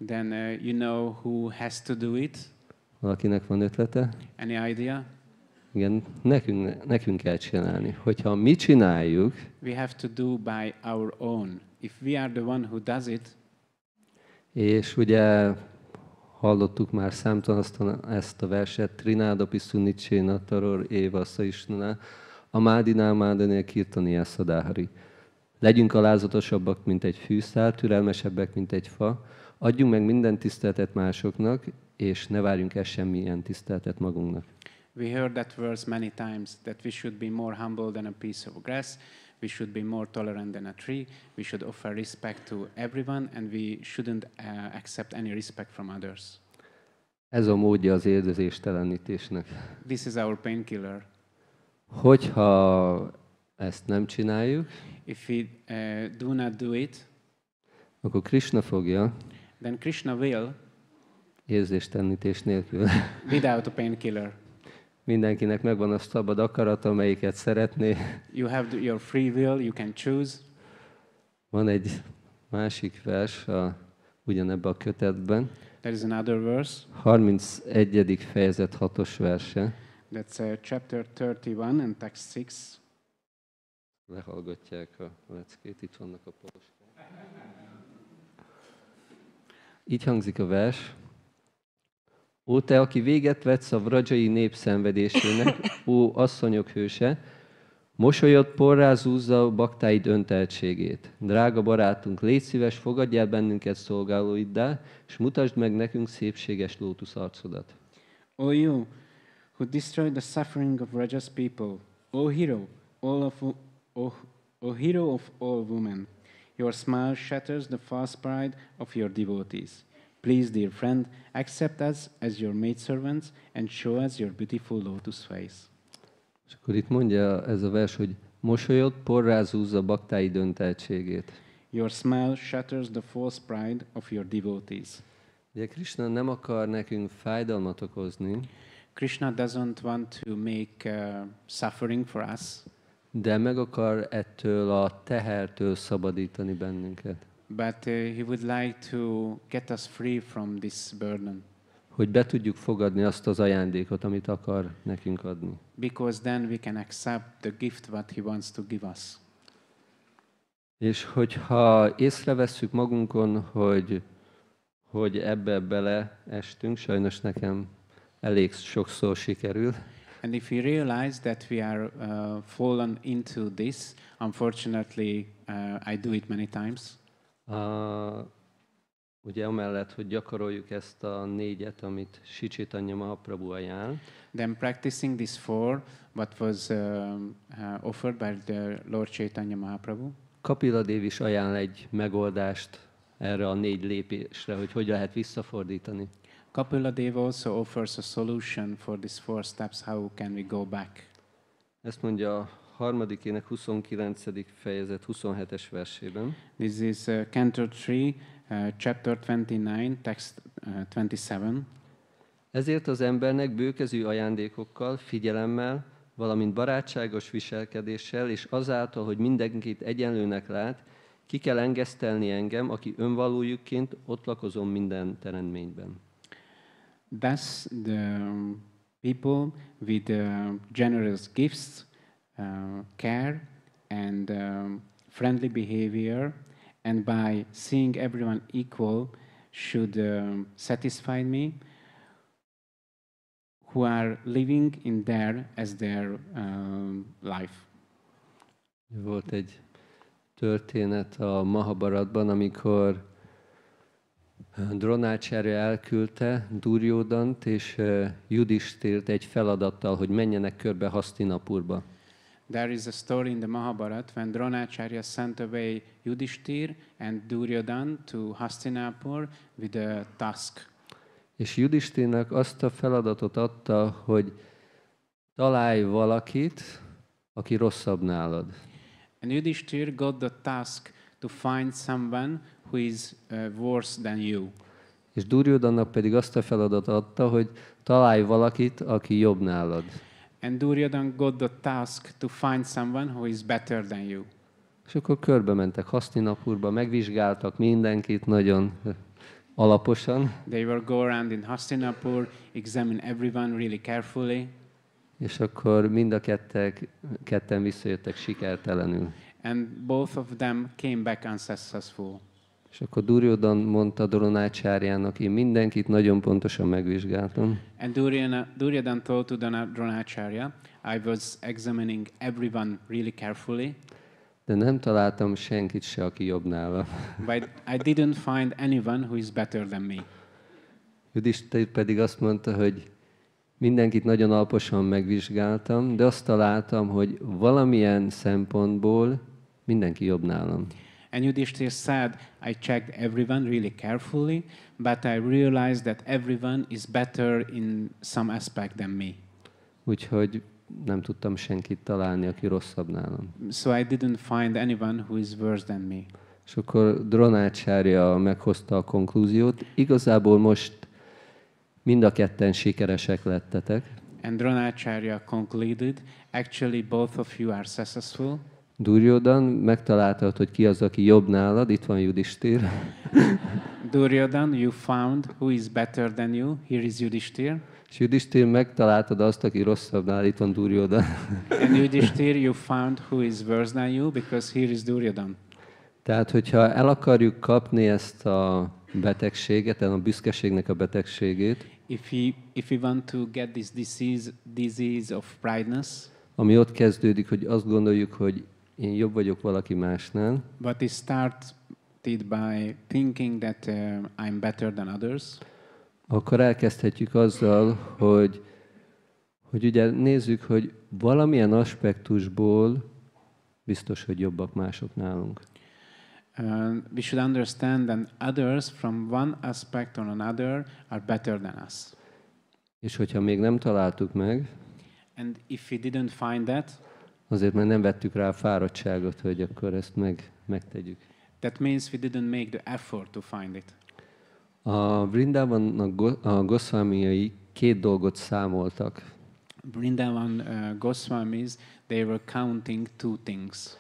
then you know who has to do it. Valakinek van ötlete? Any idea? Igen, nekünk kell csinálni. Hogyha mi csináljuk, We have to do by our own. If we are the one who does it, és ugye hallottuk már számtalan ezt a verset, Trinádapi Sunicséna Taror Éva Szaisnana, Amádinál Mádanél Kirtaniá Szadáhari. Legyünk alázatosabbak, mint egy fűszál, türelmesebbek, mint egy fa, adjunk meg minden tiszteletet másoknak, és ne várjunk el semmilyen tiszteletet magunknak. we heard that verse many times, that we should be more humble than a piece of grass, we should be more tolerant than a tree, we should offer respect to everyone, and we shouldn't accept any respect from others. Ez a módja az érzéstelenítésnek. This is our painkiller. Hogyha ezt nem csináljuk, If we do not do it, akkor Krishna fogja then Krishna will, érzéstelenítés nélkül. without a painkiller. Mindenkinek megvan a szabad akarata, amelyiket szeretné. You have your free will, you can choose. Van egy másik vers ugyanebben a kötetben. There is another verse, 31. fejezet 6-os verse. that's chapter 31 and text 6. Lehallgatják a leckét, itt vannak a poloskák. Így hangzik a vers. Ó, te, aki véget vetsz a vrajai nép szenvedésének, ó, asszonyok hőse, mosolyod porrá zúzza a baktáid önteltségét. Drága barátunk, légy szíves, fogadj el bennünket szolgálóiddá, és mutasd meg nekünk szépséges lótuszarcodat. O you, who destroyed the suffering of Raja's people, O hero, O hero of all women, your smile shatters the false pride of your devotees. Please, dear friend, accept us as your maidservants and show us your beautiful lotus face. És akkor itt mondja ez a vers, hogy mosolyod porrá zúzza baktáid önteltségét. Your smile shatters the false pride of your devotees. Ugye Krishna nem akar nekünk fájdalmat okozni, Krishna doesn't want to make suffering for us, de meg akar ettől a tehertől szabadítani bennünket. but he would like to get us free from this burden. hogy be tudjuk fogadni azt az ajándékot, amit akar nekünk adni. Because then we can accept the gift what He wants to give us. És hogyha észrevesszük magunkon, hogy ebbe beleestünk, sajnos nekem elég sokszor sikerül, And if we realize that we are fallen into this, unfortunately, I do it many times. Ugye amellett, hogy gyakoroljuk ezt a 4-et, amit Sri Chaitanya Mahaprabhu ajánl, Then practicing this 4, what was offered by the Lord Chaitanya Mahaprabhu, Kapila Dév is ajánl egy megoldást erre a 4 lépésre, hogy lehet visszafordítani. Kapila Deva also offers a solution for these 4 steps. How can we go back? Ezt mondja a 3. ének 29. fejezet 27-es versében. This is Canto 3, chapter 29, text 27. Ezért az embernek bőkezű ajándékokkal, figyelemmel, valamint barátságos viselkedéssel, és azáltal, hogy mindenkit egyenlőnek lát, ki kell engesztelni engem, aki önvalójukként ott lakozom minden teremtményben. Thus, the people with generous gifts, care, and friendly behavior, and by seeing everyone equal, should satisfy me, who are living in there as their life. Volt egy történet a Mahabharatban, amikor Drónácsárya elküldte Duryodhant és Judhiszthirt egy feladattal, hogy menjenek körbe Hastinapurba. There is a story in the Mahabharata when Dronacharya sent away Yudhishthir and Duryodhan to Hastinapur with a task. És Judhiszthirnak azt a feladatot adta, hogy találj valakit, aki rosszabb nálad. And Yudhishthir got the task to find someone who is worse than you. És Duryodhannak pedig azt a feladatot adta, hogy találj valakit, aki jobb nálad. And Duryodhan got the task to find someone who is better than you. És akkor körbe mentek Hastinapurba, megvizsgáltak mindenkit nagyon alaposan. They will go around in Hastinapur, examine everyone really carefully. És akkor mind a ketten visszajöttek sikertelenül. And both of them came back unsuccessful. És akkor Duryodhan mondta Drónácsárjának, én mindenkit nagyon pontosan megvizsgáltam. And Duryodhan told to Dronacharya, I was examining everyone really carefully. De nem találtam senkit se, aki jobb nála. But I didn't find anyone who is better than me. Judhiszthir pedig azt mondta, hogy mindenkit nagyon alaposan megvizsgáltam, de azt találtam, hogy valamilyen szempontból mindenki jobb nálam. And Yudhishthir said, I checked everyone really carefully, but I realized that everyone is better in some aspect than me. Úgyhogy nem tudtam senkit találni, aki rosszabb nálam. So I didn't find anyone who is worse than me. És akkor Drónácsárja meghozta a konklúziót. Igazából most mind a ketten sikeresek lettetek. And Dronacharya concluded, actually both of you are successful. Duryodhan megtaláltad, hogy ki az, aki jobb nálad, itt van Judhiszthir. Duryodhan, you found who is better than you, here is Yudhishthir. És Judhiszthir megtaláltad azt, aki rosszabb nálad, itt van Duryodhan. And Yudhishthir, you found who is worse than you, because here is Duryodhan. Tehát, hogyha el akarjuk kapni ezt a betegséget, a büszkeségnek a betegségét, If we want to get this disease of prideness, ami ott kezdődik, hogy azt gondoljuk, hogy én jobb vagyok valaki másnál, but it started by thinking that I'm better than others, akkor elkezdhetjük azzal, hogy ugye nézzük, hogy valamilyen aspektusból biztos, hogy jobbak mások nálunk. We should understand that others from one aspect or another are better than us. És hogyha még nem találtuk meg, And if we didn't find that, azért mert nem vettük rá a fáradtságot, hogy akkor ezt megtegyük. that means we didn't make the effort to find it. A Vrindavannak a Goswamiai 2 dolgot számoltak. Vrindavan Goswamis, they were counting 2 things.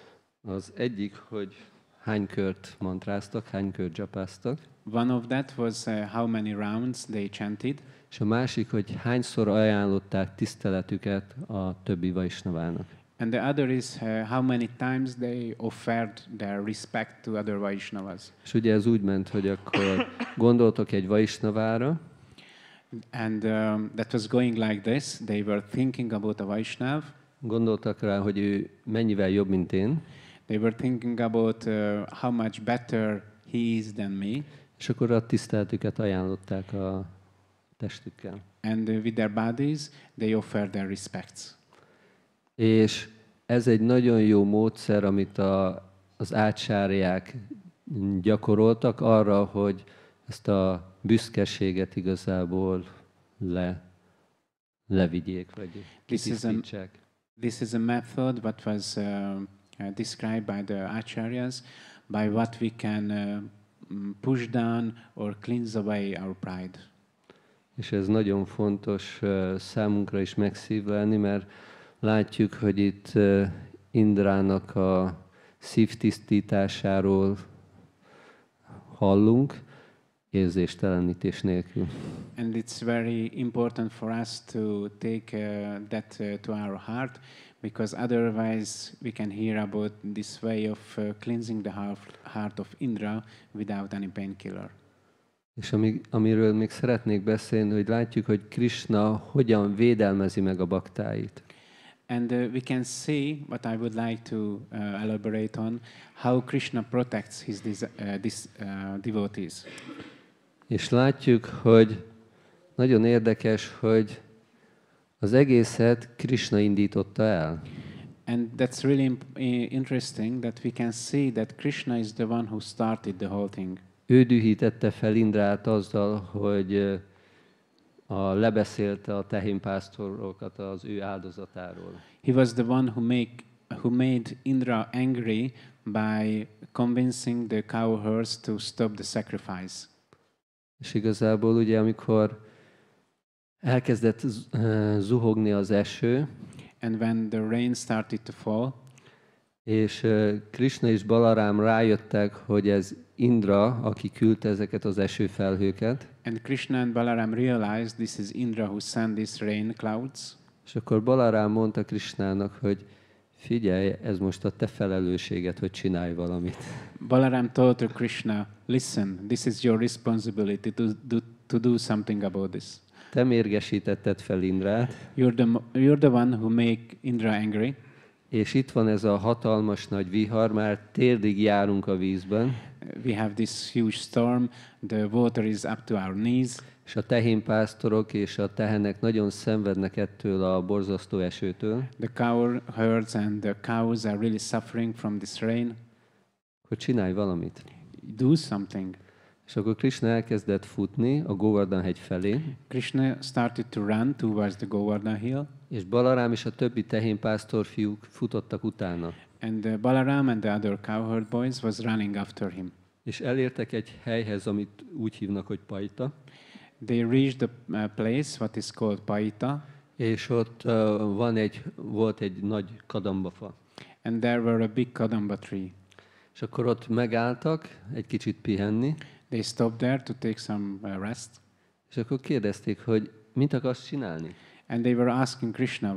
Az egyik, hogy hány kört mantráztak, hány kört japáztak, One of that was how many rounds they chanted, És a másik, hogy hányszor ajánlották tiszteletüket a többi Vaisnavának. And the other is how many times they offered their respect to other Vaishnavas. És ugye ez úgy ment, hogy akkor gondoltok egy Vaisnavára, And that was going like this. They were thinking about a Vaishnav. gondoltak rá, hogy ő mennyivel jobb, mint én, They were thinking about how much better he is than me. és akkor a tiszteletüket ajánlották a testükkel. And with their bodies, they offered their respects. És ez egy nagyon jó módszer, amit az ácsárják gyakoroltak arra, hogy ezt a büszkeséget igazából levigyék, vagy kitisztítsák. This is a method what was described by the acharyas, by what we can push down or cleanse away our pride. És ez nagyon fontos számunkra is megszívelni, mert látjuk, hogy itt Indrának a szívtisztításáról hallunk, érzéstelenítés nélkül. And it's very important for us to take that to our heart, because otherwise we can hear about this way of cleansing the heart of Indra without any painkiller. És amiről még szeretnék beszélni, hogy látjuk, hogy Krishna hogyan védelmezi meg a baktáit. And we can see, what I would like to elaborate on, how Krishna protects his devotees. És látjuk, hogy nagyon érdekes, hogy az egészet Krishna indította el. And that's really interesting that we can see that Krishna is the one who started the whole thing. Ő dühítette fel Indrát azzal, hogy lebeszélte a tehénpásztorokat az ő áldozatáról. He was the one who made Indra angry by convincing the cowherds to stop the sacrifice. És igazából ugye, amikor elkezdett zuhogni az eső, and when the rain started to fall, és Krishna és Balarám rájöttek, hogy ez Indra, aki küldte ezeket az esőfelhőket. And Krishna and Balaram realized this is Indra who sent these rain clouds. És akkor Balarám mondta Krishnának, hogy figyelj, ez most a te felelősséged, hogy csinálj valamit. Balaram told to Krishna, listen, this is your responsibility to do something about this. Te mérgesítetted fel Indrát. You're the one who make Indra angry. És itt van ez a hatalmas nagy vihar, már térdig járunk a vízben. We have this huge storm, the water is up to our knees. És a tehénpásztorok és a tehenek nagyon szenvednek ettől a borzasztó esőtől. The cow herds and the cows are really suffering from this rain. Hogy csinálj valamit. Do something. És akkor Krishna elkezdett futni a Govardhan-hegy felé. Krishna started to run towards the Govardhan hill. És Balarám és a többi tehénpásztor fiúk futottak utána. And Balaram and the other cowherd boys was running after him. És elértek egy helyhez, amit úgy hívnak, hogy Paita. They reached the place what is called Paita. És ott volt egy nagy kadambafa. And there were a big kadamba tree. És akkor ott megálltak egy kicsit pihenni. They stopped there to take some rest. És akkor kérdezték, hogy mit akarsz csinálni? And they were asking Krishna,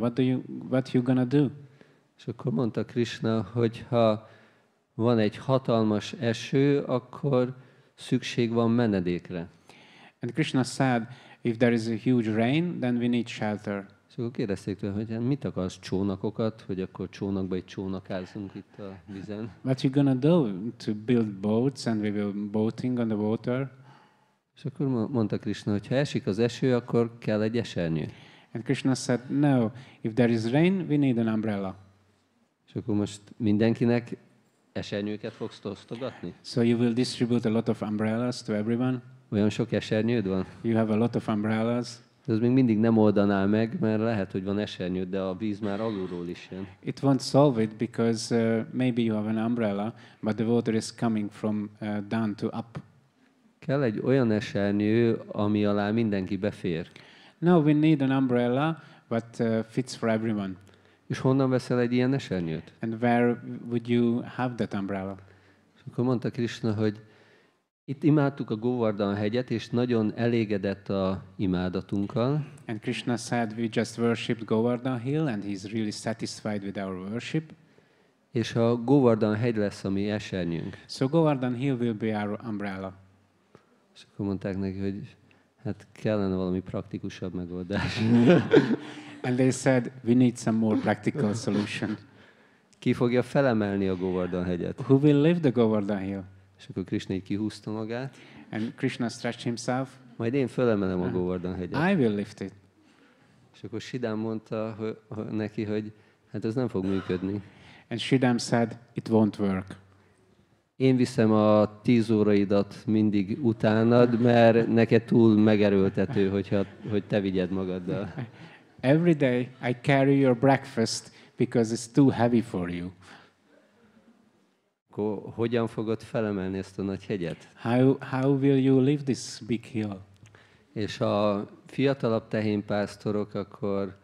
what you gonna do? És akkor mondta Krishna, hogy ha van egy hatalmas eső, akkor szükség van menedékre. And Krishna said, if there is a huge rain, then we need shelter. És akkor kérdezték tőle, hogy mit akarsz, csónakokat, hogy akkor csónakba egy csónakázzunk itt a vízen. What you gonna do? To build boats and we will boating on the water? És akkor mondta Krishna, hogy ha esik az eső, akkor kell egy esernyő. And Krishna said, no, if there is rain, we need an umbrella. És akkor most mindenkinek esernyőket fogsz osztogatni? So you will distribute a lot of umbrellas to everyone? Olyan sok esernyőd van? You have a lot of umbrellas? Ez még mindig nem oldaná meg, mert lehet, hogy van esernyőd, de a víz már alulról is jön. It won't solve it because maybe you have an umbrella, but the water is coming from down to up. Kell egy olyan esernyő, ami alá mindenki befér. No, we need an umbrella, but fits for everyone. És honnan veszel egy ilyen esernyőt? And where would you have that umbrella? És akkor mondta Krishna, hogy Itt imádtuk a Govardhan hegyet, és nagyon elégedett a imádatunkkal. And Krishna said we just worshipped Govardhan hill and he's really satisfied with our worship. És a Govardhan hegy lesz a mi esernyőnk. So Govardhan hill will be our umbrella. És akkor mondták neki, hogy hát kellene valami praktikusabb megoldás. And they said we need some more practical solution. Ki fogja felemelni a Govardhan hegyet? Who will lift the Govardhan hill? És akkor Krishna így kihúzta magát. And Krishna stretched himself. Majd én felemelem a Govardhan hegyet. I will lift it. És akkor Sidám mondta neki, hogy hát ez nem fog működni. And Shridham said, it won't work. Én viszem a 10 óraidat mindig utánad, mert neked túl megerőltető, hogy te vigyed magaddal. Every day I carry your breakfast because it's too heavy for you. Akkor hogyan fogod felemelni ezt a nagy hegyet? How will you lift this big hill? És a fiatalabb tehénpásztorok akkor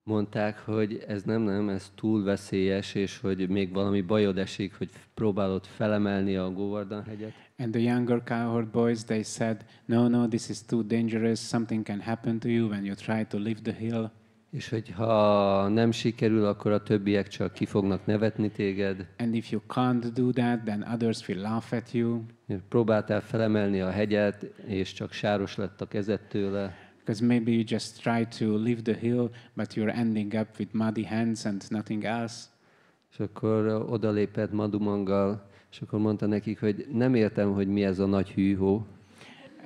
mondták, hogy ez nem, ez túl veszélyes, és hogy még valami bajod esik, hogy próbálod felemelni a Govardhan hegyet. And the younger cowherd boys, they said, no, this is too dangerous, something can happen to you when you try to lift the hill. És hogy ha nem sikerül, akkor a többiek csak ki fognak nevetni téged. And if you can't do that, then others will laugh at you. Próbáltál felemelni a hegyet, és csak sáros lett a kezed tőle. Because maybe you just try to lift the hill, but you're ending up with muddy hands and nothing else. És akkor odalépett Madhumangal, és akkor mondta nekik, hogy nem értem, hogy mi ez a nagy hűhó.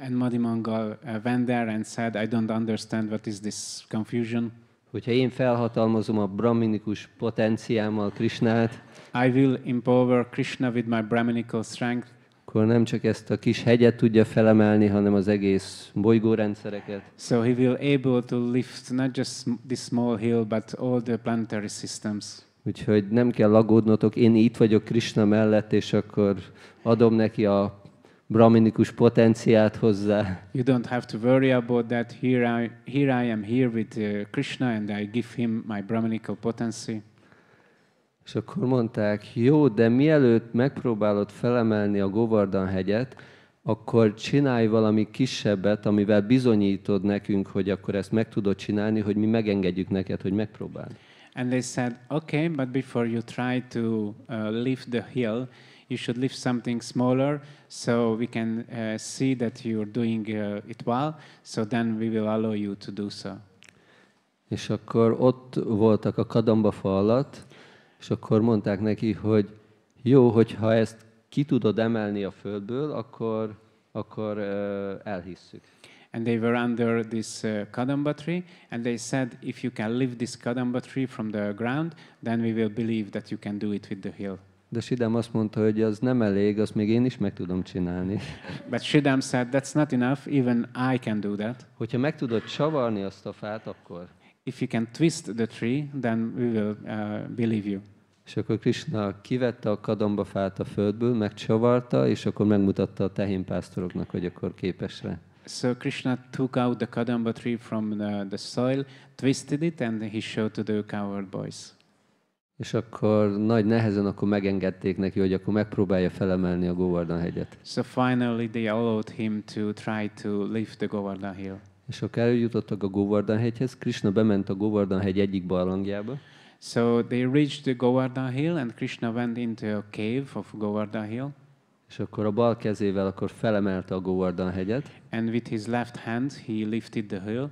And Madhumangal went there and said, I don't understand what is this confusion. Hogyha én felhatalmazom a brahminikus potenciámmal Krishnát, I will empower Krishna with my Brahminical strength. Akkor nem csak ezt a kis hegyet tudja felemelni, hanem az egész bolygórendszereket. So he will able to lift not just this small hill, but all the planetary systems. Úgyhogy nem kell aggódnotok, én itt vagyok Krishna mellett, és akkor adom neki a brahminikus potenciát hozzá. You don't have to worry about that. Here I am here with Krishna, and I give him my Brahminical potency. És akkor mondták, jó, de mielőtt megpróbálod felemelni a Govardhan hegyet, akkor csinálj valami kisebbet, amivel bizonyítod nekünk, hogy akkor ezt meg tudod csinálni, hogy mi megengedjük neked, hogy megpróbáld. And they said, okay, but before you try to lift the hill, you should lift something smaller, so we can see that you're doing it well, so then we will allow you to do so. És akkor ott voltak a kadambafa alatt, és akkor mondták neki, hogy jó, hogyha ezt ki tudod emelni a földből, akkor elhisszük. And they were under this kadamba tree, and they said, if you can lift this kadamba tree from the ground, then we will believe that you can do it with the hill. De Shridham azt mondta, hogy az nem elég, azt még én is meg tudom csinálni. But Shridham said, that's not enough, even I can do that. Hogyha meg tudod csavarni azt a fát, akkor... If you can twist the tree, then we will believe you. És akkor Krishna kivette a kadambafát a földből, megcsavarta, és akkor megmutatta a tehénpásztoroknak, hogy akkor képes rá. So Krishna took out the kadamba tree from the soil, twisted it, and he showed to the cowherd boys. És akkor nagy nehezen akkor megengedték neki, hogy akkor megpróbálja felemelni a Govardhan hegyet. So finally they allowed him to try to lift the Govardhan hill. És akkor eljutottak a Govardhan hegyhez, Krishna bement a Govardhan hegy egyik barlangjába. So they reached the Govardhan hill, and Krishna went into a cave of Govardhan hill. És akkor a bal kezével akkor felemelte a Govardhan hegyet. And with his left hand he lifted the hill.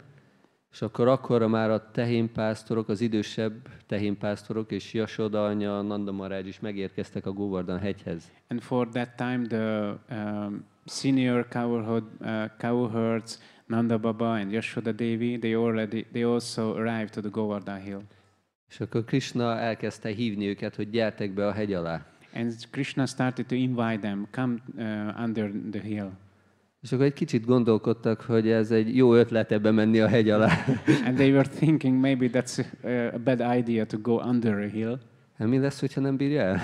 És akkor akkorra már a tehénpásztorok, az idősebb tehénpásztorok és Yashoda anya, Nanda Maharaj is megérkeztek a Govardhan hegyhez. And for that time the senior cowherds, Nanda Baba and Yashoda Devi, they also arrived to the Govardhan hill. És akkor Krishna elkezdte hívni őket, hogy gyertek be a hegy alá. And Krishna started to invite them, come under the hill. És akkor egy kicsit gondolkodtak, hogy ez egy jó ötlet ebbe menni a hegy alá. And they were thinking maybe that's a bad idea to go under a hill. Hát mi lesz, hogyha nem bírja el?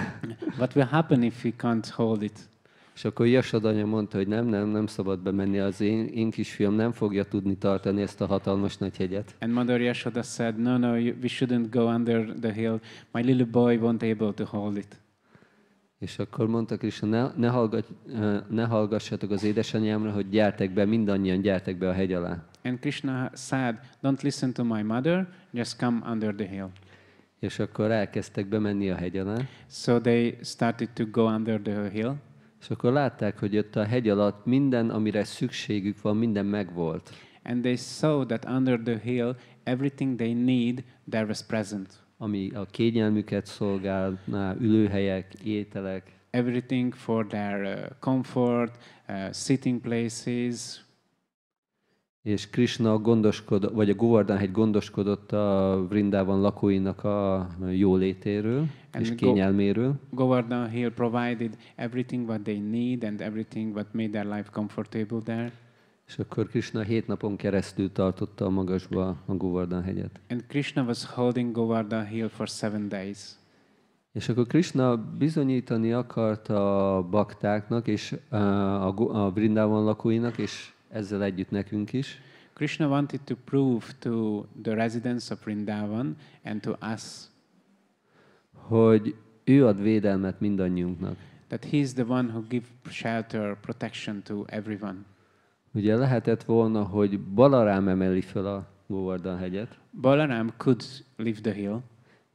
What will happen if we can't hold it? És akkor Yashoda anya mondta, hogy nem szabad bemenni, az én kisfiam nem fogja tudni tartani ezt a hatalmas nagy hegyet. And Mother Yashoda said, no, we shouldn't go under the hill. My little boy won't able to hold it. És akkor mondta Krishna, ne hallgassatok az édesanyámra, hogy gyertek be, mindannyian gyertek be a hegy alá. And Krishna said, don't listen to my mother, just come under the hill. És akkor elkezdtek bemenni a hegy alá. So they started to go under the hill. És akkor látták, hogy ott a hegy alatt minden, amire szükségük van, minden megvolt. And they saw that under the hill, everything they need, there was present. Ami a kényelmüket szolgálná, ülőhelyek, ételek. Everything for their comfort, sitting places. És Krishna gondoskodott, vagy a Govardhan-hegy gondoskodott a Vrindában lakóinak a jólétéről és kényelméről. Govardhan hill provided everything what they need and everything what made their life comfortable there. És akkor Krishna 7 napon keresztül tartotta a magasba a Govardhan-hegyet. And Krishna was holding Govardhan hill for 7 days. És akkor Krishna bizonyítani akart a baktáknak és a Vrindában lakóinak, és ezzel együtt nekünk is. Krishna wanted to prove to the residents of Vrindavan and to us hogy ő ad védelmet mindannyiunknak. that he is the one who gives shelter, protection to everyone. Ugye lehetett volna, hogy Balarám emeli fel a Govardhan-hegyet. Balaram could leave the hill.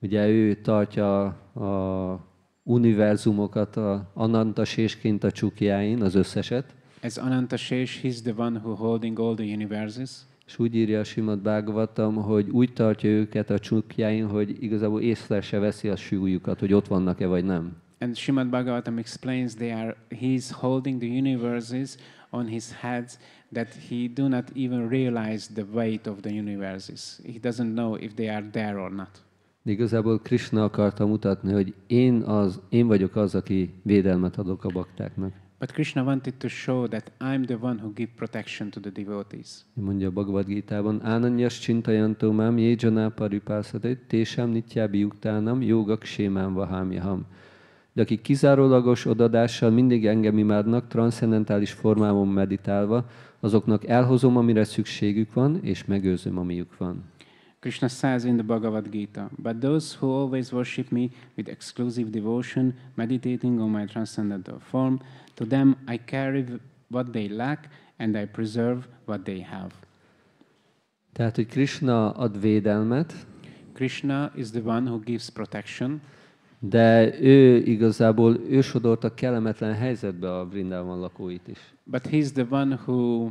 Ugye ő tartja a univerzumokat a Anantasésként a csukjáin, az összeset. As Anantashesh, he's the one who holding all the universes. És úgy írja a Srimad Bhagavatam, hogy úgy tartja őket a csukjáin, hogy igazából észre se veszi a súlyukat, hogy ott vannak-e vagy nem. And Srimad Bhagavatam explains he's holding the universes on his heads that he do not even realize the weight of the universes. He doesn't know if they are there or not. De igazából Krishna akarta mutatni, hogy én vagyok az, aki védelmet adok a baktáknak. But Krishna wanted to show that I'm the one who give protection to the devotees. Mondja a Bhagavad Gítában, Ánanyas csintajantó mám, jéjaná paripászadé, tésám nityábi juktánam, jogak sémám vahámjaham. De akik kizárólagos odadással mindig engem imádnak, transzcendentális formámon meditálva, azoknak elhozom, amire szükségük van, és megőrzöm, amiük van. Krishna says in the Bhagavad Gita, but those who always worship me with exclusive devotion, meditating on my transcendental form, to them I carry what they lack, and I preserve what they have. Tehát, hogy Krishna ad védelmet, Krishna is the one who gives protection, de ő igazából sodorta kellemetlen helyzetbe a Vrindában lakóit is. but he's the one who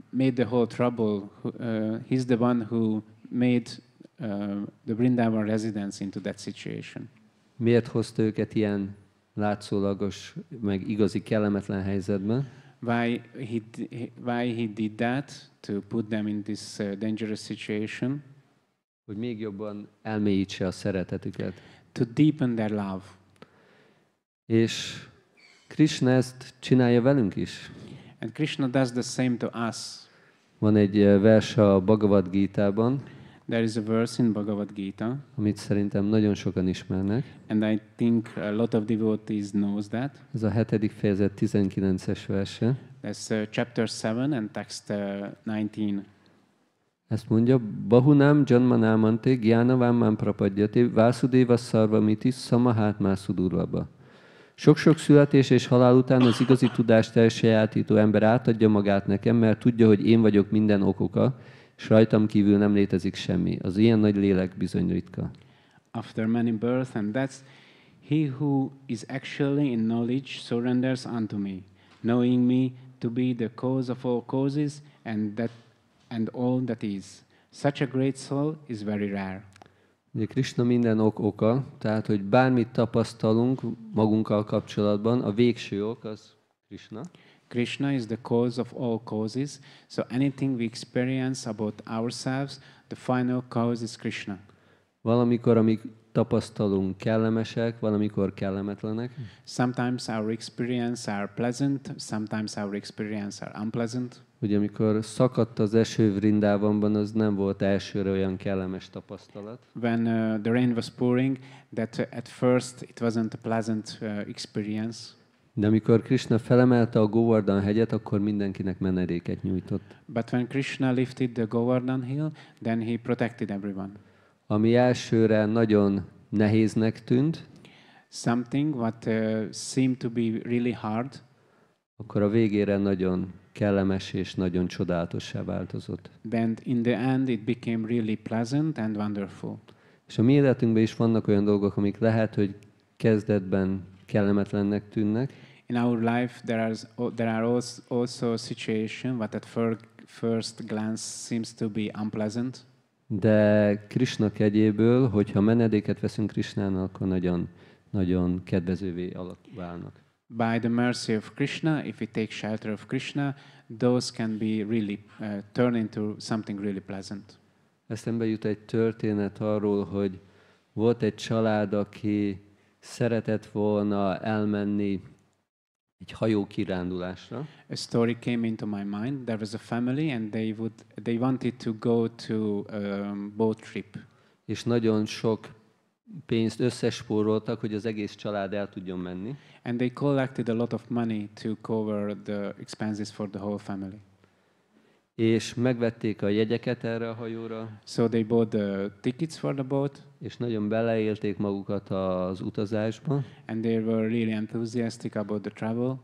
made the whole trouble. He's the one who made the Vrindavan residents into that situation. Miért hozta őket ilyen látszólagos, meg igazi kellemetlen helyzetbe? Why he did that, to put them in this dangerous situation? Hogy még jobban elmélyítse a szeretetüket. To deepen their love. És Krishna ezt csinálja velünk is. And Krishna does the same to us. Van egy vers a Bhagavad Gítában, There is a verse in Bhagavad Gita, amit szerintem nagyon sokan ismernek. and I think a lot of devotees knows that. Ez a 7. fejezet 19-es verse. That's chapter 7 and text 19. Ezt mondja, Bahunám janmanámante gyánavámmám prapadjate vásudéva szarvamiti szamahát mászudurvaba. Sok-sok születés és halál után az igazi tudást elsajátító ember átadja magát nekem, mert tudja, hogy én vagyok minden okoka, és rajtam kívül nem létezik semmi. Az ilyen nagy lélek bizony ritka. After many births and deaths, he who is actually in knowledge surrenders unto me, knowing me to be the cause of all causes and all that is. Such a great soul is very rare. Ugye Krishna minden oka, tehát hogy bármit tapasztalunk magunkkal kapcsolatban, a végső ok az Krishna. Krishna is the cause of all causes, so anything we experience about ourselves, the final cause is Krishna. Valamikor, amik tapasztalunk kellemesek, valamikor kellemetlenek. Sometimes our experience are pleasant, sometimes our experience are unpleasant. Ugye amikor szakadt az eső Vrindávamban, az nem volt elsőre olyan kellemes tapasztalat. When the rain was pouring, that at first it wasn't a pleasant experience. De amikor Krishna felemelte a Govardhan-hegyet, akkor mindenkinek menedéket nyújtott. But when Krishna lifted the Govardhan hill, then he protected everyone. Ami elsőre nagyon nehéznek tűnt, something what seemed to be really hard, akkor a végére nagyon kellemes és nagyon csodálatossá változott. then in the end it became really pleasant and wonderful. És a mi életünkben is vannak olyan dolgok, amik lehet, hogy kezdetben kellemetlennek tűnnek, In our life, there are also situations what at first glance seems to be unpleasant. de Krishna kegyéből, hogyha menedéket veszünk Krishnánál, akkor nagyon, nagyon kedvezővé válnak. By the mercy of Krishna, if we take shelter of Krishna, those can be really turn into something really pleasant. Eszembe jut egy történet arról, hogy volt egy család, aki szeretett volna elmenni egy hajó kirándulásra, A story came into my mind. There was a family, and they wanted to go to a boat trip, és nagyon sok pénzt összespóroltak, hogy az egész család el tudjon menni. and they collected a lot of money to cover the expenses for the whole family. És megvették a jegyeket erre a hajóra, So they bought the tickets for the boat, és nagyon beleélték magukat az utazásba, and they were really enthusiastic about the travel.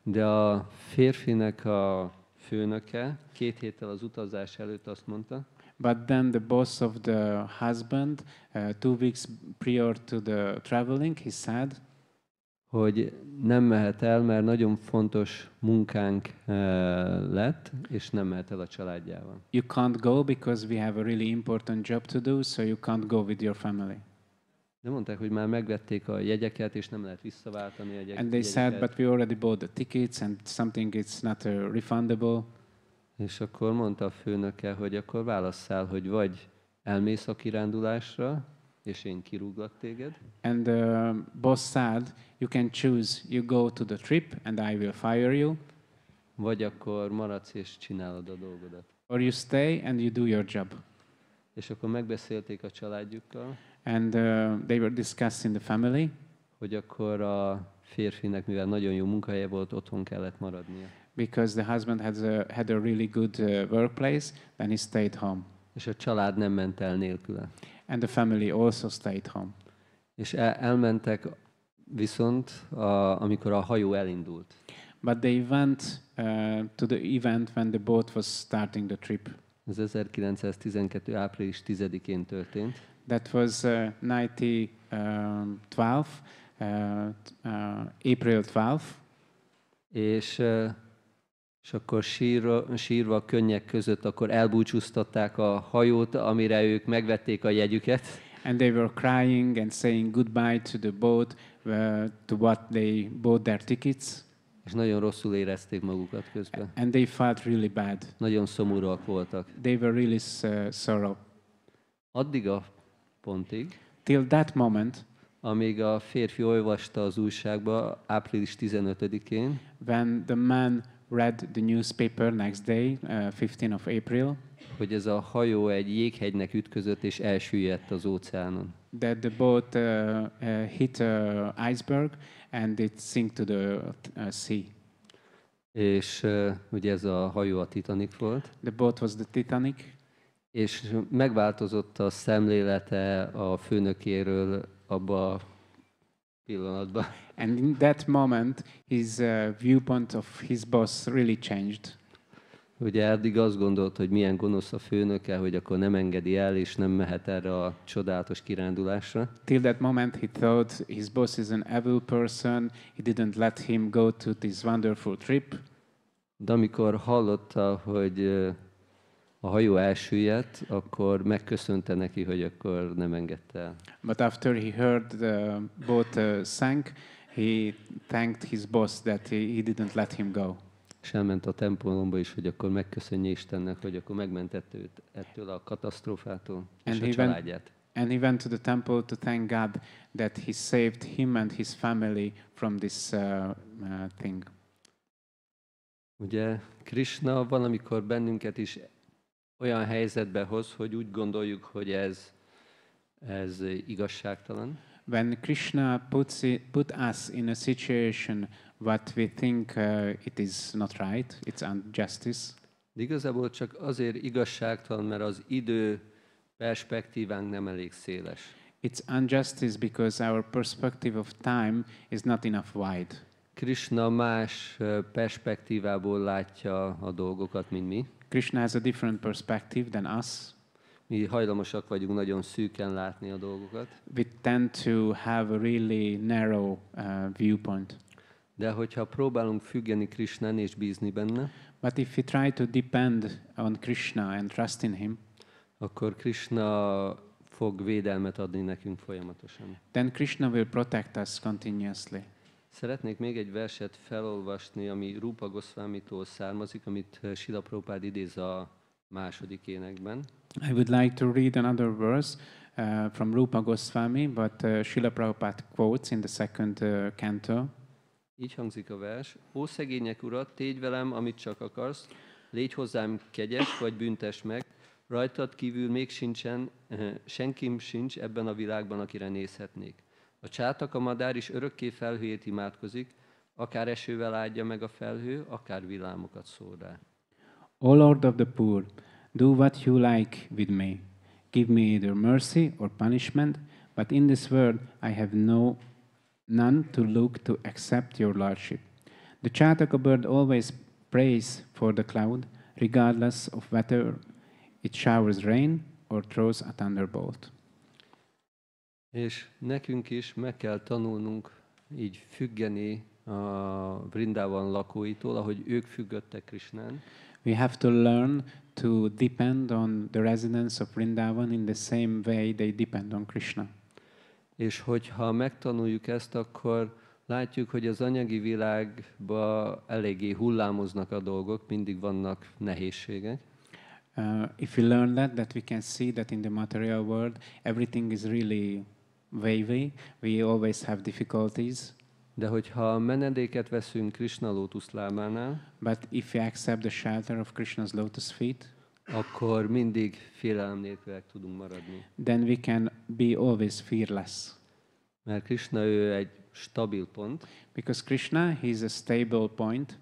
de a férfinek a főnöke 2 héttel az utazás előtt azt mondta, But then the boss of the husband, 2 weeks prior to the traveling, he said hogy nem mehet el, mert nagyon fontos munkánk lett, és nem mehet el a családjával. you can't go because we have a really important job to do, so you can't go with your family. De mondták, hogy már megvették a jegyeket, és nem lehet visszaváltani a And they said, jegyeket. but we already bought the tickets and something is not refundable. És akkor mondta a főnöke, hogy akkor válasszál, hogy vagy elmész a kirándulásra, és én kirúglak téged, And the boss said, you can choose, you go to the trip and I will fire you, vagy akkor maradsz és csinálod a dolgodat. or you stay and you do your job. És akkor megbeszélték a családjukkal, And they were discussing the family, hogy akkor a férfinek, mivel nagyon jó munkahelye volt, otthon kellett maradnia. because the husband had a really good workplace, then he stayed home. És a család nem ment el nélküle. And the family also stayed home. És elmentek viszont, amikor a hajó elindult. But they went to the event when the boat was starting the trip. Ez 1912. április 10-én történt. That was 1912, April 12. És akkor sírva, könnyek között akkor elbúcsúztatták a hajót, amire ők megvették a jegyüket. And they were crying and saying goodbye to the boat, to what they bought their tickets. És nagyon rosszul érezték magukat közben. And they felt really bad. Nagyon szomorúak voltak. They were really sorrow. Addig a pontig, Till that moment, amíg a férfi olvasta az újságba április 15-én, when the man read the newspaper next day, 15th of April, hogy ez a hajó egy jéghegynek ütközött és elsüllyedt az óceánon. that the boat hit an iceberg and it sank to the sea. És ugye ez a hajó a Titanic volt, The boat was the Titanic, és megváltozott a szemlélete a főnökéről abba a pillanatban. and in that moment, his viewpoint of his boss really changed. Ugye eddig azt gondolt, hogy milyen gonosz a főnöke, hogy akkor nem engedi el, és nem mehet erre a csodálatos kirándulásra. Till that moment, he thought his boss is an evil person. He didn't let him go to this wonderful trip. De amikor hallotta, hogy a hajó elsüllyedt, akkor megköszönte neki, hogy akkor nem engedte el. But after he heard the boat sank, he thanked his boss that he didn't let him go. És elment a templomba is, hogy akkor megköszönje Istennek, hogy akkor megmentette őt ettől a katasztrófától és a családját. And he went to the temple to thank God that he saved him and his family from this thing. Ugye Krishna valamikor bennünket is olyan helyzetbe hoz, hogy úgy gondoljuk, hogy ez igazságtalan. When Krishna put us in a situation what we think it is not right, it's injustice. De igazából csak azért igazságtalan, mert az idő perspektívánk nem elég széles. It's injustice because our perspective of time is not enough wide. Krishna más perspektívából látja a dolgokat, mint mi. Krishna has a different perspective than us. Mi hajlamosak vagyunk nagyon szűken látni a dolgokat. We tend to have a really narrow viewpoint. De hogyha próbálunk függeni Krishnán és bízni benne, But if we try to depend on Krishna and trust in him, akkor Krishna fog védelmet adni nekünk folyamatosan. then Krishna will protect us continuously. Szeretnék még egy verset felolvasni, ami Rupa Goswamitól származik, amit Śrīla Prabhupāda idéz a második énekben. I would like to read another verse from Rupa Goswami, but Śrīla Prabhupada quotes in the second canto. Így hangzik a vers. Ó szegények urat, tégy velem, amit csak akarsz, légy hozzám kegyes, vagy büntess meg, rajtad kívül még sincsen, senkim sincs ebben a világban, akire nézhetnék. A csátak, a madár is örökké felhőjét imádkozik, akár esővel áldja meg a felhő, akár villámokat szól rá. O Lord of the poor, do what you like with me. Give me either mercy or punishment, but in this world I have none to look to except your lordship. The chataka bird always prays for the cloud, regardless of whether it showers rain or throws a thunderbolt. És nekünk is meg kell tanulnunk így függeni a Vrindában lakóitól, ahogy ők függöttek Krishnán. We have to learn to depend on the residents of Vrindavan in the same way they depend on Krishna. És hogyha megtanuljuk ezt, akkor látjuk, hogy az anyagi világban eléggé hullámoznak a dolgok, mindig vannak nehézségek. If we learn that we can see that in the material world everything is really wavy, we always have difficulties. De hogyha menedéket veszünk Krishna lótuszlábánál, But if we accept the shelter of Krishna's lotus feet, akkor mindig félelem nélkül tudunk maradni. then we can be always fearless. Mert Krishna ő egy stabil pont. Because Krishna, he is a stable point.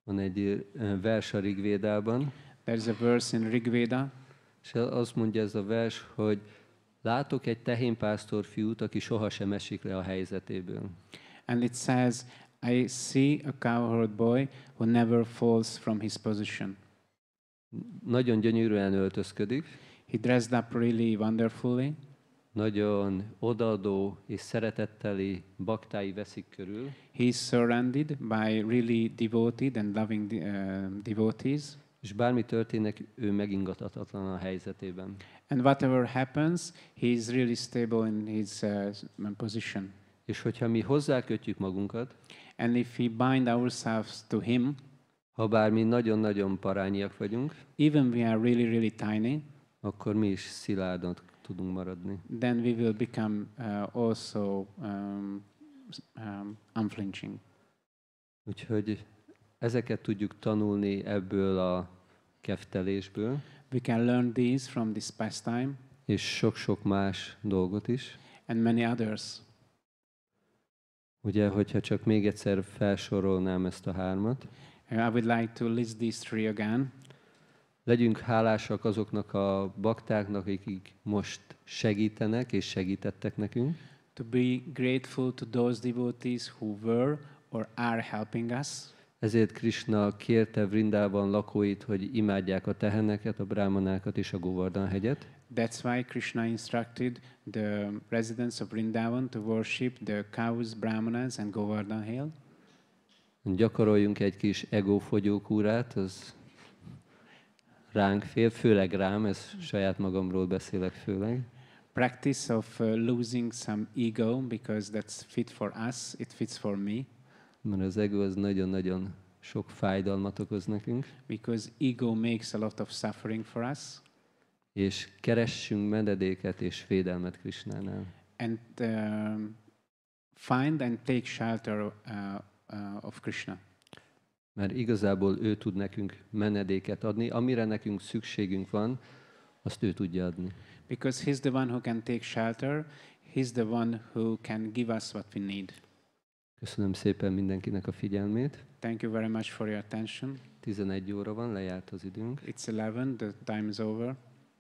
Van egy vers a Rigvédában, There's a verse in Rigveda, és azt mondja ez a vers, hogy látok egy tehénpásztor fiút, aki sohasem esik le a helyzetéből. and it says, I see a cowherd boy who never falls from his position. Nagyon gyönyörűen öltözködik, He dressed up really wonderfully. nagyon odaadó és szeretetteli baktái veszik körül, He is surrounded by really devoted and loving devotees. és bármi történik, ő megingathatatlan a helyzetében. And whatever happens, he is really stable in his position. És hogyha mi hozzákötjük magunkat, And if we bind ourselves to him, ha bár mi nagyon-nagyon parányiak vagyunk, even we are really, really tiny, akkor mi is szilárdan tudunk maradni. then we will become also unflinching. Úgyhogy ezeket tudjuk tanulni ebből a keftelésből, We can learn these from this pastime és sok-sok más dolgot is. and many others. Ugye, hogyha csak még egyszer felsorolnám ezt a hármat, I would like to list these three again. legyünk hálásak azoknak a baktáknak, akik most segítenek és segítettek nekünk. To be grateful to those devotees who were or are helping us. Ezért Krishna kérte Vrindában lakóit, hogy imádják a teheneket, a brámanákat és a Govardhan-hegyet. That's why Krishna instructed the residents of Vrindavan to worship the cows, brahmanas and Govardhan hill. Gyakoroljunk egy kis egófogyókúrát, az ránk fél, főleg rám, ez saját magamról beszélek főleg. Practice of losing some ego, because that's fit for us, it fits for me. Mert az ego az nagyon-nagyon sok fájdalmat okoz nekünk. Because ego makes a lot of suffering for us. És keressünk menedéket és védelmet Krishnánál. And find and take shelter of Krishna. Mert igazából ő tud nekünk menedéket adni, amire nekünk szükségünk van, azt ő tudja adni. Because he's the one who can take shelter, he's the one who can give us what we need. Köszönöm szépen mindenkinek a figyelmét. Thank you very much for your attention. 11 óra van, lejárt az időnk. It's 11, the time is over.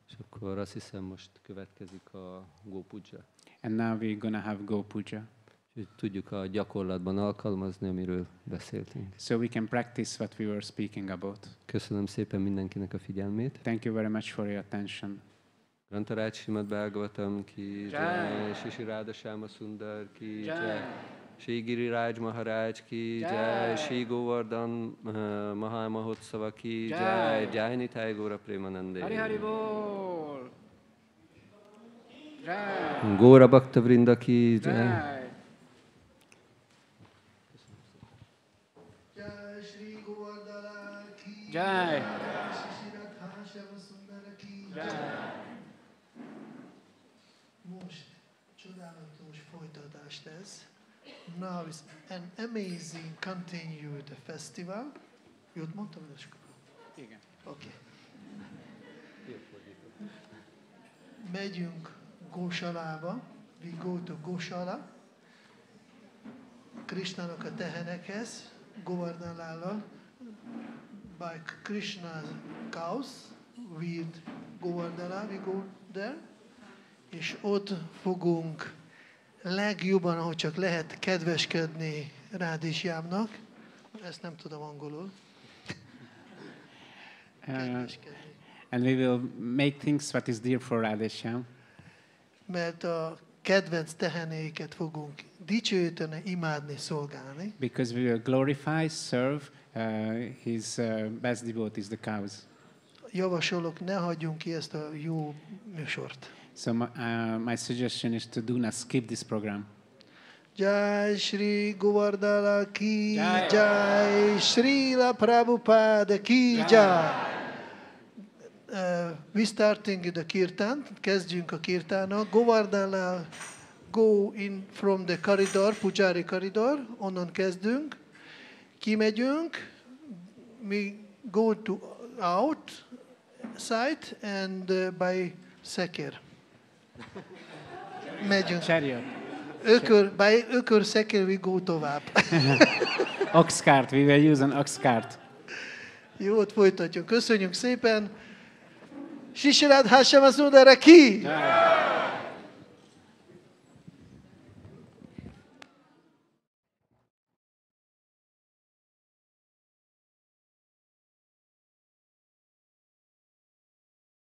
És akkor azt hiszem, most következik a Go Puja. And now we're gonna have Go Puja. Úgyhogy tudjuk a gyakorlatban alkalmazni, amiről beszéltünk. So we can practice what we were speaking about. Köszönöm szépen mindenkinek a figyelmét. Thank you very much for your attention. Grantaraj Srimad Bhagavatam ki jai, Shri Radha-shama Sundar ki jai, Shri Giriraj Maharaj ki jai, Shri Govardhan Maha Mahotsava ki jai, Jai Nitai Gaura Premanande. Hari Hari Bol! Jai! Gaura Bhakta Vrinda ki jai. Jai! Jai Shri Govardhan-lāl ki Jai! Shri Radha-shama Sundar ki Jai! Most csodálatos folytatást ez. Now is an amazing continued festival. Jót mondtam, Śuka? Igen. Oké. Megyünk Gósalába. We go to Gosala. Krishnának a tehenekhez, Govardhan-lállal. By Krishna's cows with Govardhana, we go there. És ott fogunk legjobban, ahogy csak lehet, kedveskedni Rádhisjámnak. Ezt nem tudom angolul. Kedveskedni. And we will make things what is dear for Radheshyam. Mert a kedvenc tehenéket fogunk dicsőíteni, imádni, szolgálni. Because we will glorify, serve his best devotees, the cows. Javasolok, ne hagyjunk ki ezt a jó műsort. So my suggestion is to do not skip this program. Jai Shri Govardhan-lāl ki Jai. jai, Śrīla Prabhupāda ki jai. We starting the Kirtan, kezdjünk a Kirtának. Govardhan-lāl go in from the corridor, Pujari corridor, onnan kezdünk. Kimegyünk, we go to outside and by Szekер. Megyünk. Chariot. By Ökör Szekер we go tovább. Ox cart. We will use an ox cart. Jó, ott folytatjuk. Köszönjük szépen. Shri Radha-shama Sundara ki! Jai.